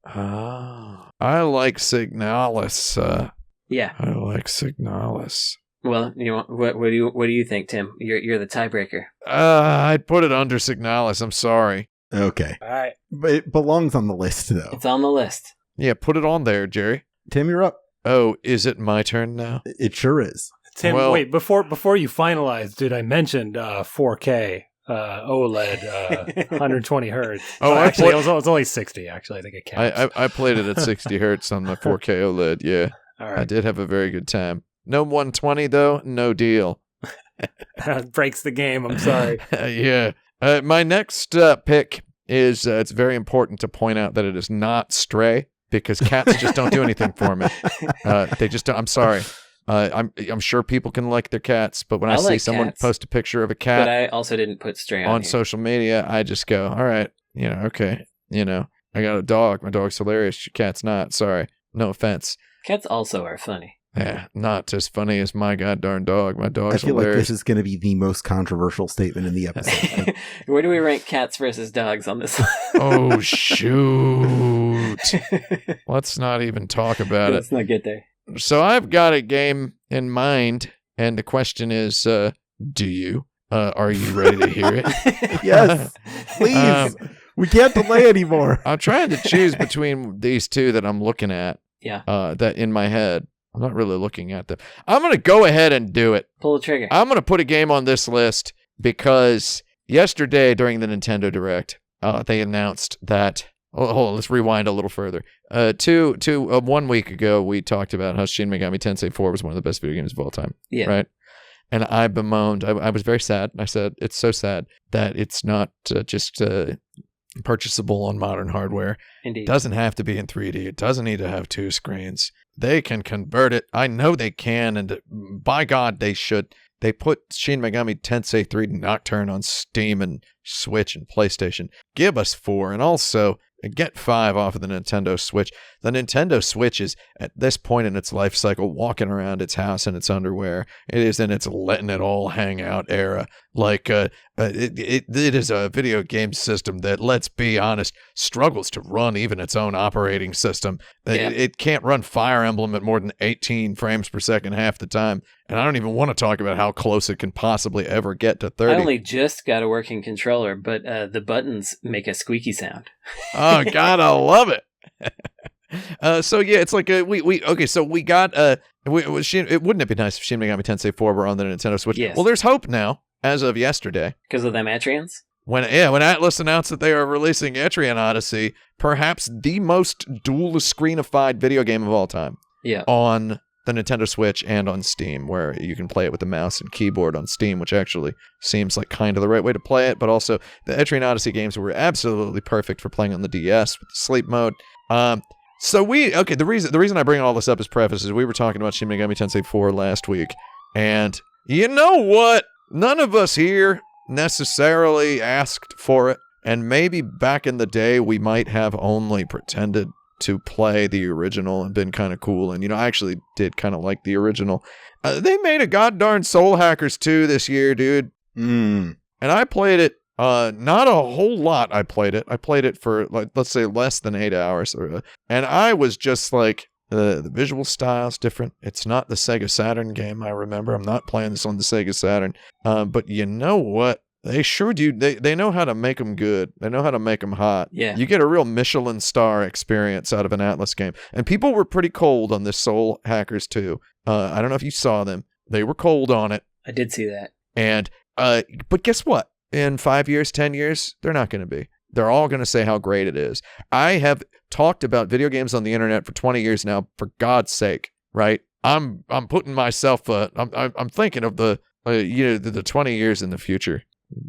I like Signalis. Yeah. I like Signalis. Well, what do you think, Tim? You're the tiebreaker. I'd put it under Signalis. I'm sorry. Okay. All right. But it belongs on the list, though. It's on the list. Yeah, put it on there, Jerry. Tim, you're up. Oh, is it my turn now? It sure is. Tim, wait, before you finalize, did I mention 4K OLED 120 hertz? Oh, actually, it was only 60, actually. I think it counts. I played it at 60 hertz on the 4K OLED, yeah. All right. I did have a very good time. No 120, though? No deal. Breaks the game, I'm sorry. Yeah. My next pick is, it's very important to point out that it is not Stray, because cats just don't do anything for me. They just don't. I'm sorry. I'm sure people can like their cats, but when I see someone post a picture of a cat, but I also didn't put Stray on social media, I just go, all right, okay, I got a dog. My dog's hilarious. Your cat's not. Sorry, no offense. Cats also are funny. Yeah, not as funny as my goddamn dog. My dog's hilarious. I feel like this is going to be the most controversial statement in the episode. Where do we rank cats versus dogs on this? Oh shoot! Let's not even talk about it. Let's not get there. So I've got a game in mind, and the question is, do you? Are you ready to hear it? Yes, please. We can't delay anymore. I'm trying to choose between these two that I'm looking at. Yeah. That in my head. I'm not really looking at them. I'm going to go ahead and do it. Pull the trigger. I'm going to put a game on this list because yesterday during the Nintendo Direct, they announced that. Hold on, let's rewind a little further. 1 week ago, we talked about how Shin Megami Tensei 4 was one of the best video games of all time. Yeah. Right? And I bemoaned. I was very sad. I said, it's so sad that it's not just purchasable on modern hardware. Indeed. It doesn't have to be in 3D. It doesn't need to have 2 screens. They can convert it. I know they can, and by God, they should. They put Shin Megami Tensei 3 Nocturne on Steam and Switch and PlayStation. Give us 4, and also get 5 off of the Nintendo Switch. The Nintendo Switch is, at this point in its life cycle, walking around its house in its underwear. It is in its letting it all hang out era. Like, it is a video game system that, let's be honest, struggles to run even its own operating system. Yeah. It can't run Fire Emblem at more than 18 frames per second half the time. And I don't even want to talk about how close it can possibly ever get to 30. I only just got a working controller, but the buttons make a squeaky sound. Oh God, I love it. So yeah, it's like so we got it wouldn't it be nice if Shin Megami Tensei 4 were on the Nintendo Switch? Yes. Well, there's hope now as of yesterday. Because of them Atrians? When Atlas announced that they are releasing Etrian Odyssey, perhaps the most dual screenified video game of all time. Yeah. On the Nintendo Switch and on Steam, where you can play it with the mouse and keyboard on Steam, which actually seems like kind of the right way to play it. But also, the Etrian Odyssey games were absolutely perfect for playing on the DS with the sleep mode. The reason I bring all this up as preface is we were talking about Shin Megami Tensei 4 last week, and you know what? None of us here necessarily asked for it, and maybe back in the day we might have only pretended to play the original and been kind of cool. And, I actually did kind of like the original. They made a goddarn Soul Hackers 2 this year, dude. And I played it, not a whole lot. I played it for, like, let's say less than 8 hours. And I was just like, the visual style's different. It's not the Sega Saturn game, I remember. I'm not playing this on the Sega Saturn. But you know what? They sure do. They know how to make them good. They know how to make them hot. Yeah. You get a real Michelin star experience out of an Atlas game. And people were pretty cold on this Soul Hackers 2. I don't know if you saw them. They were cold on it. I did see that. And but guess what? In 5 years, 10 years, they're not going to be. They're all going to say how great it is. I have talked about video games on the internet for 20 years now, for God's sake, right? I'm putting myself, I'm thinking of the 20 years in the future.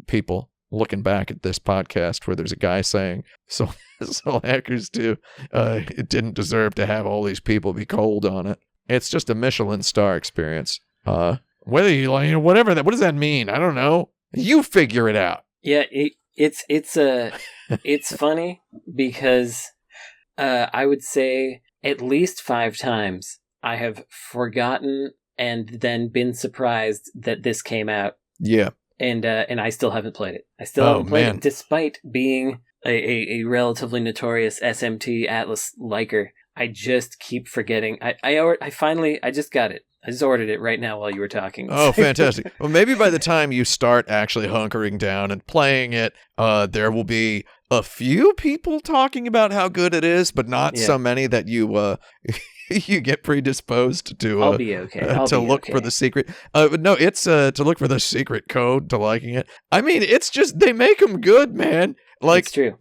People looking back at this podcast where there's a guy saying, Soul Hackers 2, it didn't deserve to have all these people be cold on it. It's just a Michelin star experience. Whether you like, whatever that, what does that mean? I don't know. You figure it out. Yeah, it's funny because I would say at least 5 times I have forgotten and then been surprised that this came out. Yeah. And I still haven't played it. I still haven't played it, despite being a relatively notorious SMT Atlas liker. I just keep forgetting. I just got it. I just ordered it right now while you were talking. Oh, fantastic. Well, maybe by the time you start actually hunkering down and playing it, there will be a few people talking about how good it is, but not so many that you you get predisposed to I'll be okay. For the secret. No, it's to look for the secret code to liking it. I mean, it's just they make them good, man. Like it's true.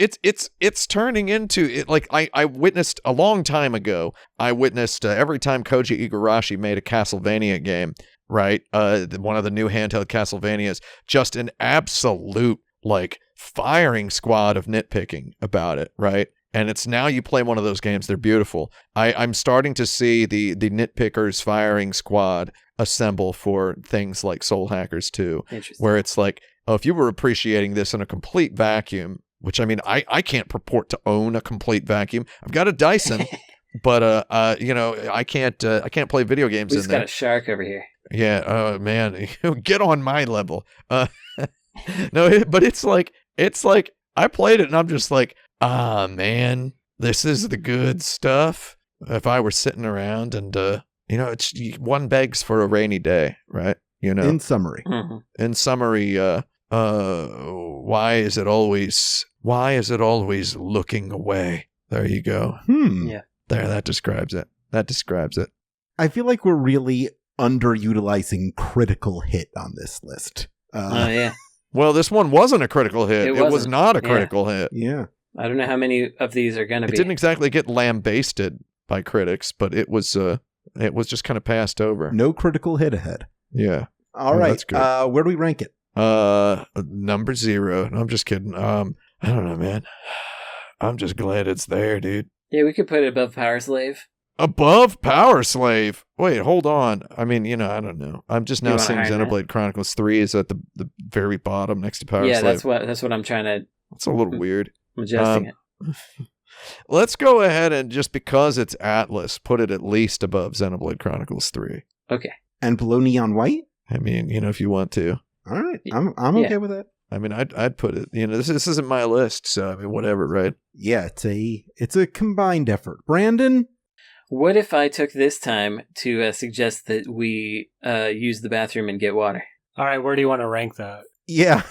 It's turning into it. Like I witnessed a long time ago. I witnessed every time Koji Igarashi made a Castlevania game, right? One of the new handheld Castlevanias, just an absolute like firing squad of nitpicking about it, right? And it's now you play one of those games, they're beautiful. I'm starting to see the nitpickers firing squad assemble for things like Soul Hackers 2, where it's like, oh, if you were appreciating this in a complete vacuum, which I mean, I can't purport to own a complete vacuum. I've got a Dyson, but I can't play video games in there. We've got a shark over here. Yeah, oh man, get on my level. No, but it's like I played it and I'm just like, man, this is the good stuff. If I were sitting around and it's one begs for a rainy day, right? In summary, why is it always looking away? There you go. Yeah. There, that describes it. I feel like we're really underutilizing critical hit on this list. Yeah. Well, this one wasn't a critical hit. It was not a Yeah. critical hit. Yeah. I don't know how many of these are going to be. It didn't exactly get lambasted by critics, but it was just kind of passed over. No critical hit ahead. Yeah. All right. That's good. Where do we rank it? Number 0. No, I'm just kidding. I don't know, man. I'm just glad it's there, dude. Yeah, we could put it above Power Slave. Above Power Slave? Wait, hold on. I mean, I don't know. I'm just now seeing higher than Xenoblade Chronicles 3 is at the very bottom next to Power Yeah, Slave. that's what I'm trying to. That's a little weird. I'm adjusting it. Let's go ahead and just because it's Atlas, put it at least above Xenoblade Chronicles 3. Okay. And below Neon White? I mean, if you want to. All right. I'm okay with that. I mean, I'd put it. This isn't my list, so I mean, whatever, right? Yeah, it's a combined effort. Brandon? What if I took this time to suggest that we use the bathroom and get water? All right, where do you want to rank that? Yeah.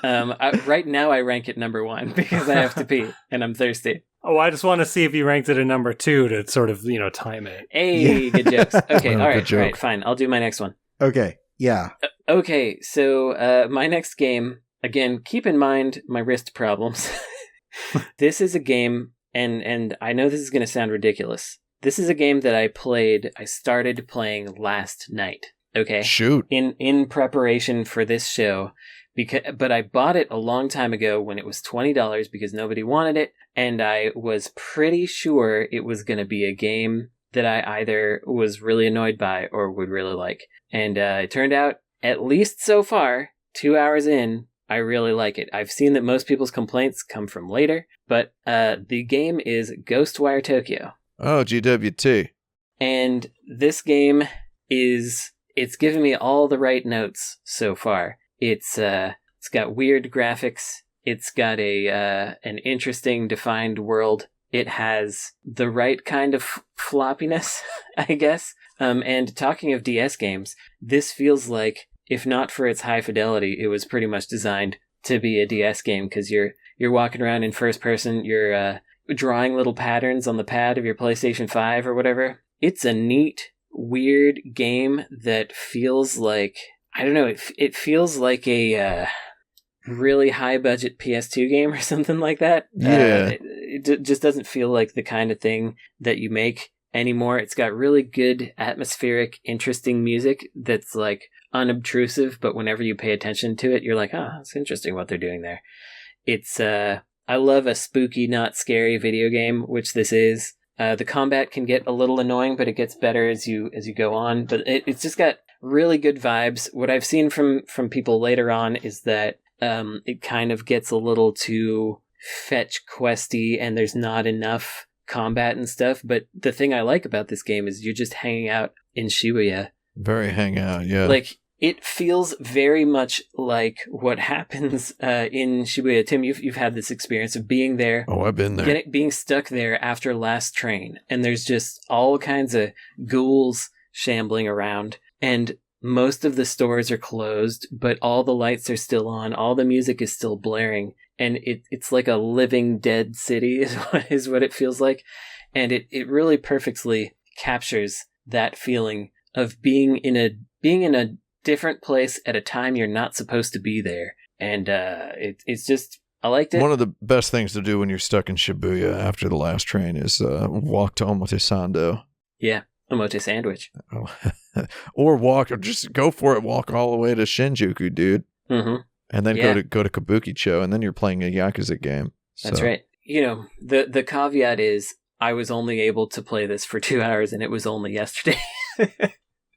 Right now, I rank it number 1 because I have to pee and I'm thirsty. Oh, I just want to see if you ranked it at number 2 to sort of, time it. Hey, good jokes. Okay, Oh, all good right, joke. fine. I'll do my next one. Okay. Yeah. Okay, so my next game, again, keep in mind my wrist problems. This is a game, and I know this is going to sound ridiculous. This is a game that I started playing last night, okay? Shoot. In preparation for this show, but I bought it a long time ago when it was $20 because nobody wanted it, and I was pretty sure it was going to be a game that I either was really annoyed by or would really like. And it turned out, at least so far, 2 hours in, I really like it. I've seen that most people's complaints come from later, but the game is Ghostwire Tokyo. Oh, GWT. And this game it's given me all the right notes so far. It's got weird graphics. It's got an interesting defined world. It has the right kind of floppiness, I guess. And talking of DS games, this feels like, if not for its high fidelity, it was pretty much designed to be a DS game because you're walking around in first person. You're drawing little patterns on the pad of your PlayStation 5 or whatever. It's a neat, weird game that feels like, I don't know, it feels like a really high budget PS2 game or something like that. Yeah. It just doesn't feel like the kind of thing that you make anymore. It's got really good atmospheric, interesting music that's like unobtrusive, but whenever you pay attention to it, you're like, oh, it's interesting what they're doing there. It's I love a spooky, not scary video game, which this is. The combat can get a little annoying, but it gets better as you go on. But it's just got really good vibes. What I've seen from people later on is that it kind of gets a little too fetch questy, and there's not enough combat and stuff. But the thing I like about this game is you're just hanging out in Shibuya. Very hangout, yeah. Like, it feels very much like what happens in Shibuya. Tim, you've had this experience of being there. Oh, I've been there. Being stuck there after last train. And there's just all kinds of ghouls shambling around. And most of the stores are closed, but all the lights are still on. All the music is still blaring. And it's like a living dead city is what it feels like. And it really perfectly captures that feeling of being in a different place at a time you're not supposed to be there. And it's just, I liked it. One of the best things to do when you're stuck in Shibuya after the last train is walk to Omotesando. Yeah, Omote Sandwich. or just go for it, walk all the way to Shinjuku, dude. Mm-hmm. And then go to Kabukicho, and then you're playing a Yakuza game. That's right. The caveat is I was only able to play this for 2 hours, and it was only yesterday.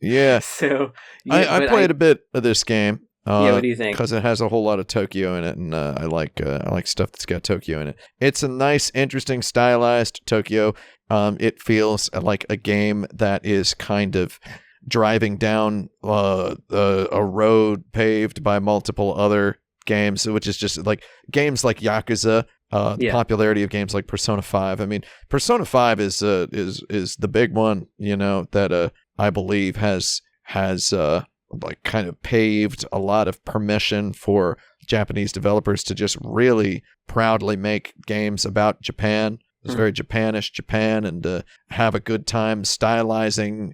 Yeah. So I played a bit of this game. What do you think? Because it has a whole lot of Tokyo in it, and I like stuff that's got Tokyo in it. It's a nice, interesting, stylized Tokyo. It feels like a game that is kind of driving down a road paved by multiple other games, which is just like games like Yakuza. The popularity of games like Persona 5. I mean, Persona 5 is the big one, that I believe has like kind of paved a lot of permission for Japanese developers to just really proudly make games about Japan. It's very Japanish Japan, and have a good time stylizing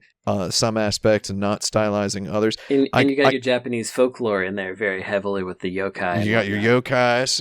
some aspects and not stylizing others. And you got your Japanese folklore in there very heavily with the yokai. You got your yokais.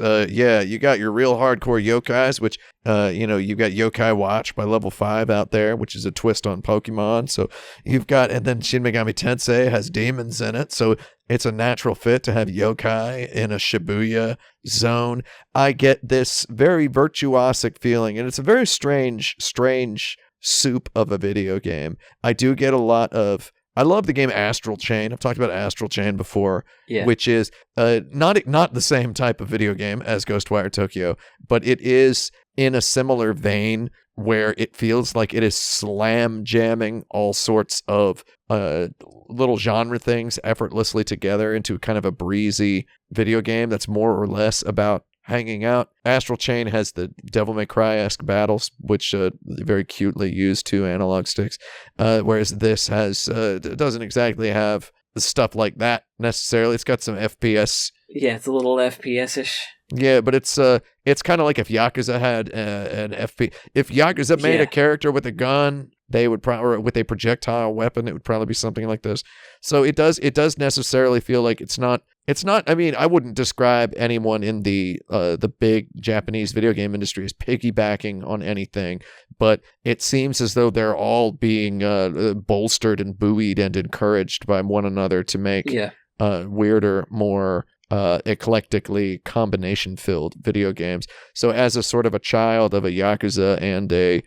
You got your real hardcore yokais, which, you've got Yokai Watch by Level 5 out there, which is a twist on Pokemon. So you've got, and then Shin Megami Tensei has demons in it. So it's a natural fit to have yokai in a Shibuya zone. I get this very virtuosic feeling, and it's a very strange soup of a video game. I do get a lot of... I love the game Astral Chain. I've talked about Astral Chain before, which is not the same type of video game as Ghostwire Tokyo, but it is in a similar vein where it feels like it is slam jamming all sorts of little genre things effortlessly together into kind of a breezy video game that's more or less about hanging out. Astral Chain has the Devil May Cry-esque battles, which very cutely use 2 analog sticks, whereas this doesn't exactly have the stuff like that necessarily. It's got some FPS. Yeah, it's a little FPS-ish. Yeah, but it's kind of like if Yakuza had an FP. If Yakuza made a character with a gun, they would probably, or with a projectile weapon, it would probably be something like this. So it does necessarily feel like it's not. I mean, I wouldn't describe anyone in the big Japanese video game industry as piggybacking on anything, but it seems as though they're all being bolstered and buoyed and encouraged by one another to make weirder, more eclectically combination-filled video games. So as a sort of a child of a Yakuza and a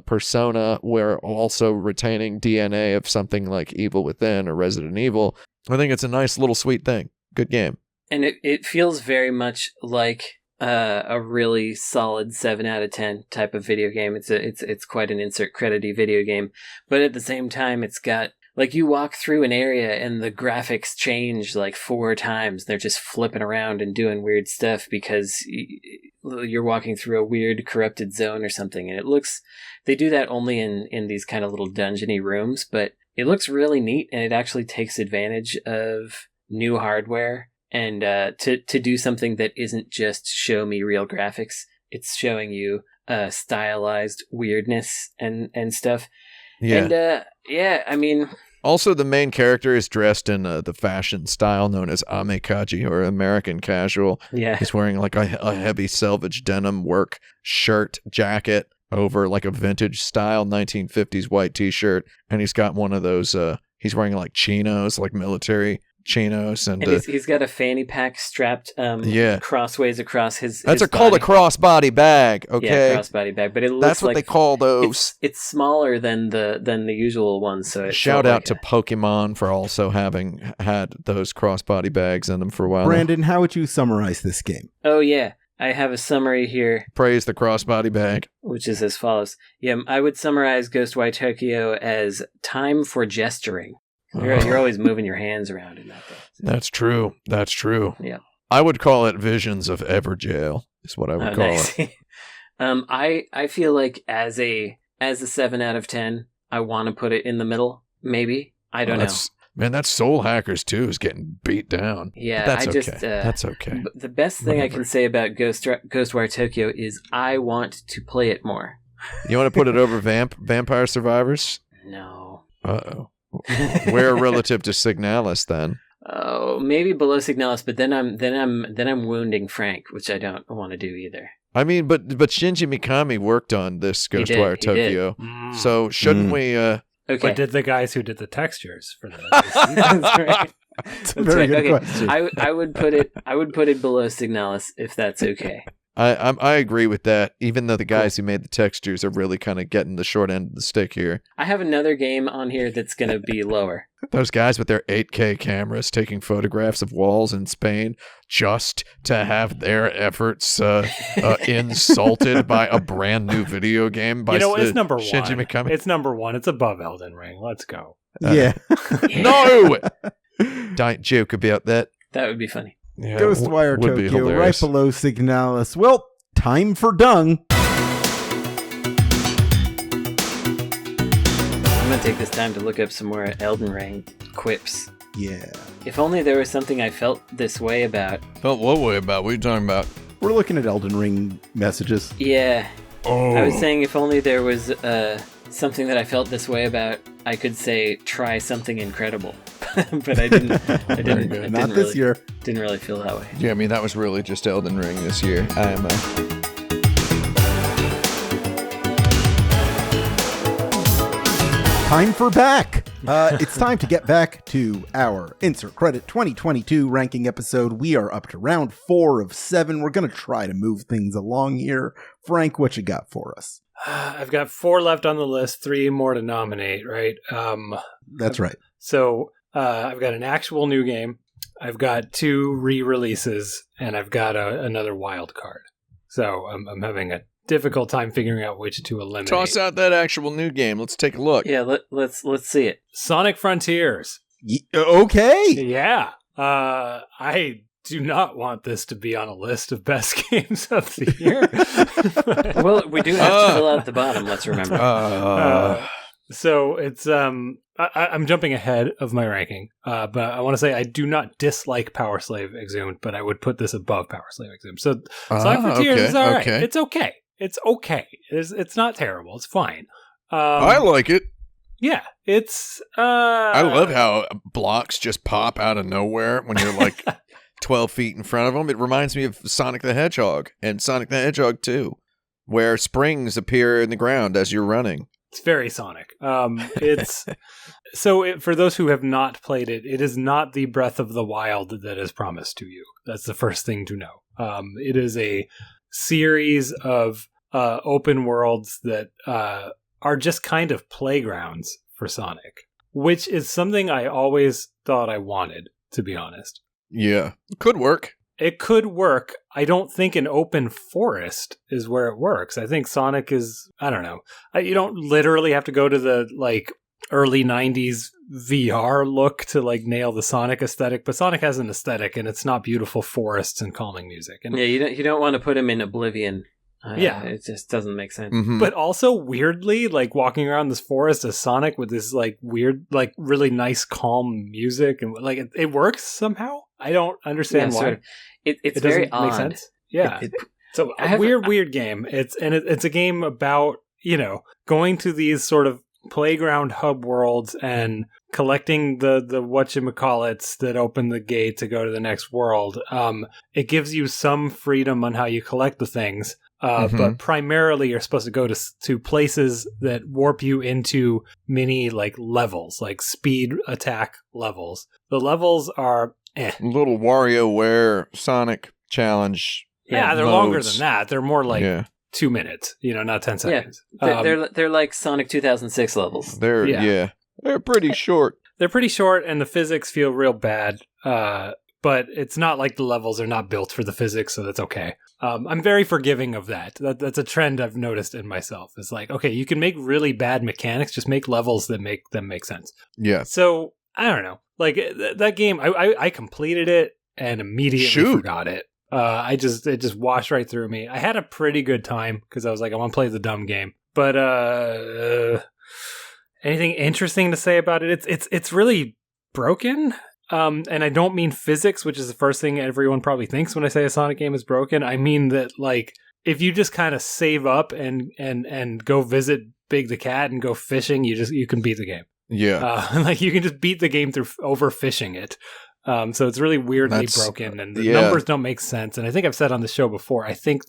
Persona, we're also retaining DNA of something like Evil Within or Resident Evil. I think it's a nice little sweet thing. Good game. And it feels very much like a really solid 7 out of 10 type of video game. It's quite an insert credity video game, but at the same time, it's got, like, you walk through an area and the graphics change like 4 times. They're just flipping around and doing weird stuff because you're walking through a weird corrupted zone or something. And they do that only in these kind of little dungeony rooms, but it looks really neat, and it actually takes advantage of new hardware and to do something that isn't just show me real graphics. It's showing you stylized weirdness and stuff. And I mean, also the main character is dressed in the fashion style known as amekaji, or American casual. He's wearing like a heavy selvage denim work shirt jacket over like a vintage style 1950s white t-shirt, and he's got one of those he's wearing like chinos, like military chinos, and he's got a fanny pack strapped crossways across his called a crossbody bag. Okay, crossbody bag, but it looks that's what they call those. It's smaller than the usual ones. So shout out to Pokemon for also having had those crossbody bags in them for a while. Brandon, how would you summarize this game? Oh yeah, I have a summary here. Praise the crossbody bag, which is as follows. Yeah, I would summarize Ghostwire Tokyo as time for gesturing. You're always moving your hands around in that thing. That's true. Yeah. I would call it Visions of Everjail, is what I would call it. I feel like as a 7 out of 10, I want to put it in the middle, maybe. I don't know. Man, that Soul Hackers 2 is getting beat down. Yeah, but that's okay. That's okay. The best thing I can say about Ghostwire Tokyo is I want to play it more. You want to put it over Vampire Survivors? No. Uh-oh. Where relative to Signalis then? Oh, maybe below Signalis, but then I'm wounding Frank, which I don't want to do either. I mean, but Shinji Mikami worked on this Ghostwire Tokyo, so shouldn't we? Okay. But did the guys who did the textures for the? That's right. That's a very good question. I would put it below Signalis if that's okay. I agree with that, even though the guys who made the textures are really kind of getting the short end of the stick here. I have another game on here that's going to be lower. Those guys with their 8K cameras taking photographs of walls in Spain just to have their efforts insulted by a brand new video game by it's number Shinji one. Mikami. It's number one. It's above Elden Ring. Let's go. Yeah. No! Don't joke about that. That would be funny. Yeah, Ghostwire Tokyo, right below Signalis. Well, time for Dung. I'm going to take this time to look up some more Elden Ring quips. Yeah. If only there was something I felt this way about. Felt what way about? What are you talking about? We're looking at Elden Ring messages. Yeah. Oh. I was saying if only there was something that I felt this way about, I could say try something incredible. But I didn't. Not this year. Didn't really feel that way. Yeah, I mean, that was really just Elden Ring this year. Time for back. It's time to get back to our Insert Credit 2022 ranking episode. We are up to round 4 of 7. We're going to try to move things along here. Frank, what you got for us? I've got 4 left on the list, 3 more to nominate, right? That's right. So I've got an actual new game. I've got 2 re-releases, and I've got another wild card. So I'm having a difficult time figuring out which to eliminate. Toss out that actual new game. Let's take a look. Yeah, let's see it. Sonic Frontiers. Okay. Yeah. I do not want this to be on a list of best games of the year. Well, we do have to fill out the bottom, let's remember. So it's I'm jumping ahead of my ranking, but I want to say I do not dislike Power Slave Exhumed, but I would put this above Power Slave Exhumed. So Sonic Frontiers is all right. Okay. It's okay. It's okay. It's not terrible. It's fine. I like it. Yeah, it's... I love how blocks just pop out of nowhere when you're like 12 feet in front of them. It reminds me of Sonic the Hedgehog and Sonic the Hedgehog 2, where springs appear in the ground as you're running. It's very Sonic. It's so for those who have not played it, it is not the Breath of the Wild that is promised to you. That's the first thing to know. It is a series of open worlds that are just kind of playgrounds for Sonic, which is something I always thought I wanted, to be honest. Yeah, it could work. It could work. I don't think an open forest is where it works. I think Sonic is, I don't know. You don't literally have to go to the like early 90s VR look to like nail the Sonic aesthetic, but Sonic has an aesthetic and it's not beautiful forests and calming music. And yeah, you don't want to put him in Oblivion. Yeah. It just doesn't make sense. Mm-hmm. But also weirdly, like walking around this forest as Sonic with this like weird, like really nice calm music and like it works somehow. I don't understand why. Sort of. It's it very doesn't make odd. sense. Yeah. So a weird game. It's a game about, going to these sort of playground hub worlds and collecting the whatchamacallits that open the gate to go to the next world. It gives you some freedom on how you collect the things. But primarily you're supposed to go to places that warp you into mini like levels, like speed attack levels. The levels are Little WarioWare Sonic challenge. Yeah, they're modes. Longer than that. They're more like 2 minutes, not 10 seconds. Yeah, they're like Sonic 2006 levels. They're pretty short. They're pretty short, and the physics feel real bad. But it's not like the levels are not built for the physics, so that's okay. I'm very forgiving of that. That's a trend I've noticed in myself. It's like, okay, you can make really bad mechanics, just make levels that make them make sense. Yeah. So, I don't know. Like, that game, I completed it and immediately forgot it. It just washed right through me. I had a pretty good time, because I was like, I want to play the dumb game. But, anything interesting to say about it? It's really broken. And I don't mean physics, which is the first thing everyone probably thinks when I say a Sonic game is broken. I mean that, like, if you just kind of save up and go visit Big the Cat and go fishing, you can beat the game. Yeah. Like, you can just beat the game through overfishing it. So it's really weirdly broken, and the numbers don't make sense. And I think I've said on the show before, I think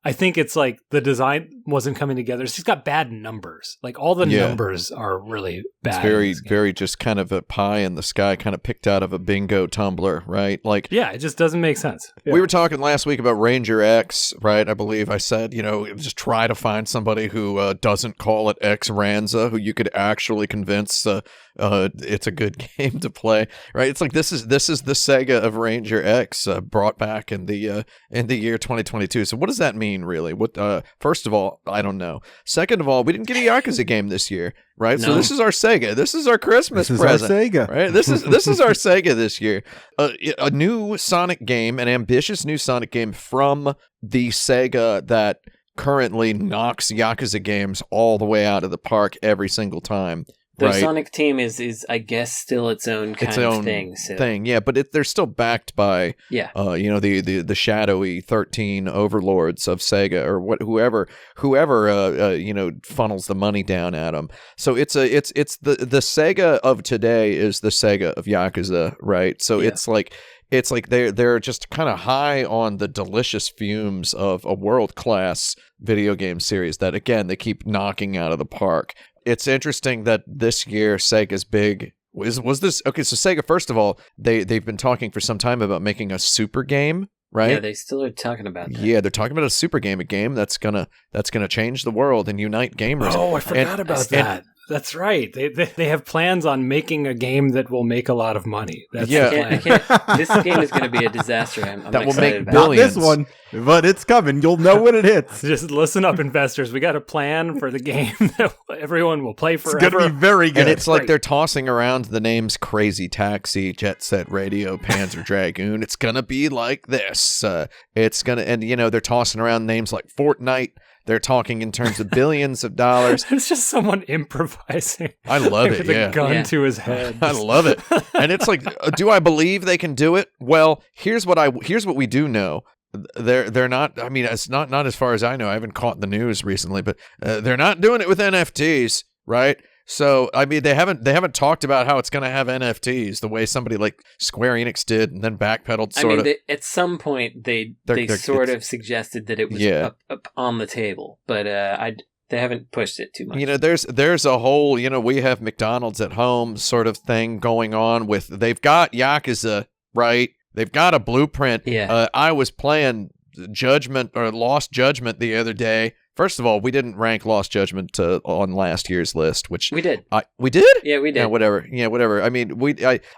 I think it's like the design wasn't coming together. It's just got bad numbers. Like all the numbers are really bad. It's very just kind of a pie in the sky, kind of picked out of a bingo tumbler, right? Like, yeah, it just doesn't make sense. Yeah. We were talking last week about Ranger X, right? I believe I said, just try to find somebody who doesn't call it X Ranza, who you could actually convince it's a good game to play, right? It's like this is the Sega of Ranger X brought back in the year 2022. So what does that mean, really? What? First of all, I don't know. Second of all, we didn't get a Yakuza game this year, right? No. So this is our Sega. This is our Christmas present. This is our Sega, right? This is our Sega this year. A new Sonic game, an ambitious new Sonic game from the Sega that currently knocks Yakuza games all the way out of the park every single time. The right? Sonic team is I guess still its own thing. Yeah, but they're still backed by the shadowy 13 overlords of Sega or whoever funnels the money down at them. So it's the Sega of today is the Sega of Yakuza, right? So it's like they're just kind of high on the delicious fumes of a world-class video game series that, again, they keep knocking out of the park. It's interesting that this year Sega's big was this. Okay, so Sega, first of all, they've been talking for some time about making a super game, right? Yeah, they still are talking about that. Yeah, they're talking about a super game, a game that's gonna change the world and unite gamers. Oh, I forgot about that. That's right. They have plans on making a game that will make a lot of money. That's the plan. This game is going to be a disaster. I'm that will make Not billions. this one, but it's coming. You'll know when it hits. Just listen up, investors. We got a plan for the game that everyone will play forever. It's going to be very good. And it's like they're tossing around the names Crazy Taxi, Jet Set Radio, Panzer Dragoon. It's going to be like this. It's going to, and they're tossing around names like Fortnite. They're talking in terms of billions of dollars. It's just someone improvising. I love it. With a gun to his head. I love it. And it's like, do I believe they can do it? Well, here's what we do know. They're not. I mean, it's not as far as I know. I haven't caught the news recently, but they're not doing it with NFTs, right? So, I mean, they haven't talked about how it's going to have NFTs the way somebody like Square Enix did and then backpedaled sort of. At some point, they sort of suggested that it was up on the table, but they haven't pushed it too much. There's a whole, we have McDonald's at home sort of thing going on with, they've got Yakuza, right? They've got a blueprint. Yeah. I was playing Judgment or Lost Judgment the other day. First of all, we didn't rank Lost Judgment on last year's list, which we did. We did? Yeah, we did. Yeah, whatever. I mean,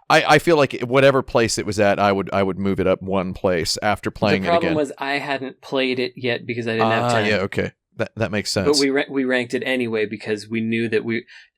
I feel like whatever place it was at, I would move it up one place after playing it again. The problem was I hadn't played it yet because I didn't have time. Yeah, okay. That makes sense. But we ranked it anyway because we knew that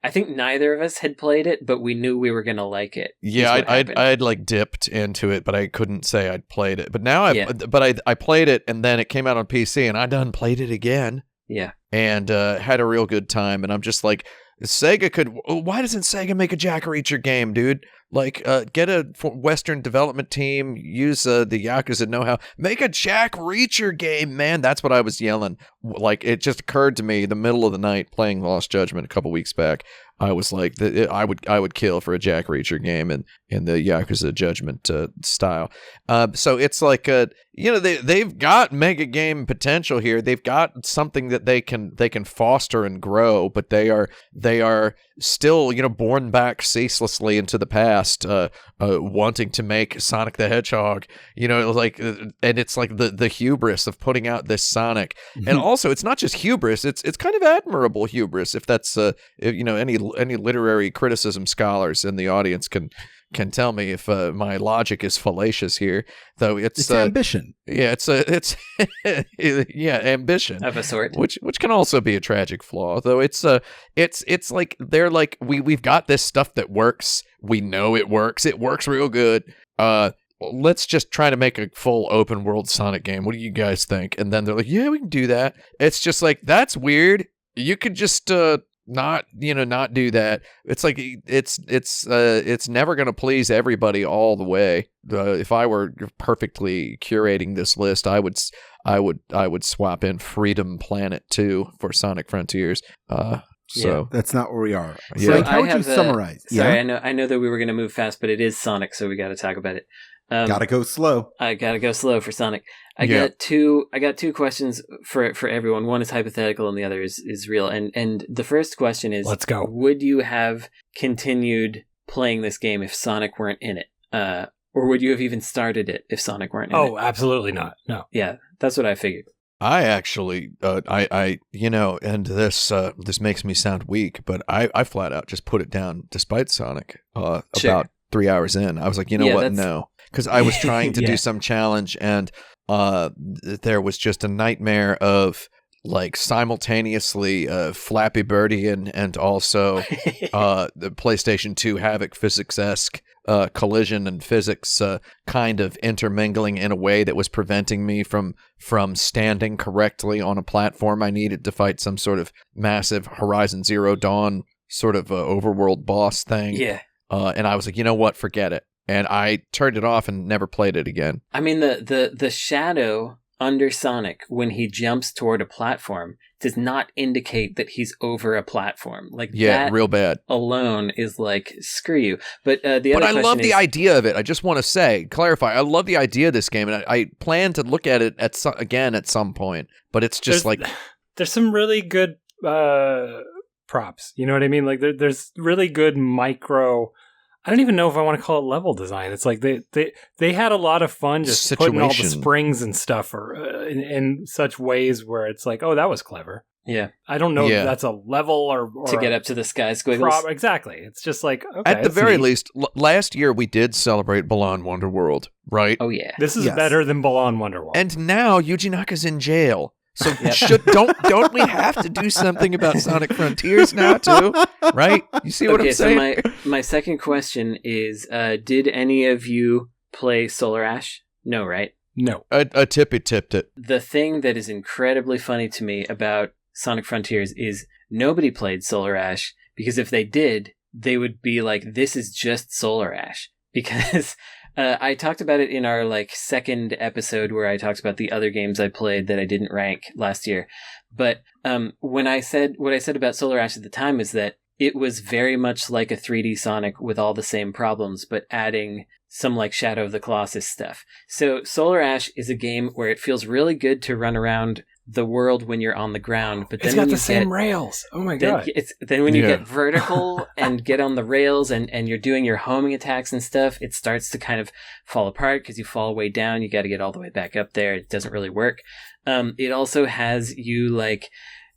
I think neither of us had played it, but we knew we were going to like it. Yeah, I'd like dipped into it, but I couldn't say I'd played it. But now I played it, and then it came out on PC, and I done played it again. Yeah. And had a real good time. And I'm just like, why doesn't Sega make a Jack Reacher game, dude? Like, get a Western development team, use the Yakuza know-how, make a Jack Reacher game, man. That's what I was yelling. Like, it just occurred to me the middle of the night playing Lost Judgment a couple weeks back. I was like, I would kill for a Jack Reacher game in the Yakuza Judgment style. So it's like, they've got mega game potential here. They've got something that they can foster and grow, but they are still, born back ceaselessly into the past, wanting to make Sonic the Hedgehog, and it's like the hubris of putting out this Sonic. And also, it's not just hubris, it's kind of admirable hubris, if that's any literary criticism scholars in the audience can tell me if my logic is fallacious here, though. It's ambition. Yeah, it's ambition of a sort, which can also be a tragic flaw. Though it's like they're like, we've got this stuff that works. We know it works. It works real good. Let's just try to make a full open world Sonic game. What do you guys think? And then they're like, yeah, we can do that. It's just like, that's weird. You could just not do that. It's like it's never going to please everybody all the way. If I were perfectly curating this list, I would swap in Freedom Planet 2 for Sonic Frontiers. So that's not where we are. Yeah. Frank, how would you summarize? Sorry, I know that we were going to move fast, but it is Sonic, so we got to talk about it. Gotta go slow. I gotta go slow for Sonic. I got two questions for everyone. One is hypothetical and the other is real. And the first question is, let's go. Would you have continued playing this game if Sonic weren't in it? Or would you have even started it if Sonic weren't in it? Oh, absolutely not. No. Yeah, that's what I figured. I actually, and this makes me sound weak, but I flat out just put it down despite Sonic. About 3 hours in, I was like, no. Because I was trying to do some challenge, and there was just a nightmare of like simultaneously Flappy Birdie and also the PlayStation 2 Havoc Physics-esque collision and physics kind of intermingling in a way that was preventing me from standing correctly on a platform I needed to fight some sort of massive Horizon Zero Dawn sort of overworld boss thing. Yeah. And I was like, you know what? Forget it. And I turned it off and never played it again. I mean, the shadow under Sonic when he jumps toward a platform does not indicate that he's over a platform. Like, yeah, that real bad alone is like, screw you. But I love the idea of it. I just want to clarify. I love the idea of this game, and I plan to look at it again at some point. But it's just there's some really good props. You know what I mean? Like there's really good micro. I don't even know if I want to call it level design. It's like they had a lot of fun just putting all the springs and stuff in such ways where it's like, oh, that was clever. Yeah. I don't know if that's a level or to get up to the sky squiggles. Exactly. It's just like, okay. At the very least, last year we did celebrate Balan Wonderworld, right? Oh, yeah. This is better than Balan Wonderworld. And now Yuji Naka's in jail. So don't we have to do something about Sonic Frontiers now too? Right? You see what I'm saying? So my second question is, did any of you play Solar Ash? No, right? No. I tippy tipped it. The thing that is incredibly funny to me about Sonic Frontiers is nobody played Solar Ash, because if they did, they would be like, this is just Solar Ash. Because I talked about it in our second episode where I talked about the other games I played that I didn't rank last year. But what I said about Solar Ash at the time is that it was very much like a 3D Sonic with all the same problems, but adding some Shadow of the Colossus stuff. So Solar Ash is a game where it feels really good to run around the world when you're on the ground, but then it's got the same rails. Oh my god! Then when you get vertical and get on the rails and you're doing your homing attacks and stuff, it starts to kind of fall apart because you fall way down. You got to get all the way back up there. It doesn't really work. It also has you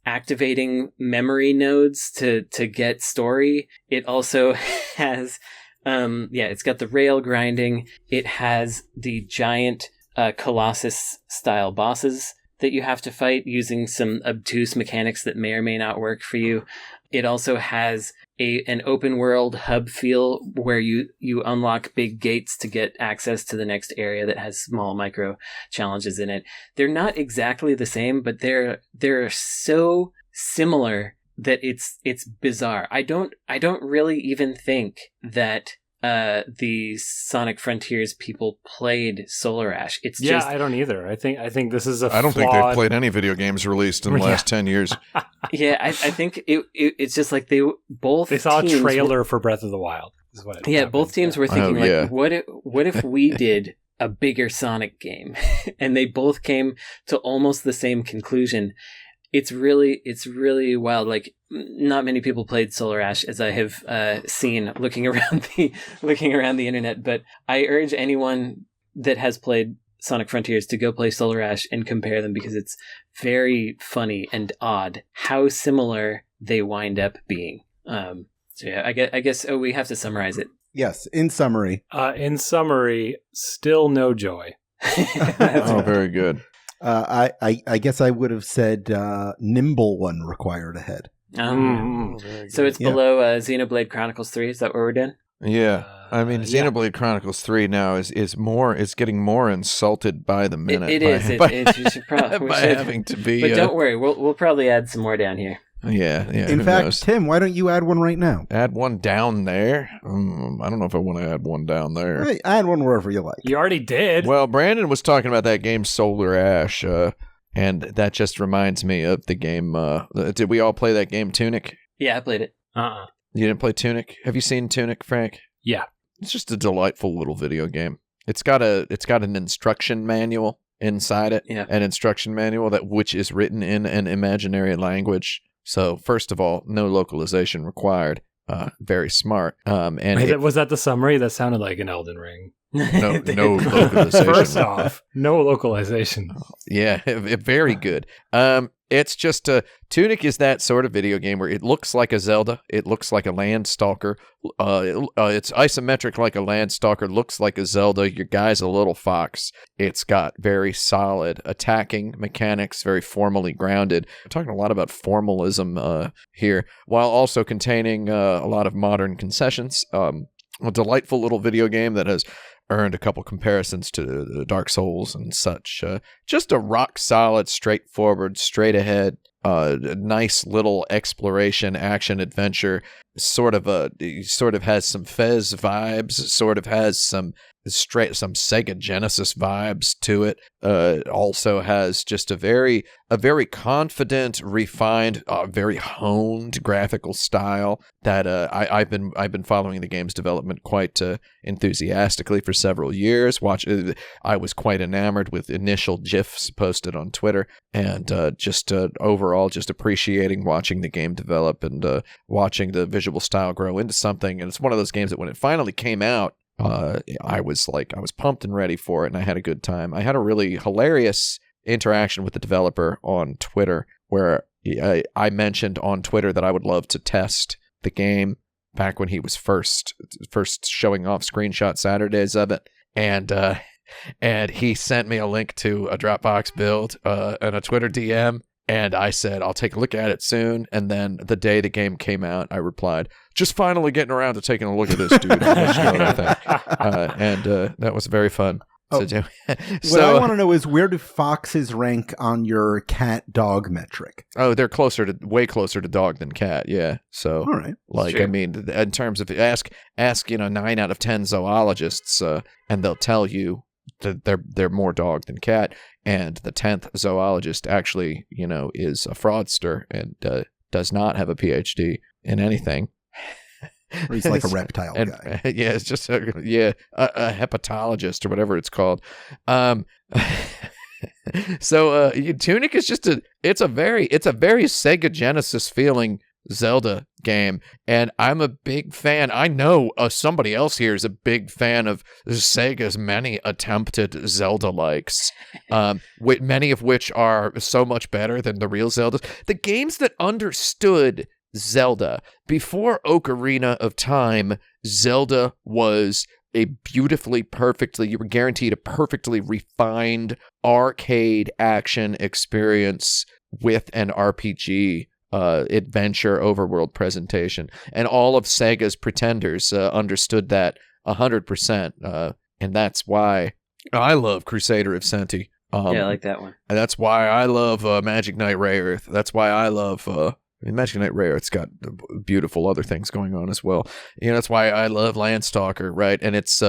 activating memory nodes to get story. It also has it's got the rail grinding. It has the giant Colossus style bosses that you have to fight using some obtuse mechanics that may or may not work for you. It also has an open world hub feel where you unlock big gates to get access to the next area that has small micro challenges in it. They're not exactly the same, but they're so similar that it's bizarre. I don't really even think that the Sonic Frontiers people played Solar Ash. It's just I don't either. I think this is I don't think they've played any video games released in the last 10 years. Yeah, I think it's just like they saw a trailer for Breath of the Wild. Is what both teams were thinking what if we did a bigger Sonic game, and they both came to almost the same conclusion. It's really wild. Not many people played Solar Ash, as I have seen looking around the internet. But I urge anyone that has played Sonic Frontiers to go play Solar Ash and compare them, because it's very funny and odd how similar they wind up being. I guess we have to summarize it. Yes, in summary. Still no joy. Oh, very good. I guess I would have said Nimble One required a head. So it's below Xenoblade Chronicles 3. Is that what we're doing? Yeah, I mean Xenoblade Chronicles 3 now is getting more insulted by the minute. It is. You should probably having to be. But don't worry, we'll probably add some more down here. Yeah. In fact, Tim, why don't you add one right now? Add one down there? I don't know if I want to add one down there. Hey, add one wherever you like. You already did. Well, Brandon was talking about that game Solar Ash, and that just reminds me of the game. Did we all play that game Tunic? Yeah, I played it. You didn't play Tunic? Have you seen Tunic, Frank? Yeah. It's just a delightful little video game. It's got an instruction manual inside it. Yeah. An instruction manual which is written in an imaginary language. So first of all, no localization required. Very smart. Was that the summary? That sounded like an Elden Ring. No localization. First off, no localization. Yeah, very good. It's just Tunic is that sort of video game where it looks like a Zelda, it looks like a Landstalker, it's isometric like a Landstalker, looks like a Zelda, your guy's a little fox. It's got very solid attacking mechanics, very formally grounded. We're talking a lot about formalism here, while also containing a lot of modern concessions. a delightful little video game that has earned a couple comparisons to Dark Souls and such. Just a rock solid, straightforward, straight ahead, nice little exploration, action, adventure. Sort of has some Fez vibes. Sort of has some Sega Genesis vibes to it. Also has just a very confident, refined, very honed graphical style that I've been following the game's development quite enthusiastically for several years. I was quite enamored with initial GIFs posted on Twitter, and overall just appreciating watching the game develop and watching the visual style grow into something. And it's one of those games that when it finally came out, I was pumped and ready for it, and I had a good time. I had a really hilarious interaction with the developer on Twitter where I mentioned on Twitter that I would love to test the game back when he was first showing off screenshot Saturdays of it, and he sent me a link to a Dropbox build and a Twitter DM. And I said, I'll take a look at it soon. And then the day the game came out, I replied, just finally getting around to taking a look at this, dude. I'll let you know what I think. And that was very fun to do. What I want to know is, where do foxes rank on your cat-dog metric? Oh, they're way closer to dog than cat, yeah. So, all right. Like, I mean, in terms of, ask 9 out of 10 zoologists, and they'll tell you that they're more dog than cat. And the 10th zoologist actually, is a fraudster and does not have a PhD in anything. Or he's like a reptile guy. Yeah, it's just a hepatologist or whatever it's called. So Tunic is just it's a very Sega Genesis feeling Zelda game, and I'm a big fan. I know somebody else here is a big fan of Sega's many attempted Zelda likes, many of which are so much better than the real Zeldas. The games that understood Zelda before Ocarina of Time, Zelda was a you were guaranteed a perfectly refined arcade action experience with an RPG adventure overworld presentation, and all of Sega's pretenders understood that 100%, and that's why I love Crusader of Senti. Yeah, I like that one. And that's why I love Magic Knight Rayearth. That's why I love Magic Knight Rayearth's got beautiful other things going on as well. That's why I love Landstalker, right? And it's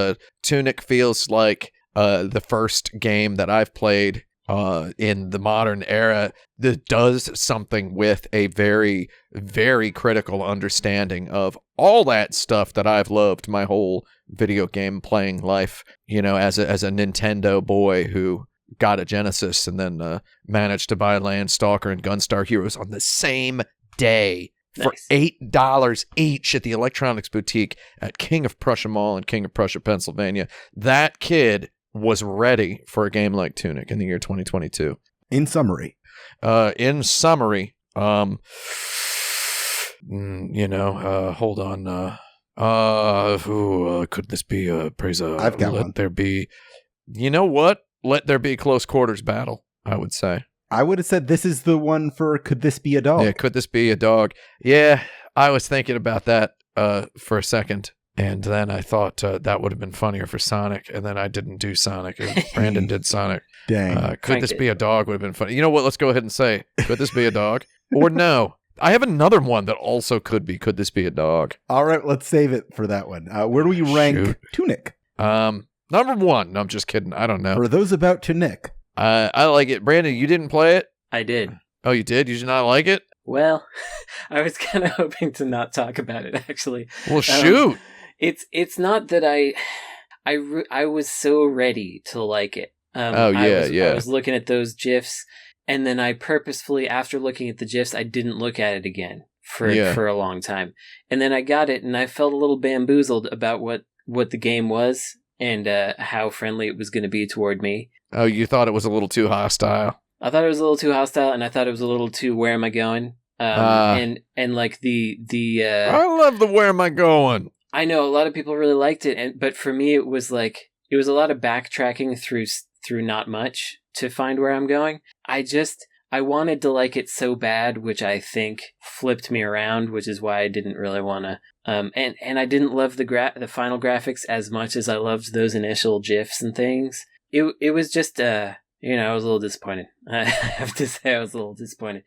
Tunic feels like the first game that I've played in the modern era that does something with a very, very critical understanding of all that stuff that I've loved my whole video game playing life, as a Nintendo boy who got a Genesis and then managed to buy Landstalker and Gunstar Heroes on the same day for $8 each at the Electronics Boutique at King of Prussia Mall in King of Prussia, Pennsylvania. That kid was ready for a game like Tunic in the year 2022. In summary, hold on. Could this be a praise? I've got one. There be, what? Let there be a close quarters battle, I would say. I would have said this is the one for Could This Be a Dog? Yeah, Could This Be a Dog? Yeah, I was thinking about that for a second. And then I thought that would have been funnier for Sonic, and then I didn't do Sonic. Brandon did Sonic. Dang. Could This Be a Dog would have been funny. You know what? Let's go ahead and say, could this be a dog? Or no. I have another one that also could This Be a Dog? All right, let's save it for that one. Where do we rank Tunic? Number 1. No, I'm just kidding. I don't know. For those about Tunic. I like it. Brandon, you didn't play it? I did. Oh, you did? You did not like it? Well, I was kind of hoping to not talk about it, actually. Well, shoot. It's not that I was so ready to like it. I was looking at those GIFs, and then I purposefully, after looking at the GIFs, I didn't look at it again for a long time. And then I got it, and I felt a little bamboozled about what the game was and how friendly it was going to be toward me. Oh, you thought it was a little too hostile? I thought it was a little too hostile, and I thought it was a little too where am I going? And like the I love the where am I going? I know a lot of people really liked it, but for me it was a lot of backtracking through not much to find where I'm going. I I wanted to like it so bad, which I think flipped me around, which is why I didn't really want to. And I didn't love the final graphics as much as I loved those initial GIFs and things. It was just I was a little disappointed. I have to say I was a little disappointed.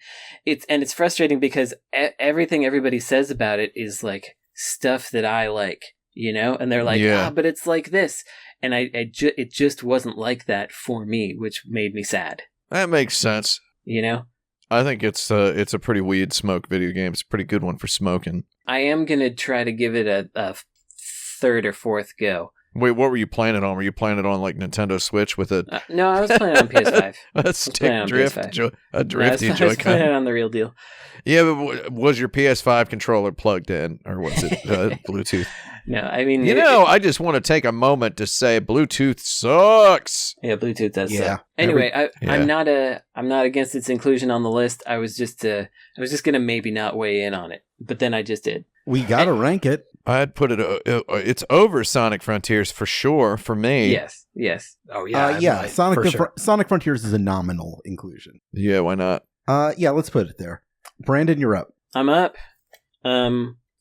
It's frustrating because everything everybody says about it is like stuff that I like, and they're like, but it's like this. And it just wasn't like that for me, which made me sad. That makes sense. I think it's a pretty weed smoke video game. It's a pretty good one for smoking. I am going to try to give it a third or fourth go. Wait, what were you playing it on? Were you playing it on like Nintendo Switch with it? No, I was playing it on PS5. A stick drift, a drifty Joy-Con. I was playing it on the real deal. Yeah, but was your PS5 controller plugged in, or was it Bluetooth? No, I mean, I just want to take a moment to say Bluetooth sucks. Yeah, Bluetooth does suck. Anyway, I'm not against its inclusion on the list. I was just gonna maybe not weigh in on it, but then I just did. We gotta rank it. I'd put it. It's over Sonic Frontiers for sure for me. Yes. Oh yeah, yeah. Sonic Frontiers is a nominal inclusion. Yeah, why not? Yeah, let's put it there. Brandon, you're up. I'm up.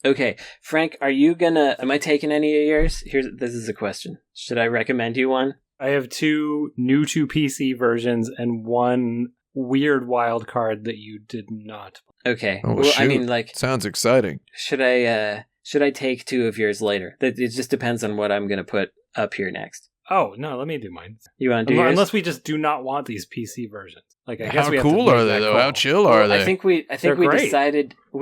Okay, Frank, am I taking any of yours? This is a question. Should I recommend you one? I have 2 new to PC versions and 1 weird wild card that you did not. Okay. Oh, well, shoot. I mean, like, sounds exciting. Should I take 2 of yours later? It just depends on what I'm going to put up here next. Oh, no, let me do mine. You want to do yours? Unless we just do not want these PC versions. Like, I guess how we have cool to are they though? How chill are they? I think we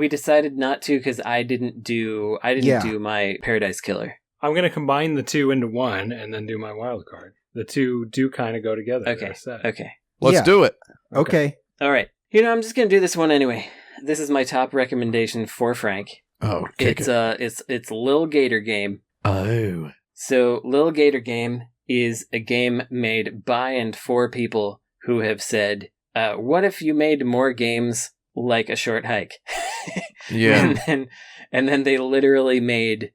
decided not to because I didn't do my Paradise Killer. I'm going to combine the 2 into 1 and then do my wild card. The 2 do kind of go together. Okay. Let's do it. Okay. All right. I'm just going to do this one anyway. This is my top recommendation for Frank. Oh, it's Lil Gator Game. Oh. So Lil Gator Game is a game made by and for people who have said, what if you made more games like A Short Hike? Yeah. and then they literally made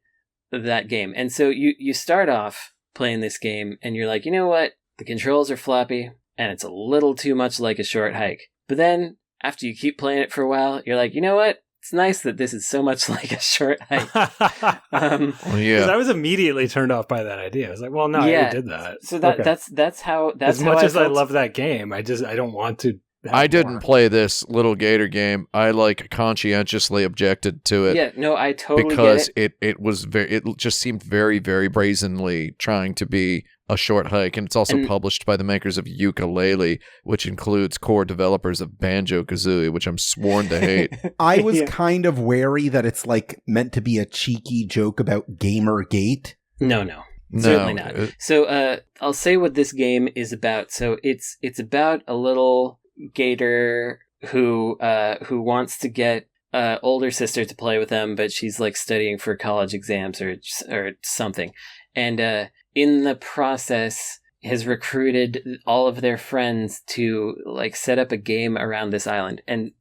that game. And so you start off playing this game and you're like, you know what? The controls are floppy and it's a little too much like A Short Hike. But then after you keep playing it for a while, you're like, you know what? It's nice that this is so much like A Short Hike. Because I was immediately turned off by that idea. I was like, well, no, I already did that. So that's how as much as I love that game, I don't want to. I didn't play this Little Gator Game. I conscientiously objected to it. Yeah, no, I totally because get it was it just seemed very, very brazenly trying to be A Short Hike, and it's also published by the makers of Yooka-Laylee, which includes core developers of Banjo-Kazooie, which I'm sworn to hate. I was kind of wary that it's like meant to be a cheeky joke about Gamergate. No. Certainly not. So I'll say what this game is about. So it's about a little gator who wants to get older sister to play with them, but she's like studying for college exams or something, and in the process has recruited all of their friends to like set up a game around this island, and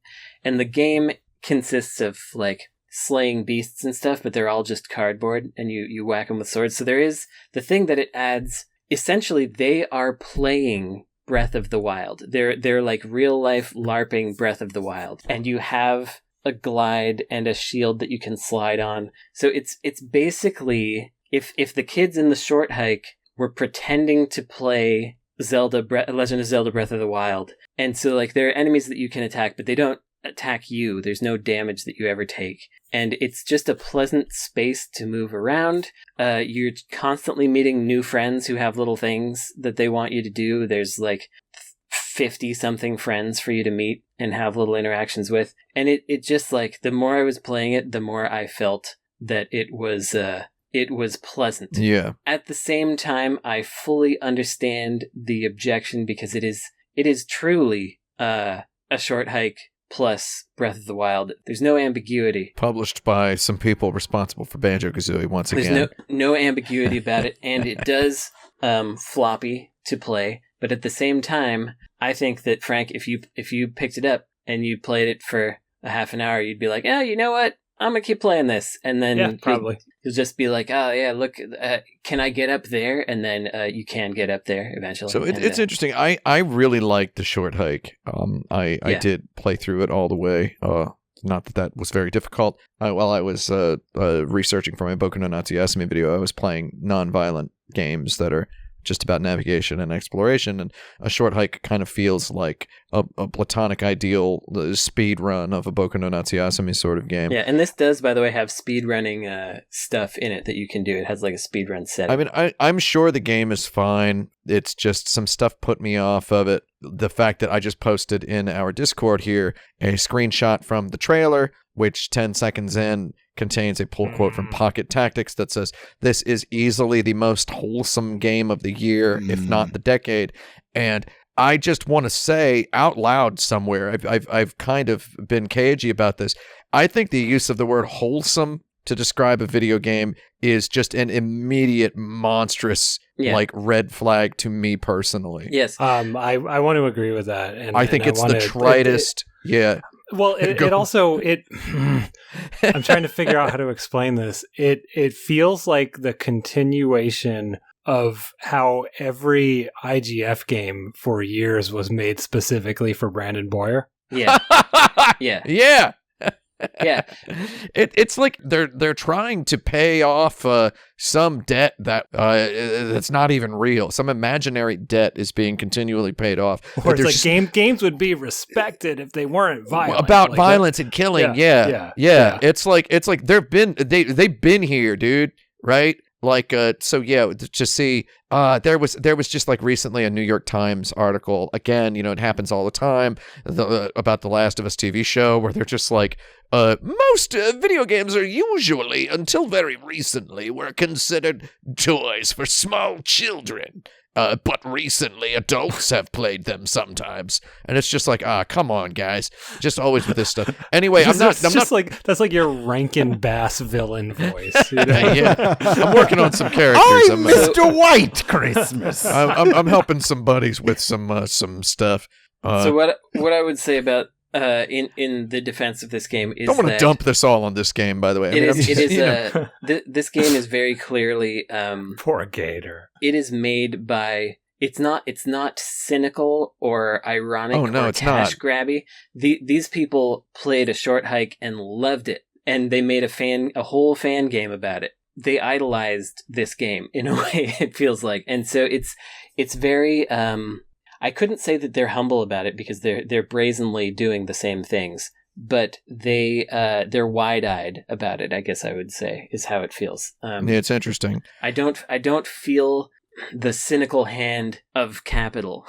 the game consists of like slaying beasts and stuff, but they're all just cardboard and you whack them with swords. So there is the thing that it adds. Essentially, they are playing Breath of the Wild. They're like real life LARPing Breath of the Wild, and you have a glide and a shield that you can slide on. So it's basically if the kids in the Short Hike were pretending to play Legend of Zelda Breath of the Wild, and so like there are enemies that you can attack, but they don't attack you. There's no damage that you ever take, and it's just a pleasant space to move around. You're constantly meeting new friends who have little things that they want you to do. There's like 50 something friends for you to meet and have little interactions with, and it just like the more I was playing it, the more I felt that it was pleasant. Yeah. At the same time, I fully understand the objection because it is truly A Short Hike plus Breath of the Wild. There's no ambiguity. Published by some people responsible for Banjo-Kazooie once again. There's no ambiguity about it, and it does floppy to play, but at the same time, I think that, Frank, if you picked it up and you played it for a half an hour, you'd be like, you know what? I'm gonna keep playing this, and then probably he'll just be like, oh yeah, look, can I get up there? And then you can get up there eventually. So it's interesting. I really liked the short hike. I did play through it all the way. Not that was very difficult. While I was researching for my Boku no Natsuyasumi video, I was playing non-violent games that are just about navigation and exploration, and a short hike kind of feels like a platonic ideal speed run of a Boku no Natsuyasumi sort of game. Yeah, and this does, by the way, have speed running stuff in it that you can do. It has like a speed run setting. I mean, I'm sure the game is fine. It's just some stuff put me off of it. The fact that I just posted in our Discord here a screenshot from the trailer, which 10 seconds in contains a pull quote from Pocket Tactics that says, "This is easily the most wholesome game of the year, if not the decade." And I just want to say out loud somewhere, I've kind of been cagey about this. I think the use of the word wholesome to describe a video game is just an immediate monstrous like red flag to me personally. Yes. I want to agree with that. And I think it's the tritest. Yeah. Well, it also I'm trying to figure out how to explain this. It feels like the continuation of how every IGF game for years was made specifically for Brandon Boyer. Yeah. Yeah. Yeah. Yeah. It's like they're trying to pay off some debt that's not even real. Some imaginary debt is being continually paid off. Or it's like games would be respected if they weren't violent. About like violence and killing. Yeah. It's like they've been here, dude. Right? Like, so yeah, to see, there was just like recently a New York Times article, again, it happens all the time, about the Last of Us TV show, where they're just like, most video games are usually, until very recently, were considered toys for small children. But recently adults have played them sometimes. And it's just like, come on, guys. Just always with this stuff. Anyway, that's like your Rankin Bass villain voice. Yeah. I'm working on some characters. I'm Mr. White Christmas. I'm helping some buddies with some stuff. So what I would say about in the defense of this game is don't want to dump this all on this game, by the way. This game is very clearly poor Gator. It is made by it's not cynical or ironic or cash grabby. These people played a short hike and loved it, and they made a whole fan game about it. They idolized this game in a way, it feels like, and so it's very. I couldn't say that they're humble about it because they're brazenly doing the same things, but they're wide-eyed about it, I guess I would say, is how it feels. Yeah, it's interesting. I don't feel the cynical hand of capital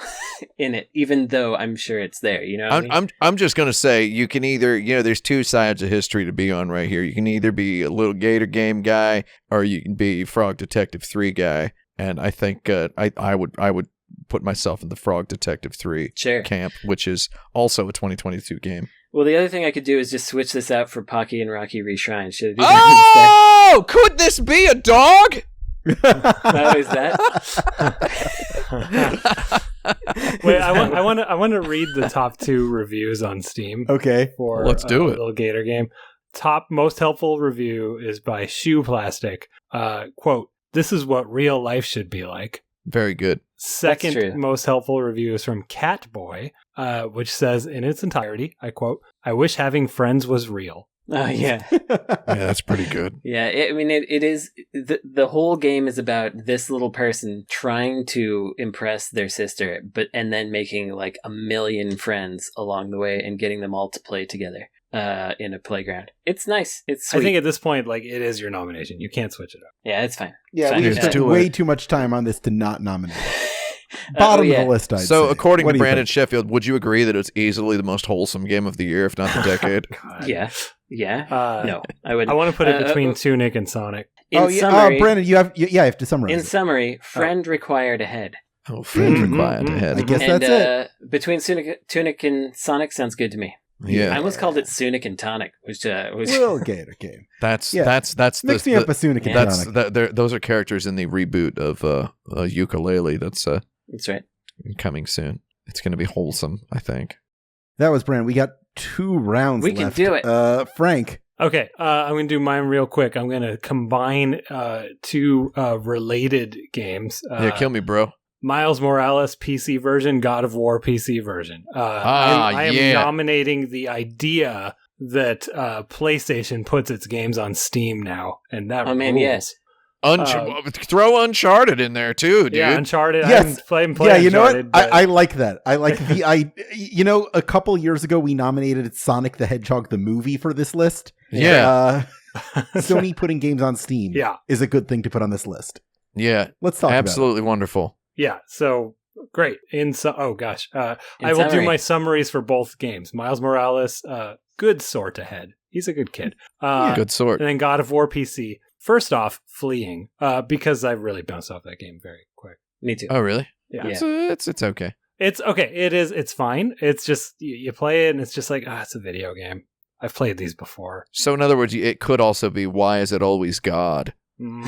in it, even though I'm sure it's there. You know what I mean? I'm just gonna say you can either there's two sides of history to be on right here. You can either be a little Gator game guy or you can be Frog Detective 3 guy, and I think I would put myself in the Frog Detective 3 camp, which is also a 2022 game. Well, the other thing I could do is just switch this out for Pocky and Rocky Reshrine. Should I do that instead? Could this be a dog? How is that? Wait, I want to read the top 2 reviews on Steam. Okay, for let's do it. Little Gator game. Top most helpful review is by Shoe Plastic. Quote: "This is what real life should be like." Very good. Second most helpful review is from Catboy, which says in its entirety, I quote, "I wish having friends was real." Oh, yeah. Yeah, that's pretty good. Yeah, it is. The whole game is about this little person trying to impress their sister, and then making like 1 million friends along the way and getting them all to play together in a playground. It's nice. It's sweet. I think at this point, like, it is your nomination. You can't switch it up. Yeah, it's fine. Yeah, we spent way too much time on this to not nominate. Bottom of the list, I'd say. According to Brandon Sheffield, would you agree that it's easily the most wholesome game of the year, if not the decade? Yeah. No, I wouldn't. I want to put it between Tunic and Sonic. Summary, Brandon, you have to summarize. In summary, friend required a head. Oh, friend required a head. I guess that's it. Between Tunic and Sonic sounds good to me. Yeah, I almost called it Sunic and Tonic, which was Little Gator game. That's mix me up a Sunic and Tonic. Those are characters in the reboot of Ukulele. That's right. Coming soon. It's going to be wholesome, I think. That was Brandon. We got 2 rounds left. We can do it. Frank, Okay, I'm going to do mine real quick. I'm going to combine two related games. Kill me, bro. Miles Morales PC version, God of War PC version. I am nominating the idea that PlayStation puts its games on Steam now, and that man, yes. Throw Uncharted in there too, dude. Yeah, Uncharted. Yes. I'm playing you know Uncharted, what? I like that. I like a couple years ago we nominated Sonic the Hedgehog the movie for this list. Yeah. Sony putting games on Steam is a good thing to put on this list. Yeah. Let's talk Absolutely about it. Wonderful. Yeah, so great. I will do my summaries for both games. Miles Morales, good sort ahead. He's a good kid. Good sort. And then God of War PC. First off, fleeing, because I really bounced off that game very quick. Me too. Oh, really? Yeah. It's okay. It's okay. It's fine. It's just, you play it and it's just like, it's a video game. I've played these before. So in other words, it could also be, why is it always God? And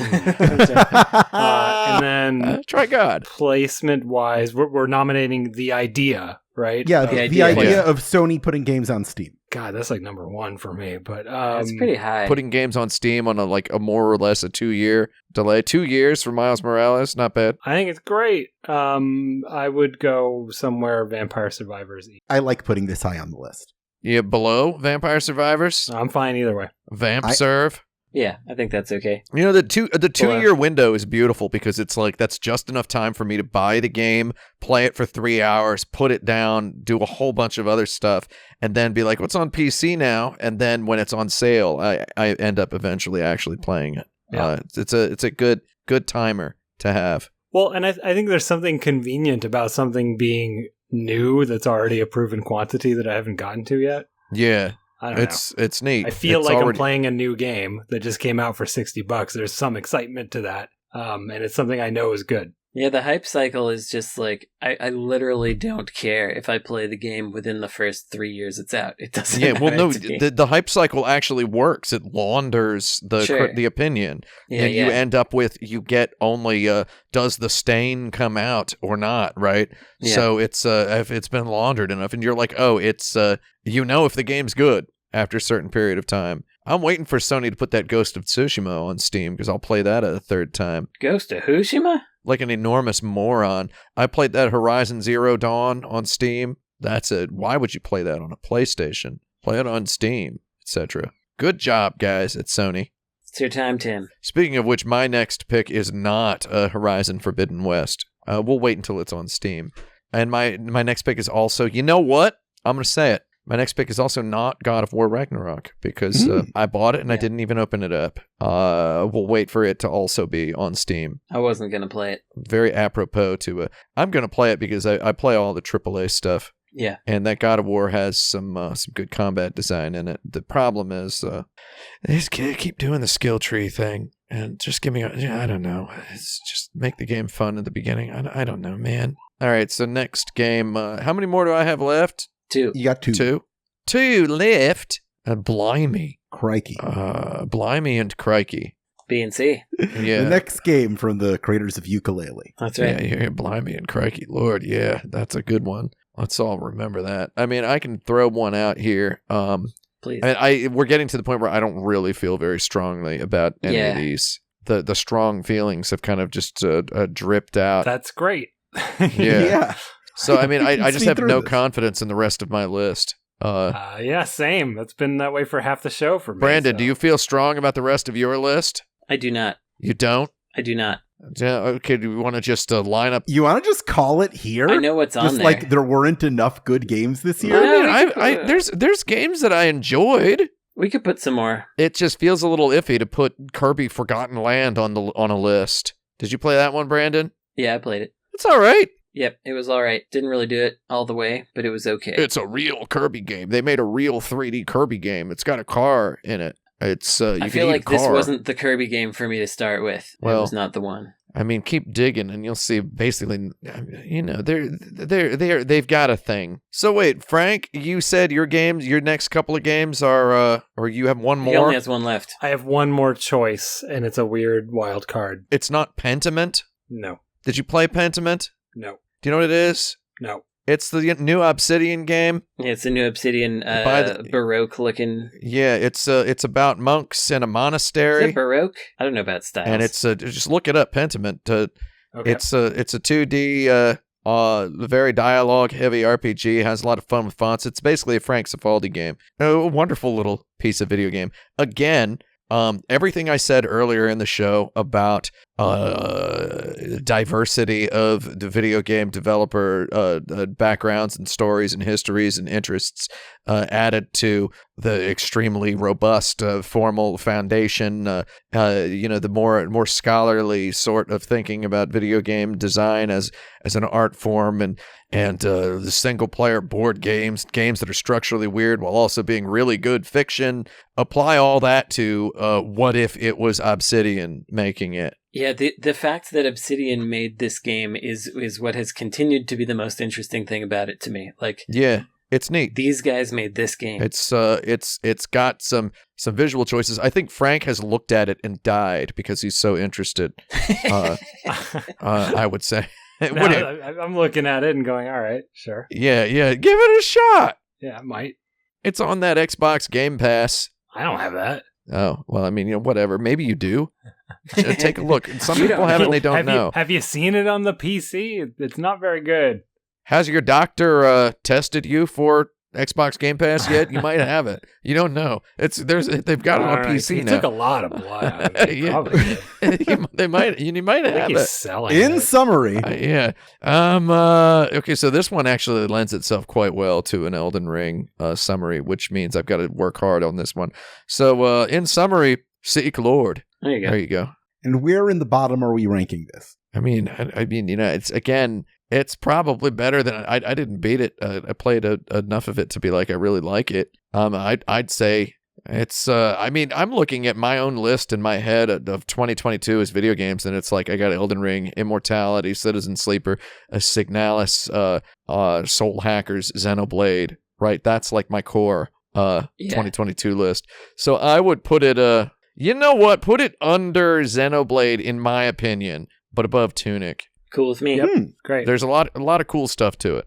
then try God. Placement wise, we're nominating The Idea, right? Yeah, the idea of Sony putting games on Steam. God, that's like number one for me, but it's pretty high. Putting games on Steam on a more or less a 2-year delay. 2 years for Miles Morales, not bad. I think it's great. I would go somewhere Vampire Survivors. I like putting this high on the list. Yeah, below Vampire Survivors. I'm fine either way. Serve. Yeah, I think that's okay. You know, the 2-year window is beautiful because it's like that's just enough time for me to buy the game, play it for 3 hours, put it down, do a whole bunch of other stuff, and then be like, what's on PC now? And then when it's on sale, I end up eventually actually playing it. Yeah. It's a good timer to have. Well, and I think there's something convenient about something being new that's already a proven quantity that I haven't gotten to yet. Yeah. I don't know. It's neat. I feel I'm playing a new game that just came out for $60. There's some excitement to that. And it's something I know is good. Yeah, the hype cycle is just like, I literally don't care if I play the game within the first 3 years it's out. It doesn't matter. Well, no, the hype cycle actually works. It launders the opinion. And you end up with, you get only, does the stain come out or not, right? Yeah. So it's if it's been laundered enough, and you're like, it's, if the game's good after a certain period of time. I'm waiting for Sony to put that Ghost of Tsushima on Steam, because I'll play that a third time. Ghost of Tsushima? Like an enormous moron. I played that Horizon Zero Dawn on Steam. That's it. Why would you play that on a PlayStation? Play it on Steam, etc. Good job, guys, at Sony. It's your time, Tim. Speaking of which, my next pick is not Horizon Forbidden West. We'll wait until it's on Steam. And my next pick is also, you know what? I'm going to say it. My next pick is also not God of War Ragnarok, because I bought it and I didn't even open it up. We'll wait for it to also be on Steam. I wasn't going to play it. Very apropos to I'm going to play it because I play all the AAA stuff. Yeah. And that God of War has some good combat design in it. The problem is they just keep doing the skill tree thing. And just give me I don't know. It's just make the game fun at the beginning. I don't know, man. All right, so next game. How many more do I have left? 2. You got 2. 2 left. Blimey. Crikey. Blimey and crikey. B and C. Yeah. The next game from the creators of Ukulele. That's right. Yeah, blimey and crikey. Lord, yeah, that's a good one. Let's all remember that. I mean, I can throw one out here. Please. I mean, we're getting to the point where I don't really feel very strongly about any of these. The strong feelings have kind of just dripped out. That's great. Yeah. So, I mean, I just have no confidence in the rest of my list. Yeah, same. That's been that way for half the show for me. Brandon, do you feel strong about the rest of your list? I do not. You don't? I do not. Yeah, okay, do we want to just line up? You want to just call it here? I know what's on just there. like there weren't enough good games this year? I mean, there's games that I enjoyed. We could put some more. It just feels a little iffy to put Kirby Forgotten Land on a list. Did you play that one, Brandon? Yeah, I played it. It's all right. Yep, it was all right. Didn't really do it all the way, but it was okay. It's a real Kirby game. They made a real 3D Kirby game. It's got a car in it. It's I feel like this wasn't the Kirby game for me to start with. Well, it was not the one. I mean, keep digging, and you'll see. Basically, they've got a thing. So wait, Frank, you said your next couple of games are, or you have one more. He only has one left. I have one more choice, and it's a weird wild card. It's not Pentiment. No. Did you play Pentiment? No. Do you know what it is? No. It's the new Obsidian game. Yeah, it's a new Obsidian, Baroque looking. Yeah, it's about monks in a monastery. Is it Baroque? I don't know about styles. And it's just look it up, Pentiment. Okay. It's a 2D, very dialogue heavy RPG. Has a lot of fun with fonts. It's basically a Frank Cifaldi game. A wonderful little piece of video game. Again, everything I said earlier in the show about diversity of the video game developer backgrounds and stories and histories and interests added to the extremely robust formal foundation, the more scholarly sort of thinking about video game design as an art form and the single player board games that are structurally weird while also being really good fiction. Apply all that to what if it was Obsidian making it. Yeah, the fact that Obsidian made this game is what has continued to be the most interesting thing about it to me. Like, yeah, it's neat. These guys made this game. It's got some visual choices. I think Frank has looked at it and died because he's so interested. I would say. No, I'm looking at it and going, all right, sure. Yeah, give it a shot. Yeah, I might. It's on that Xbox Game Pass. I don't have that. Oh, well, I mean, whatever. Maybe you do. Take a look. Some people have it and they don't know. Have you seen it on the PC? It's not very good. Has your doctor tested you for Xbox Game Pass yet? You might have it. You don't know. They've got it on PC now. He took a lot of blood out of it. Probably. You might have it. Selling in it. summary. Yeah. Okay, so this one actually lends itself quite well to an Elden Ring summary, which means I've got to work hard on this one. So in summary, seek Lord. There you go. There you go. And where in the bottom are we ranking this? I mean, it's probably better than I didn't beat it. I played enough of it to be like I really like it. I'd say it's. I'm looking at my own list in my head of 2022 as video games, and it's like I got Elden Ring, Immortality, Citizen Sleeper, Signalis, Soul Hackers, Xenoblade. Right, that's like my core 2022 list. So I would put it. You know what? Put it under Xenoblade in my opinion, but above Tunic. Cool with me. Yep. Great. There's a lot of cool stuff to it.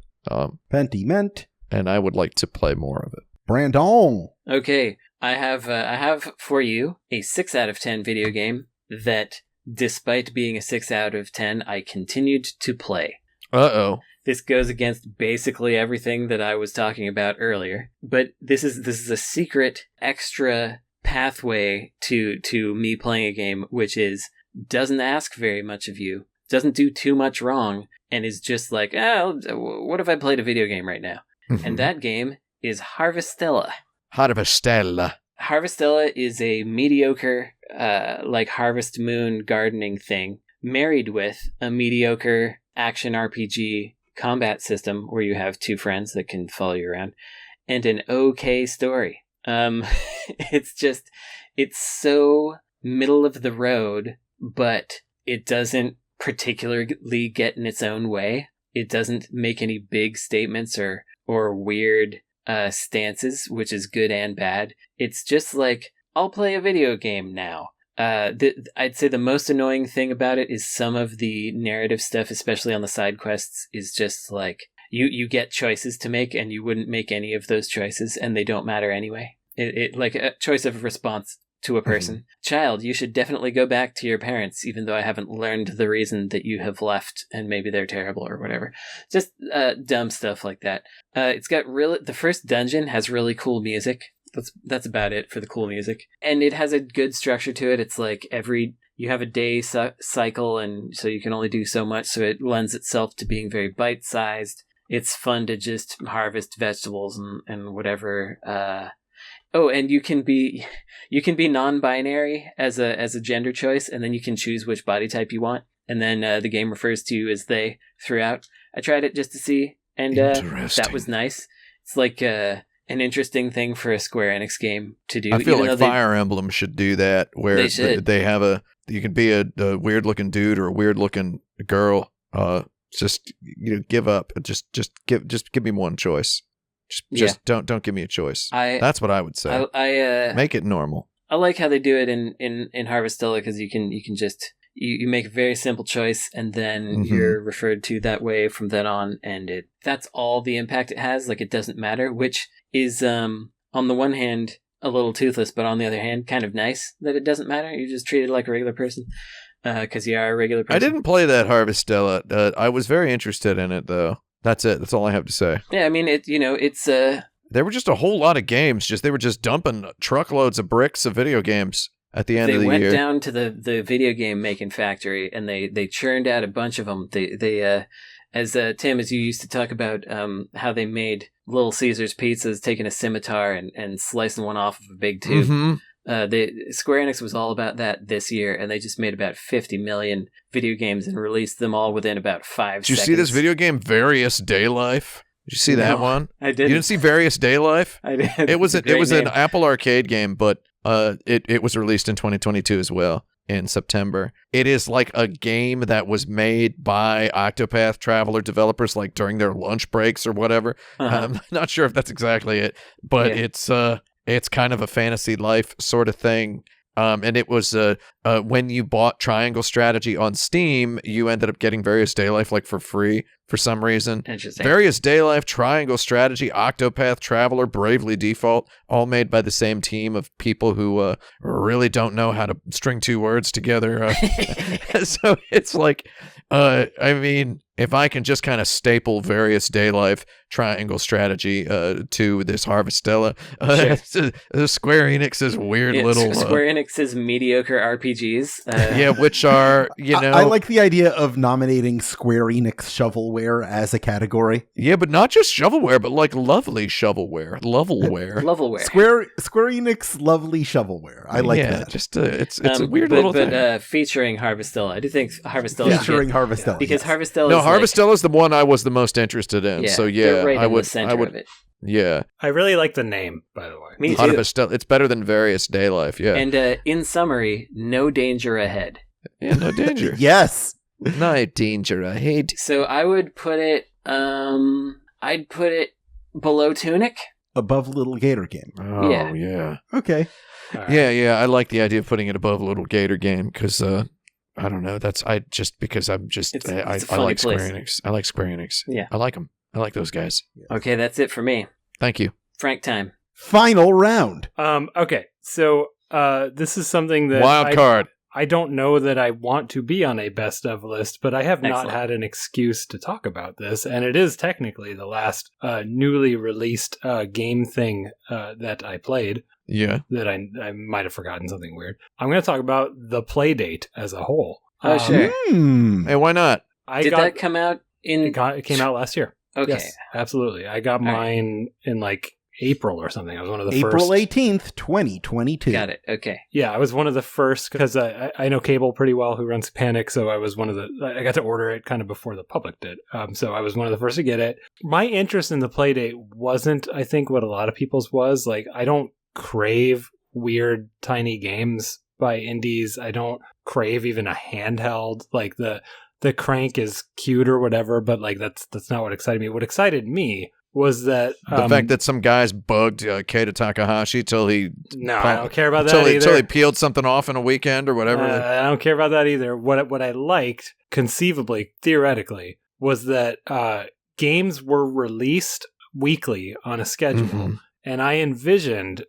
Pentiment. And I would like to play more of it. Brandon. Okay, I have for you a 6 out of 10 video game that, despite being a 6 out of 10, I continued to play. Uh-oh. This goes against basically everything that I was talking about earlier, but this is a secret extra pathway to me playing a game, which doesn't ask very much of you, doesn't do too much wrong, and is just like, what if I played a video game right now? And that game is Harvestella. Harvestella is a mediocre, like Harvest Moon gardening thing, married with a mediocre action RPG combat system where you have 2 friends that can follow you around, and an okay story. It's so middle of the road, but it doesn't particularly get in its own way. It doesn't make any big statements or weird stances, which is good and bad. It's just like, I'll play a video game now. I'd say the most annoying thing about it is some of the narrative stuff, especially on the side quests, is just like, you get choices to make and you wouldn't make any of those choices and they don't matter anyway. It like a choice of response to a person. Mm-hmm. Child, you should definitely go back to your parents, even though I haven't learned the reason that you have left and maybe they're terrible or whatever. Just dumb stuff like that. It's got the first dungeon has really cool music. That's about it for the cool music. And it has a good structure to it. It's like you have a day cycle, and so you can only do so much, so it lends itself to being very bite-sized. It's fun to just harvest vegetables and whatever. And you can be non-binary as a gender choice, and then you can choose which body type you want, and then the game refers to you as they throughout. I tried it just to see, and that was nice. It's like an interesting thing for a Square Enix game to do. I feel like Fire Emblem should do that, where they have you can be a weird-looking dude or a weird-looking girl. Just give up. Just give me one choice. Just don't give me a choice. That's what I would say. I make it normal. I like how they do it in Harvestella, because you can just you make a very simple choice, and then you're referred to that way from then on, and that's all the impact it has. Like, it doesn't matter, which is, on the one hand, a little toothless, but on the other hand, kind of nice that it doesn't matter. You're just treated like a regular person, because you are a regular person. I didn't play that Harvestella. I was very interested in it, though. That's it. That's all I have to say. Yeah, I mean, it's... There were just a whole lot of games. They were just dumping truckloads of bricks of video games at the end of the year. They went down to the video game making factory, and they churned out a bunch of them. They as Tim, as you used to talk about, how they made Little Caesars pizzas, taking a scimitar and slicing one off of a big tube. Square Enix was all about that this year, and they just made about 50 million video games and released them all within about 5 seconds. Did you see this video game, Various Day Life? Did you see that one? I didn't. You didn't see Various Day Life? I did. It was an Apple Arcade game, but it was released in 2022 as well, in September. It is like a game that was made by Octopath Traveler developers, like during their lunch breaks or whatever. I'm not sure if that's exactly it, but it's kind of a fantasy life sort of thing. And it was when you bought Triangle Strategy on Steam, you ended up getting Various Day Life like for free for some reason. Interesting. Various Day Life, Triangle Strategy, Octopath Traveler, Bravely Default, all made by the same team of people who really don't know how to string two words together. So it's like, I mean, if I can just kind of staple Various Day Life, Triangle Strategy to this Harvestella, Square Enix's weird little... Square Enix's mediocre RPGs. Yeah, which are, I like the idea of nominating Square Enix shovelware as a category. Yeah, but not just shovelware, but like lovely shovelware. Levelware. Square Enix lovely shovelware. I like that. Just it's a weird little thing. But featuring Harvestella. I do think Harvestella... Featuring Harvestella. Because Harvestella No, Harvestella is the one I was the most interested in. So yeah, right I in would. The center of it. Yeah, I really like the name, by the way. Me too. Harvestella. It's better than Various Day Life. Yeah, and in summary, no danger ahead. Yeah, no danger. Yes, no danger ahead. So I would put it. I'd put it below Tunic, above Little Gator Game. Oh yeah. Okay. Right. Yeah. I like the idea of putting it above Little Gator Game because I don't know. Because I'm just I like Square Enix. I like Square Enix. Yeah, I like them. I like those guys. Okay, that's it for me. Thank you. Frank time. Final round. Okay, so this is something that Wild card. I don't know that I want to be on a best of list, but I have Excellent. not had an excuse to talk about this, and it is technically the last newly released game thing that I played. Yeah. That I might have forgotten something weird. I'm going to talk about the Playdate as a whole. Oh, sure. Hey, why not? Did that come out in... It came out last year. Okay. Yes, absolutely. I got mine in like April or something. I was one of the April first. April 18th, 2022. Got it. Okay. Yeah, I was one of the first because I know Cable pretty well, who runs Panic. So I was I got to order it kind of before the public did. So I was one of the first to get it. My interest in the Playdate wasn't, I think, what a lot of people's was. Like, I don't crave weird, tiny games by indies. I don't crave even a handheld. Like the crank is cute or whatever, but like that's not what excited me. What excited me was that the fact that some guys bugged Keita Takahashi till he I don't care about that either. Till he peeled something off in a weekend or whatever. I don't care about that either. What I liked conceivably, theoretically, was that games were released weekly on a schedule, and I envisioned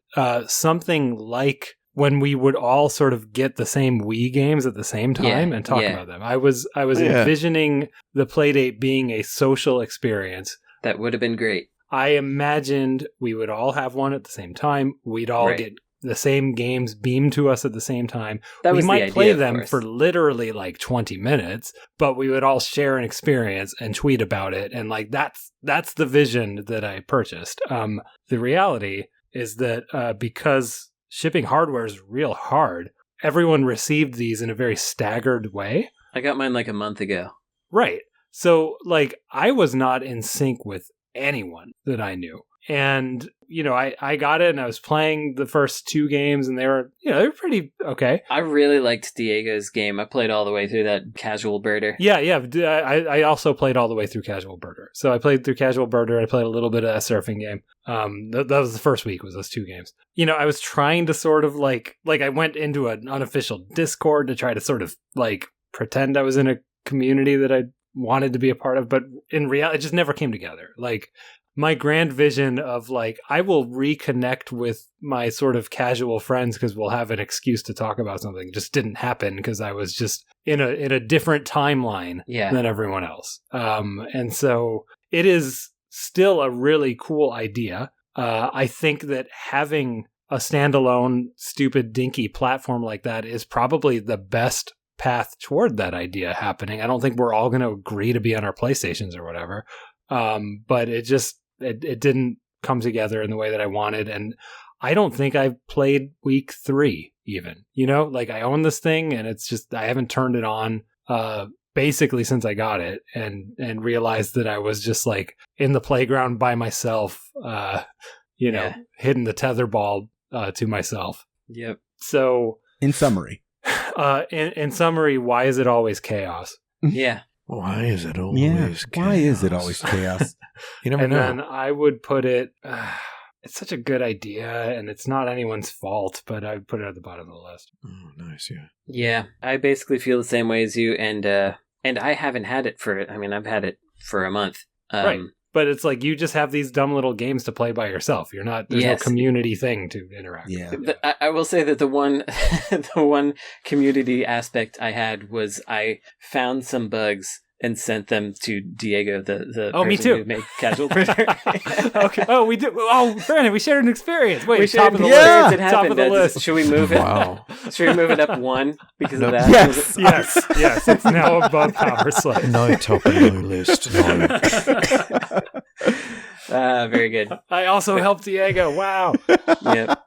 something like when we would all sort of get the same Wii games at the same time and talk about them. I was envisioning the Playdate being a social experience. That would have been great. I imagined we would all have one at the same time. We'd all get the same games beamed to us at the same time. We might play them for literally like 20 minutes, but we would all share an experience and tweet about it. And like that's the vision that I purchased. The reality is that because shipping hardware is real hard, everyone received these in a very staggered way. I got mine like a month ago. Right. So, like, I was not in sync with anyone that I knew. And, I got it and I was playing the first two games and they were pretty okay. I really liked Diego's game. I played all the way through that Casual Birder. Yeah. I also played all the way through Casual Birder. So I played through Casual Birder. I played a little bit of a surfing game. That was the first week, was those two games. I was trying to sort of like I went into an unofficial Discord to try to sort of like pretend I was in a community that I wanted to be a part of, but in reality, it just never came together. Like, my grand vision of like, I will reconnect with my sort of casual friends because we'll have an excuse to talk about something, just didn't happen because I was just in a different timeline than everyone else. And so it is still a really cool idea. I think that having a standalone, stupid, dinky platform like that is probably the best path toward that idea happening. I don't think we're all going to agree to be on our PlayStations or whatever. But it didn't come together in the way that I wanted. And I don't think I've played week 3 even, like I own this thing and it's just, I haven't turned it on, basically since I got it and realized that I was just like in the playground by myself, hitting the tetherball, to myself. Yep. So in summary, in summary, why is it always chaos? Yeah. Why is it always chaos? Why is it always chaos? You never know. And then I would put it, it's such a good idea, and it's not anyone's fault, but I would put it at the bottom of the list. Oh, nice, yeah. Yeah, I basically feel the same way as you, and I haven't had it I've had it for a month. Right. But it's like you just have these dumb little games to play by yourself. There's no community thing to interact with. But I will say that the one community aspect I had was I found some bugs and sent them to Diego, the person me too. who made Casual Printer. Okay. Oh, we did. Oh, Brandon, we shared an experience. Wait, top of the list. Top of the list. Should we move it? Wow. Should we move it up 1 because of that? Yes. It's now above Power Slave. No, top of the list. No. Very good. I also helped Diego. Wow. Yep.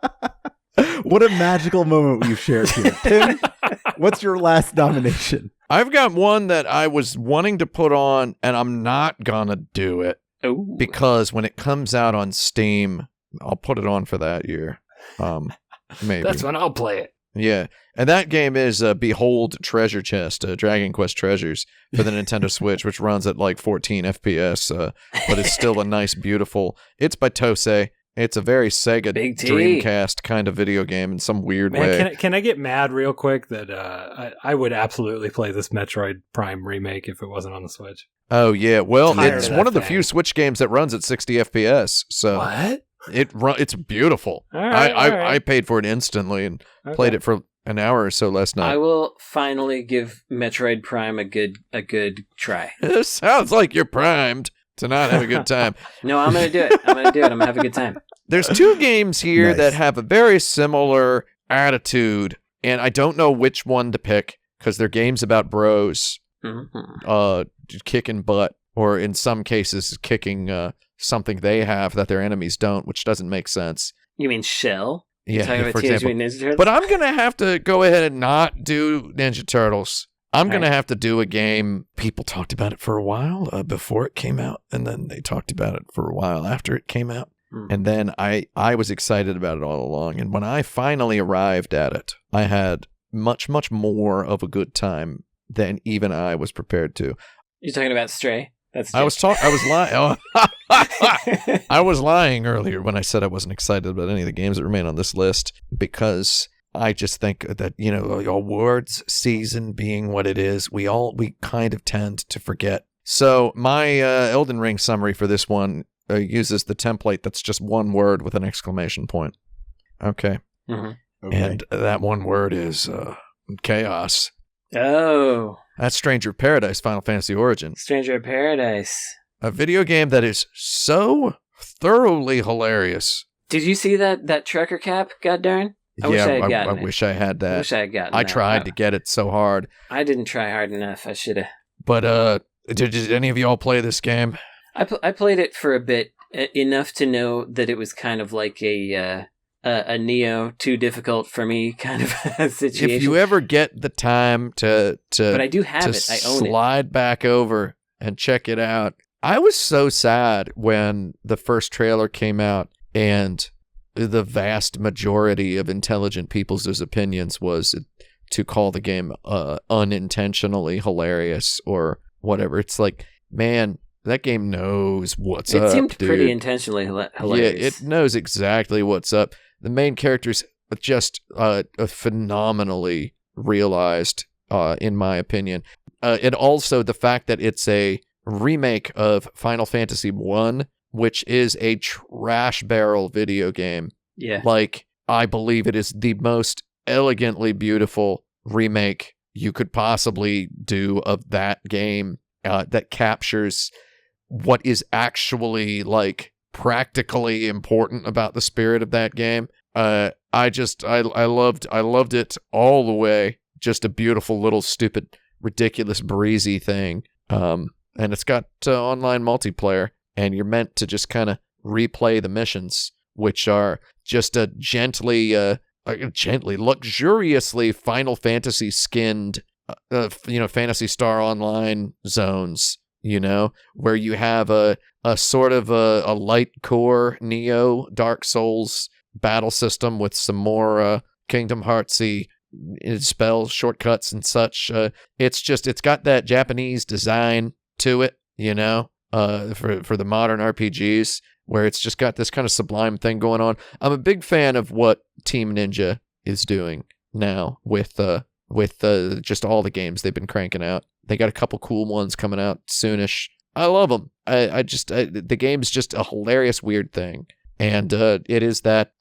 What a magical moment we've shared here. Tim, what's your last nomination? I've got one that I was wanting to put on, and I'm not gonna do it. Ooh. Because when it comes out on Steam, I'll put it on for that year. Maybe. That's when I'll play it. Yeah. And that game is Behold Treasure Chest, Dragon Quest Treasures for the Nintendo Switch, which runs at like 14 FPS, but it's still a nice, beautiful... It's by Tosei. It's a very Sega Dreamcast kind of video game in some weird way. Can I get mad real quick that I would absolutely play this Metroid Prime remake if it wasn't on the Switch? Oh, yeah. Well, it's one of the thing. few Switch games that runs at 60 FPS. So what? It's beautiful. All right, I paid for it instantly and played it for an hour or so last night. I will finally give Metroid Prime a good try. It sounds like you're primed to not have a good time. No, I'm going to do it. I'm going to have a good time. There's 2 games here that have a very similar attitude, and I don't know which one to pick because they're games about bros kicking butt, or in some cases kicking something they have that their enemies don't, which doesn't make sense. You mean Shell? Yeah, talking about Teenage Mutant Ninja Turtles? But I'm going to have to go ahead and not do Ninja Turtles. I'm going to have to do a game. People talked about it for a while before it came out, and then they talked about it for a while after it came out. And then I was excited about it all along. And when I finally arrived at it, I had much, much more of a good time than even I was prepared to. You're talking about Stray? I was lying. I was lying earlier when I said I wasn't excited about any of the games that remain on this list, because I just think that, awards season being what it is, we kind of tend to forget. So my Elden Ring summary for this one uses the template that's just one word with an exclamation point. Okay. Mm-hmm. Okay. And that one word is chaos. Oh. That's Stranger of Paradise, Final Fantasy Origin. Stranger of Paradise. A video game that is so thoroughly hilarious. Did you see that trucker cap, goddarn? I wish I had gotten it. I wish I had that. I wish I had gotten I that. tried to get it so hard. I didn't try hard enough. I should have. But did any of y'all play this game? I played it for a bit, enough to know that it was kind of like a Neo, too difficult for me kind of situation. If you ever get the time to but I do have it. I own it. Slide back over and check it out. I was so sad when the first trailer came out and the vast majority of intelligent people's opinions was to call the game unintentionally hilarious or whatever. It's like, man, that game knows what's up. It seemed dude. pretty intentionally hilarious. Yeah, it knows exactly what's up. The main character's just a phenomenally realized in my opinion. And also the fact that it's a remake of Final Fantasy 1, which is a trash barrel video game. Yeah. Like, I believe it is the most elegantly beautiful remake you could possibly do of that game, that captures what is actually, like, practically important about the spirit of that game. I loved it all the way. Just a beautiful little stupid, ridiculous, breezy thing. And it's got online multiplayer, and you're meant to just kind of replay the missions, which are just a gently, luxuriously Final Fantasy skinned, Phantasy Star Online zones, where you have a sort of a light core Neo Dark Souls battle system with some more Kingdom Heartsy spells, shortcuts, and such. It's got that Japanese design to it, for the modern RPGs, where it's just got this kind of sublime thing going on. I'm a big fan of what Team Ninja is doing now with just all the games they've been cranking out. They got a couple cool ones coming out soonish. I love them. The game's just a hilarious, weird thing. And it is that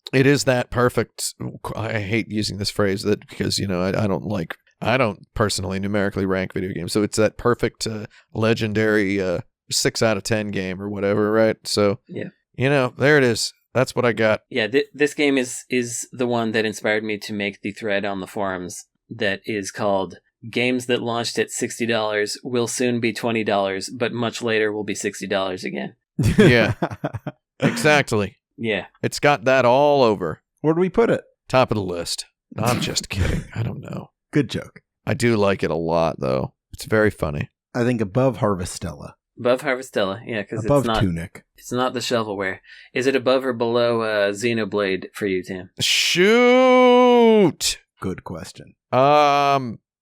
perfect. I hate using this phrase because I don't personally numerically rank video games, so it's that perfect legendary 6 out of 10 game or whatever, right? So yeah, there it is. That's what I got. Yeah, this game is the one that inspired me to make the thread on the forums that is called "Games that launched at $60 will soon be $20, but much later will be $60 again." Yeah, exactly. Yeah. It's got that all over. Where do we put it? Top of the list. No, I'm just kidding. I don't know. Good joke. I do like it a lot, though. It's very funny. I think above Harvestella. Above Harvestella, yeah, because above it's not Tunic. It's not the shovelware. Is it above or below Xenoblade for you, Tim? Shoot! Good question.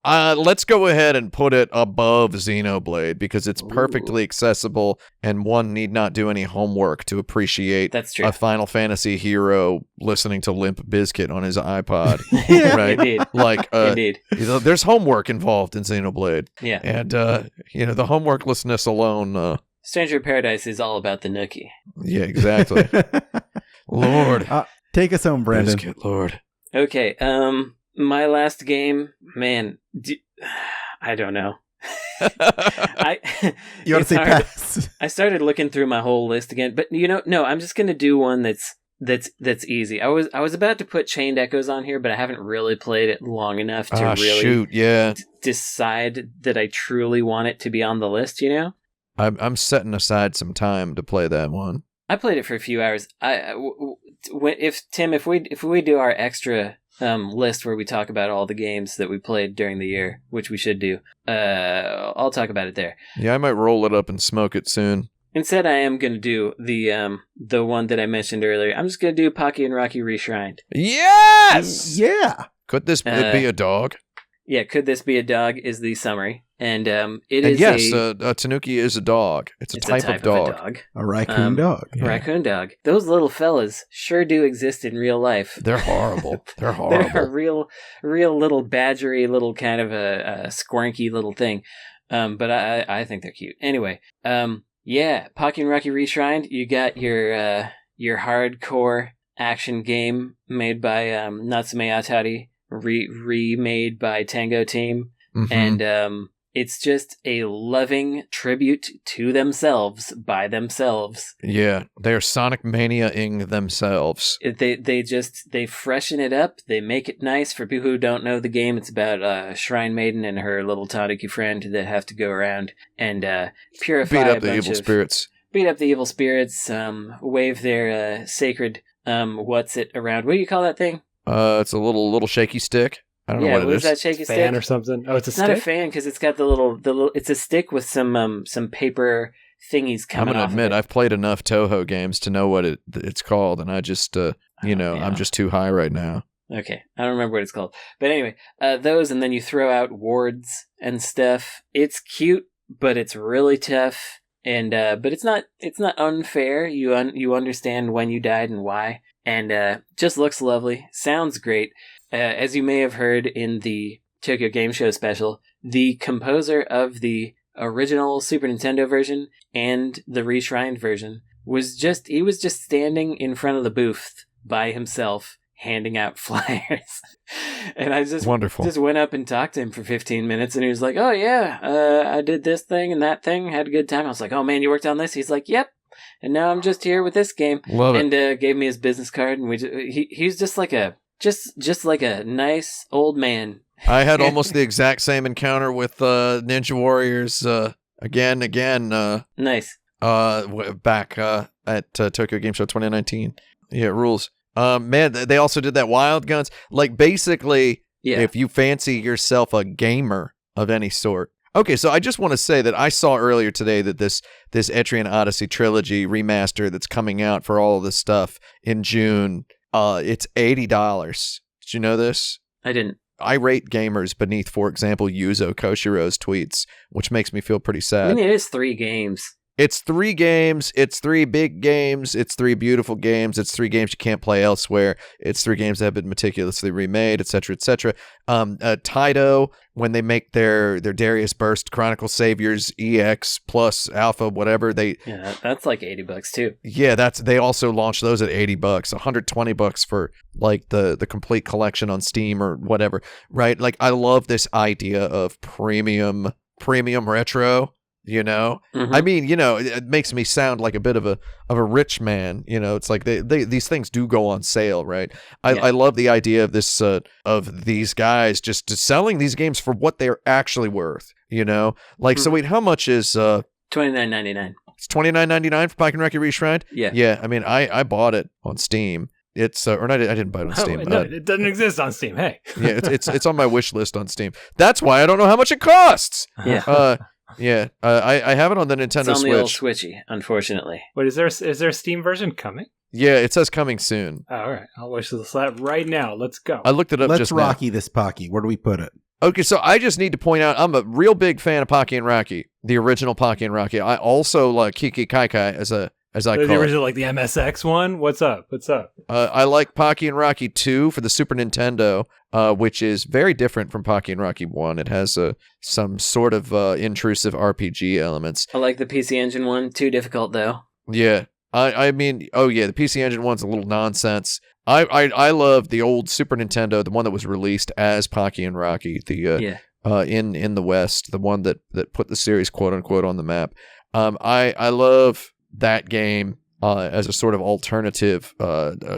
Let's go ahead and put it above Xenoblade because it's perfectly accessible and one need not do any homework to appreciate That's true. A Final Fantasy hero listening to Limp Bizkit on his iPod. Yeah, right? Indeed. Like, Indeed. There's homework involved in Xenoblade. Yeah. And, the homeworklessness alone. Stranger of Paradise is all about the nookie. Yeah, exactly. Lord. Take us home, Brandon. Bizkit, Lord. Okay, my last game, man, I don't know. You want to say pass? I started looking through my whole list again, but no, I'm just gonna do one that's easy. I was about to put Chained Echoes on here, but I haven't really played it long enough to really decide that I truly want it to be on the list. I'm setting aside some time to play that one. I played it for a few hours. If we do our extra list where we talk about all the games that we played during the year, which we should do, I'll talk about it there. Yeah, I might roll it up and smoke it soon. Instead, I am going to do the one that I mentioned earlier. I'm just going to do Pocky and Rocky Reshrined. Yes! Yeah! Could this be a dog? Yeah, Could This Be a Dog is the summary. And Tanuki is a dog. It's a type of dog. A raccoon dog. Yeah. Raccoon dog. Those little fellas sure do exist in real life. They're horrible. They're horrible. They're a real little badgery, little kind of a squanky little thing. But I think they're cute. Anyway, yeah, Pocky and Rocky Reshrined. You got your hardcore action game made by Natsume Atari, remade by Tango Team, and it's just a loving tribute to themselves by themselves. Yeah, they're Sonic Mania-ing themselves. They freshen it up. They make it nice. For people who don't know the game, it's about a shrine maiden and her little Tanuki friend that have to go around and purify beat up the evil spirits. Beat up the evil spirits. Wave their sacred what's it around? What do you call that thing? It's a little shaky stick. I don't know what it is. What is that shaky stick? Fan or something? Oh, it's a stick? Not a fan because it's got the little. It's a stick with some paper thingies coming off. I'm gonna admit I've played enough Toho games to know what it's called, and I just I'm just too high right now. Okay, I don't remember what it's called, but anyway, those, and then you throw out wards and stuff. It's cute, but it's really tough, and but it's not unfair. You understand when you died and why, and just looks lovely, sounds great. As you may have heard in the Tokyo Game Show special, the composer of the original Super Nintendo version and the reshrined version was just standing in front of the booth by himself handing out flyers. And I just went up and talked to him for 15 minutes, and he was like, oh yeah, I did this thing and that thing, had a good time. I was like, oh man, you worked on this? He's like, yep. And now I'm just here with this game. Love it. And gave me his business card, and he's just like a nice old man. I had almost the exact same encounter with Ninja Warriors again. Nice. Back at Tokyo Game Show 2019. Yeah, it rules. Man, they also did that Wild Guns. Like, basically, if you fancy yourself a gamer of any sort. Okay, so I just want to say that I saw earlier today that this Etrian Odyssey trilogy remaster that's coming out for all of this stuff in June, it's $80. Did you know this? I didn't. I rate gamers beneath, for example, Yuzo Koshiro's tweets, which makes me feel pretty sad. I mean, it is 3 games. It's 3 games. It's 3 big games. It's 3 beautiful games. It's 3 games you can't play elsewhere. It's 3 games that have been meticulously remade, etc., etc. Taito, when they make their Darius Burst Chronicle Saviors EX plus Alpha, whatever that's like $80 too. Yeah, they also launched those at $80, $120 for like the complete collection on Steam or whatever, right? Like, I love this idea of premium retro. You know, I mean, it makes me sound like a bit of a rich man. It's like these things do go on sale, right? I love the idea of this of these guys just selling these games for what they're actually worth. Like, so wait, how much is $29.99? It's $29.99 for Pokken Rocky Reshrined. Yeah. I mean, I bought it on Steam. It's I didn't buy it on Steam. No, it doesn't exist on Steam. Hey, yeah, it's on my wish list on Steam. That's why I don't know how much it costs. Yeah. Yeah, I have it on the Nintendo Switch. It's on the old Switchy, unfortunately. Wait, is there a Steam version coming? Yeah, it says coming soon. Oh, all right, I'll wish this that right now. Let's go. I looked it up. Let's Rocky this Pocky. Where do we put it? Okay, so I just need to point out I'm a real big fan of Pocky and Rocky, the original Pocky and Rocky. I also like Kiki Kai Kai as I call the original, it. like the MSX one. What's up? I like Pocky and Rocky 2 for the Super Nintendo, which is very different from Pocky and Rocky 1. It has some sort of intrusive RPG elements. I like the PC Engine one. Too difficult though. Yeah, I mean, the PC Engine one's a little nonsense. I love the old Super Nintendo, the one that was released as Pocky and Rocky, in the West, the one that put the series quote unquote on the map. I love that game as a sort of alternative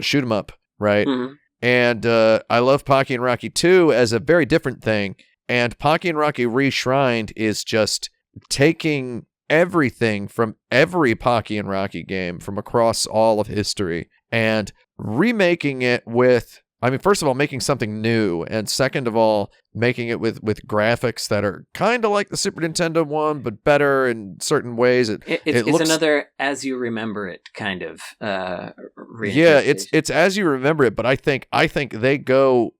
shoot 'em up, right? Mm-hmm. And I love Pocky and Rocky 2 as a very different thing. And Pocky and Rocky Reshrined is just taking everything from every Pocky and Rocky game from across all of history and remaking it with, I mean, first of all, making something new, and second of all, making it with graphics that are kind of like the Super Nintendo one, but better in certain ways. It's looks, another as you remember it kind of. Yeah, it's as you remember it, but I think they go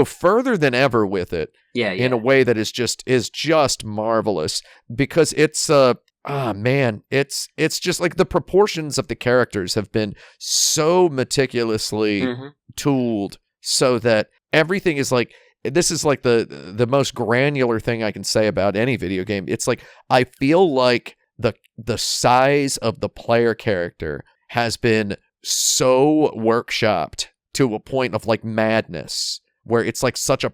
further than ever with it. Yeah. In a way that is just marvelous, because it's it's just like the proportions of the characters have been so meticulously tooled so that everything is like, this is like the most granular thing I can say about any video game. It's like, I feel like the size of the player character has been so workshopped to a point of like madness, where it's like such a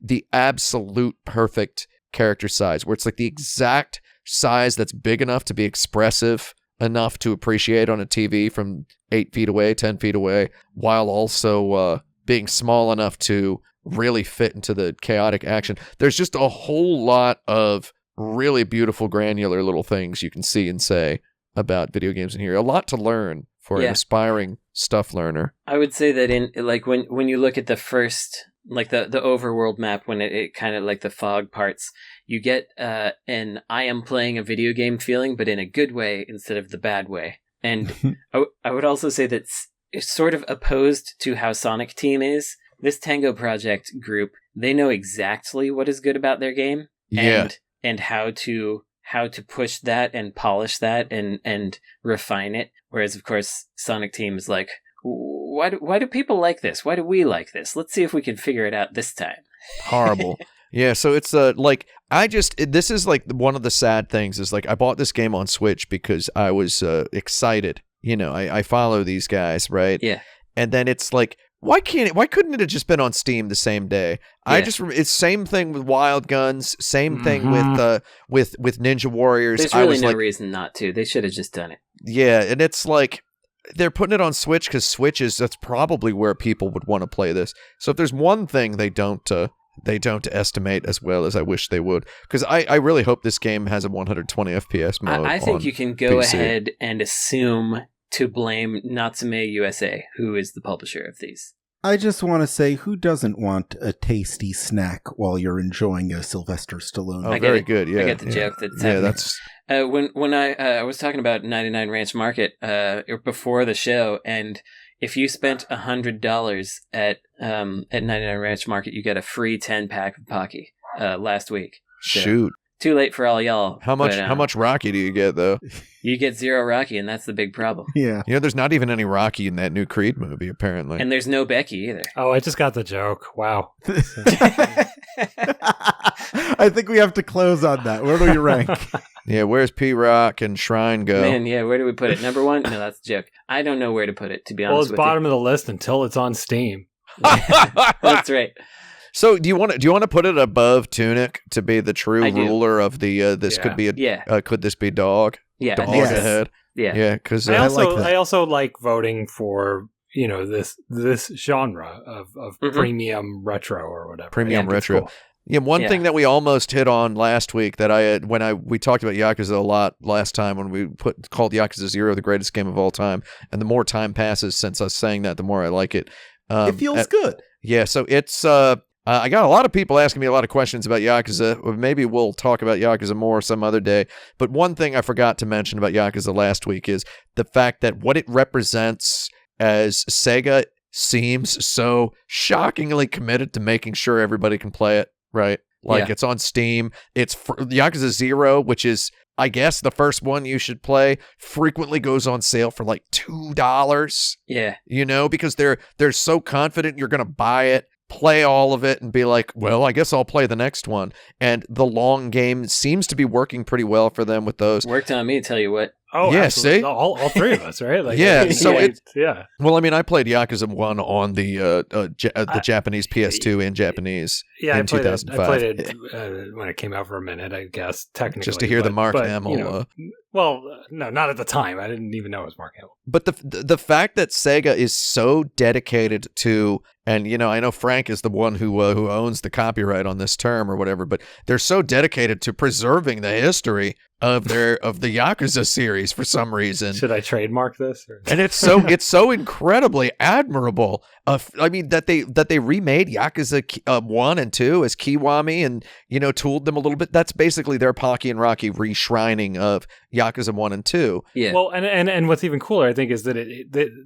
the absolute perfect character size, where it's like the exact size that's big enough to be expressive enough to appreciate on a TV from 8 feet away, 10 feet away, while also being small enough to really fit into the chaotic action. There's just a whole lot of really beautiful, granular little things you can see and say about video games in here. A lot to learn for an aspiring stuff learner. I would say that in like when you look at the first, like the overworld map, when it kind of like the fog parts, you get an I am playing a video game feeling, but in a good way instead of the bad way. And I would also say that it's sort of opposed to how Sonic Team is. This Tango Project group, they know exactly what is good about their game, and how to push that and polish that and refine it. Whereas, of course, Sonic Team is like, why do people like this? Why do we like this? Let's see if we can figure it out this time. Horrible. Yeah, so it's like this is like one of the sad things is like I bought this game on Switch because I was excited. You know, I follow these guys, right? Yeah. And then it's like, why couldn't it have just been on Steam the same day? Yeah. It's same thing with Wild Guns, same thing with Ninja Warriors. There's really no reason not to. They should have just done it. Yeah, and it's like they're putting it on Switch because that's probably where people would want to play this. So if there's one thing they don't estimate as well as I wish they would, because I really hope this game has a 120 FPS mode. I think you can go PC. ahead and assume to blame Natsume USA, who is the publisher of these. I just want to say, who doesn't want a tasty snack while you're enjoying a Sylvester Stallone? Oh, very good. Yeah, I get the joke. That's when I was talking about 99 Ranch Market before the show, and if you spent $100 at 99 Ranch Market, you got a free 10-pack of Pocky last week. So, shoot. Too late for all y'all. How much Rocky do you get though? You get 0 Rocky, and that's the big problem. Yeah. You know, there's not even any Rocky in that new Creed movie, apparently. And there's no Becky either. Oh, I just got the joke. Wow. I think we have to close on that. Where do you rank? Yeah, where's P-Rock and Shrine go? Man, yeah, where do we put it? Number 1? No, that's a joke. I don't know where to put it, to be honest with you. Well, it's bottom of the list until it's on Steam. That's right. So do you want to put it above Tunic to be the true ruler of the could this be dog? Yeah, dog ahead. Yeah, because I also like voting for this genre of premium retro or whatever. Premium retro. Cool. Yeah, one thing that we almost hit on last week that we talked about Yakuza a lot last time when we called Yakuza 0 the greatest game of all time, and the more time passes since us saying that, the more I like it. It feels good. Yeah, so it's I got a lot of people asking me a lot of questions about Yakuza. Maybe we'll talk about Yakuza more some other day. But one thing I forgot to mention about Yakuza last week is the fact that what it represents as Sega seems so shockingly committed to making sure everybody can play it, right? Like it's on Steam. It's Yakuza 0, which is, I guess, the first one you should play, frequently goes on sale for like $2. Yeah. You know, because they're so confident you're going to buy it, play all of it, and be like, well, I guess I'll play the next one. And the long game seems to be working pretty well for them with those. Worked on me, tell you what. Oh, yeah, absolutely. see? All three of us, right? Like, yeah, so yeah. Well, I mean, I played Yakuza 1 on the Japanese PS2 in Japanese in 2005. I played it when it came out for a minute, I guess, technically. Just to hear the Mark Hamill. No, not at the time. I didn't even know it was Mark Hamill. But the fact that Sega is so dedicated to, and I know Frank is the one who owns the copyright on this term or whatever, but they're so dedicated to preserving the history of the Yakuza series for some reason. Should I trademark this? And it's so incredibly admirable. I mean that they remade Yakuza 1 and 2 as Kiwami and tooled them a little bit. That's basically their Pocky and Rocky reshrining of Yakuza 1 and 2. Yeah. Well, and what's even cooler, I think, is that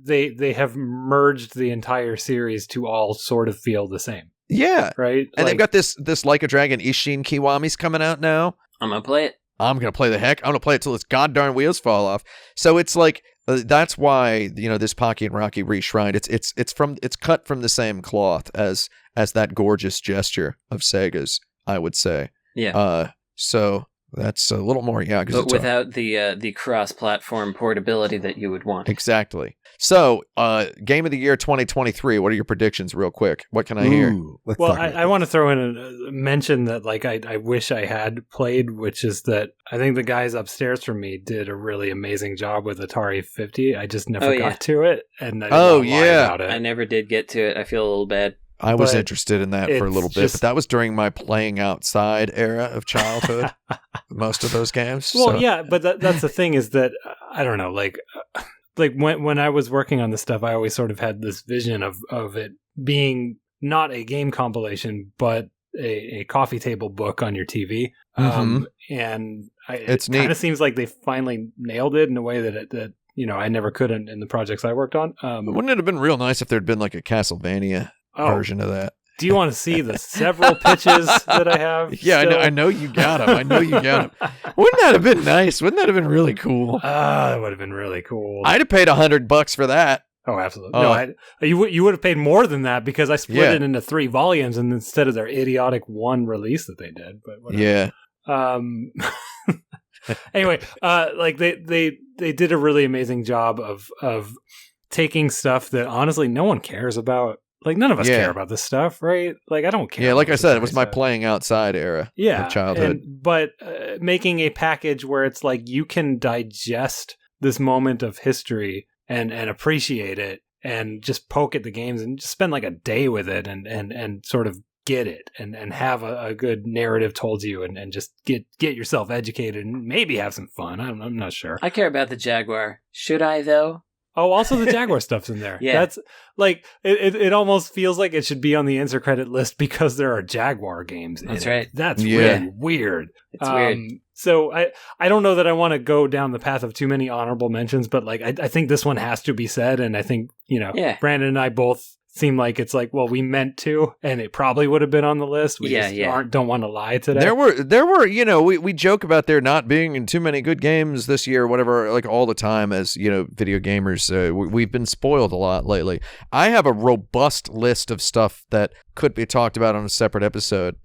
they have merged the entire series to all sort of feel the same. Yeah. Right. And they've got this Like a Dragon Ishin Kiwami's coming out now. I'm gonna play it. I'm going to play the heck. I'm going to play it till its goddamn wheels fall off. So it's like, that's why, this Pocky and Rocky reshrined. It's cut from the same cloth as that gorgeous gesture of Sega's, I would say. Yeah. So that's a little more Yakuza. But without the cross-platform portability that you would want. Exactly. So, Game of the Year 2023, what are your predictions real quick? What can I hear? Well, I want to throw in a mention that I wish I had played, which is that I think the guys upstairs from me did a really amazing job with Atari 50. I just never got to it. And I didn't lie about it. I never did get to it. I feel a little bad. I was interested in that for a little bit, but that was during my playing outside era of childhood. Most of those games. Well, yeah, but that's the thing is that, I don't know, like when I was working on this stuff, I always sort of had this vision of it being not a game compilation, but a coffee table book on your TV. And it kind of seems like they finally nailed it in a way that I never could in the projects I worked on. Wouldn't it have been real nice if there'd been like a Castlevania version of that? Do you want to see the several pitches that I have? Yeah, I know you got them. Wouldn't that have been nice? Wouldn't that have been really cool? That would have been really cool. I'd have paid $100 for that. Oh, absolutely. No, you would have paid more than that because I split it into 3 volumes and instead of their idiotic 1 release that they did. But whatever. Yeah. Anyway, like they did a really amazing job of taking stuff that honestly no one cares about. Like none of us care about this stuff, right? Like I don't care. Yeah, like I said, it was my playing outside era of childhood. But making a package where it's like you can digest this moment of history and appreciate it and just poke at the games and just spend like a day with it and sort of get it and have a good narrative told to you and just get yourself educated and maybe have some fun. I'm not sure. I care about the Jaguar. Should I though? Oh, also the Jaguar stuff's in there. Yeah. That's like it almost feels like it should be on the insert credit list because there are Jaguar games in That's it. right. That's really weird. It's weird. So I don't know that I want to go down the path of too many honorable mentions, but like I think this one has to be said, and I think, Brandon and I both seem like it's like, well, we meant to, and it probably would have been on the list. We don't want to lie today. There were, we joke about there not being in too many good games this year, whatever, like all the time as, video gamers. We've been spoiled a lot lately. I have a robust list of stuff that could be talked about on a separate episode.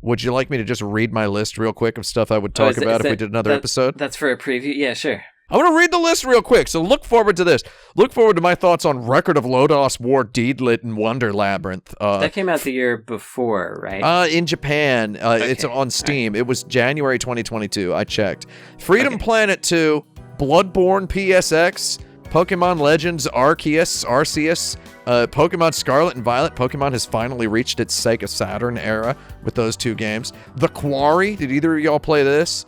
Would you like me to just read my list real quick of stuff I would talk about if we did another episode? That's for a preview? Yeah, sure. I want to read the list real quick, so look forward to this. Look forward to my thoughts on Record of Lodos War, Deedlit, and Wonder Labyrinth. That came out the year before, right? In Japan. It's on Steam. Right. It was January 2022. I checked. Freedom Planet 2, Bloodborne PSX, Pokemon Legends Arceus, Pokemon Scarlet and Violet. Pokemon has finally reached its Sega Saturn era with those 2 games. The Quarry. Did either of y'all play this?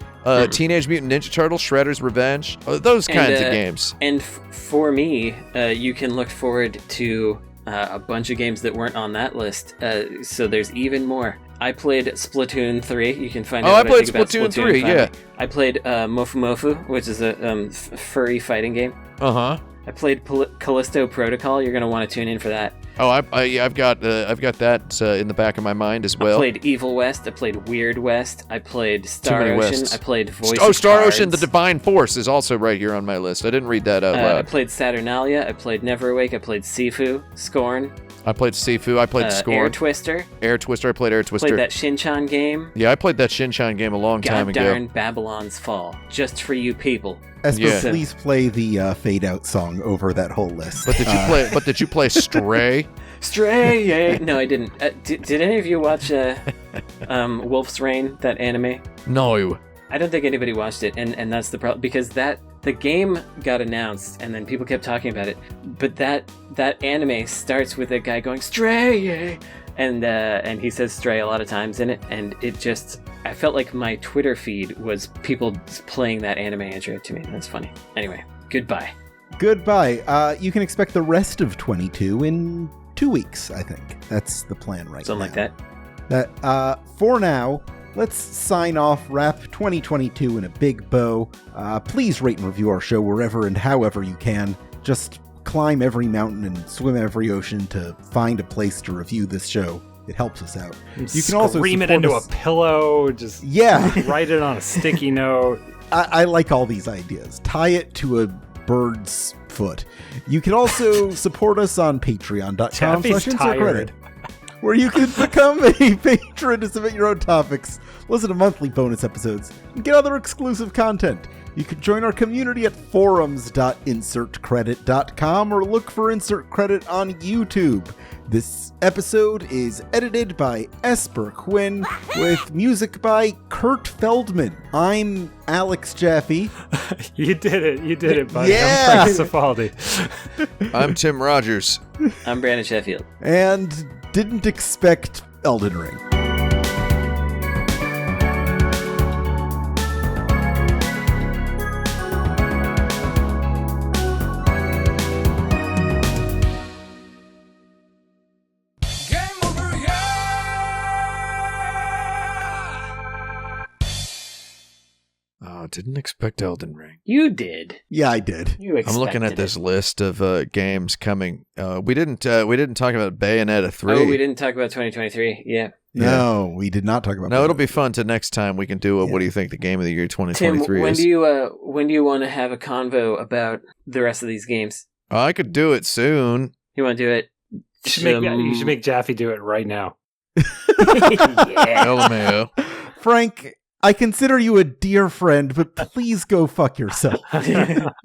Teenage Mutant Ninja Turtles, Shredder's Revenge, those kinds of games. And for me, you can look forward to a bunch of games that weren't on that list. So there's even more. I played Splatoon 3. You can find out what I think about Splatoon 3, yeah. I played Mofu Mofu, which is a furry fighting game. Uh-huh. I played Callisto Protocol. You're going to want to tune in for that. Oh, I've got that in the back of my mind as well. I played Evil West. I played Weird West. I played Star Ocean. Wests. I played Voice of Star Cards. Ocean: The Divine Force is also right here on my list. I didn't read that out loud. I played Saturnalia. I played Never Awake. I played Sifu, Scorn. I played Sifu. I played Scorn. Air Twister. I played Air Twister. Played that Shin-Chan game. Yeah, I played that Shin-Chan game a long time ago. God darn Babylon's Fall. Just for you people. Esper, please play the Fade Out song over that whole list. But did you play Stray? Stray, yeah. No, I didn't. Did any of you watch Wolf's Rain, that anime? No. I don't think anybody watched it, and that's the problem, because the game got announced, and then people kept talking about it, but that anime starts with a guy going, Stray, and he says Stray a lot of times in it, and it just... I felt like my Twitter feed was people playing that anime intro to me. That's funny. Anyway, goodbye. Goodbye. You can expect the rest of 22 in 2 weeks, I think. That's the plan right Something now. like that. For now, let's sign off, wrap 2022 in a big bow. Please rate and review our show wherever and however you can. Just climb every mountain and swim every ocean to find a place to review this show. It helps us out. You can also scream it into a pillow. Just write it on a sticky note. I like all these ideas. Tie it to a bird's foot. You can also support us on patreon.com/insertcredit, where you can become a patron to submit your own topics, listen to monthly bonus episodes, and get other exclusive content. You can join our community at forums.insertcredit.com or look for Insert Credit on YouTube. This episode is edited by Esper Quinn with music by Kurt Feldman. I'm Alex Jaffe. You did it, buddy. Yeah. I'm Frank Cifaldi. I'm Tim Rogers. I'm Brandon Sheffield. And didn't expect Elden Ring. Didn't expect Elden Ring. You did. Yeah, I did. I'm looking at this list of games coming. We didn't talk about Bayonetta 3. Oh, we didn't talk about 2023. Yeah. No, we did not talk about. No, it'll be fun to next time we can do. What do you think the game of the year 2023 Tim, is? When do you want to have a convo about the rest of these games? I could do it soon. You want to do it? You should make Jaffe do it right now. Yeah. LMAO. Frank, I consider you a dear friend, but please go fuck yourself.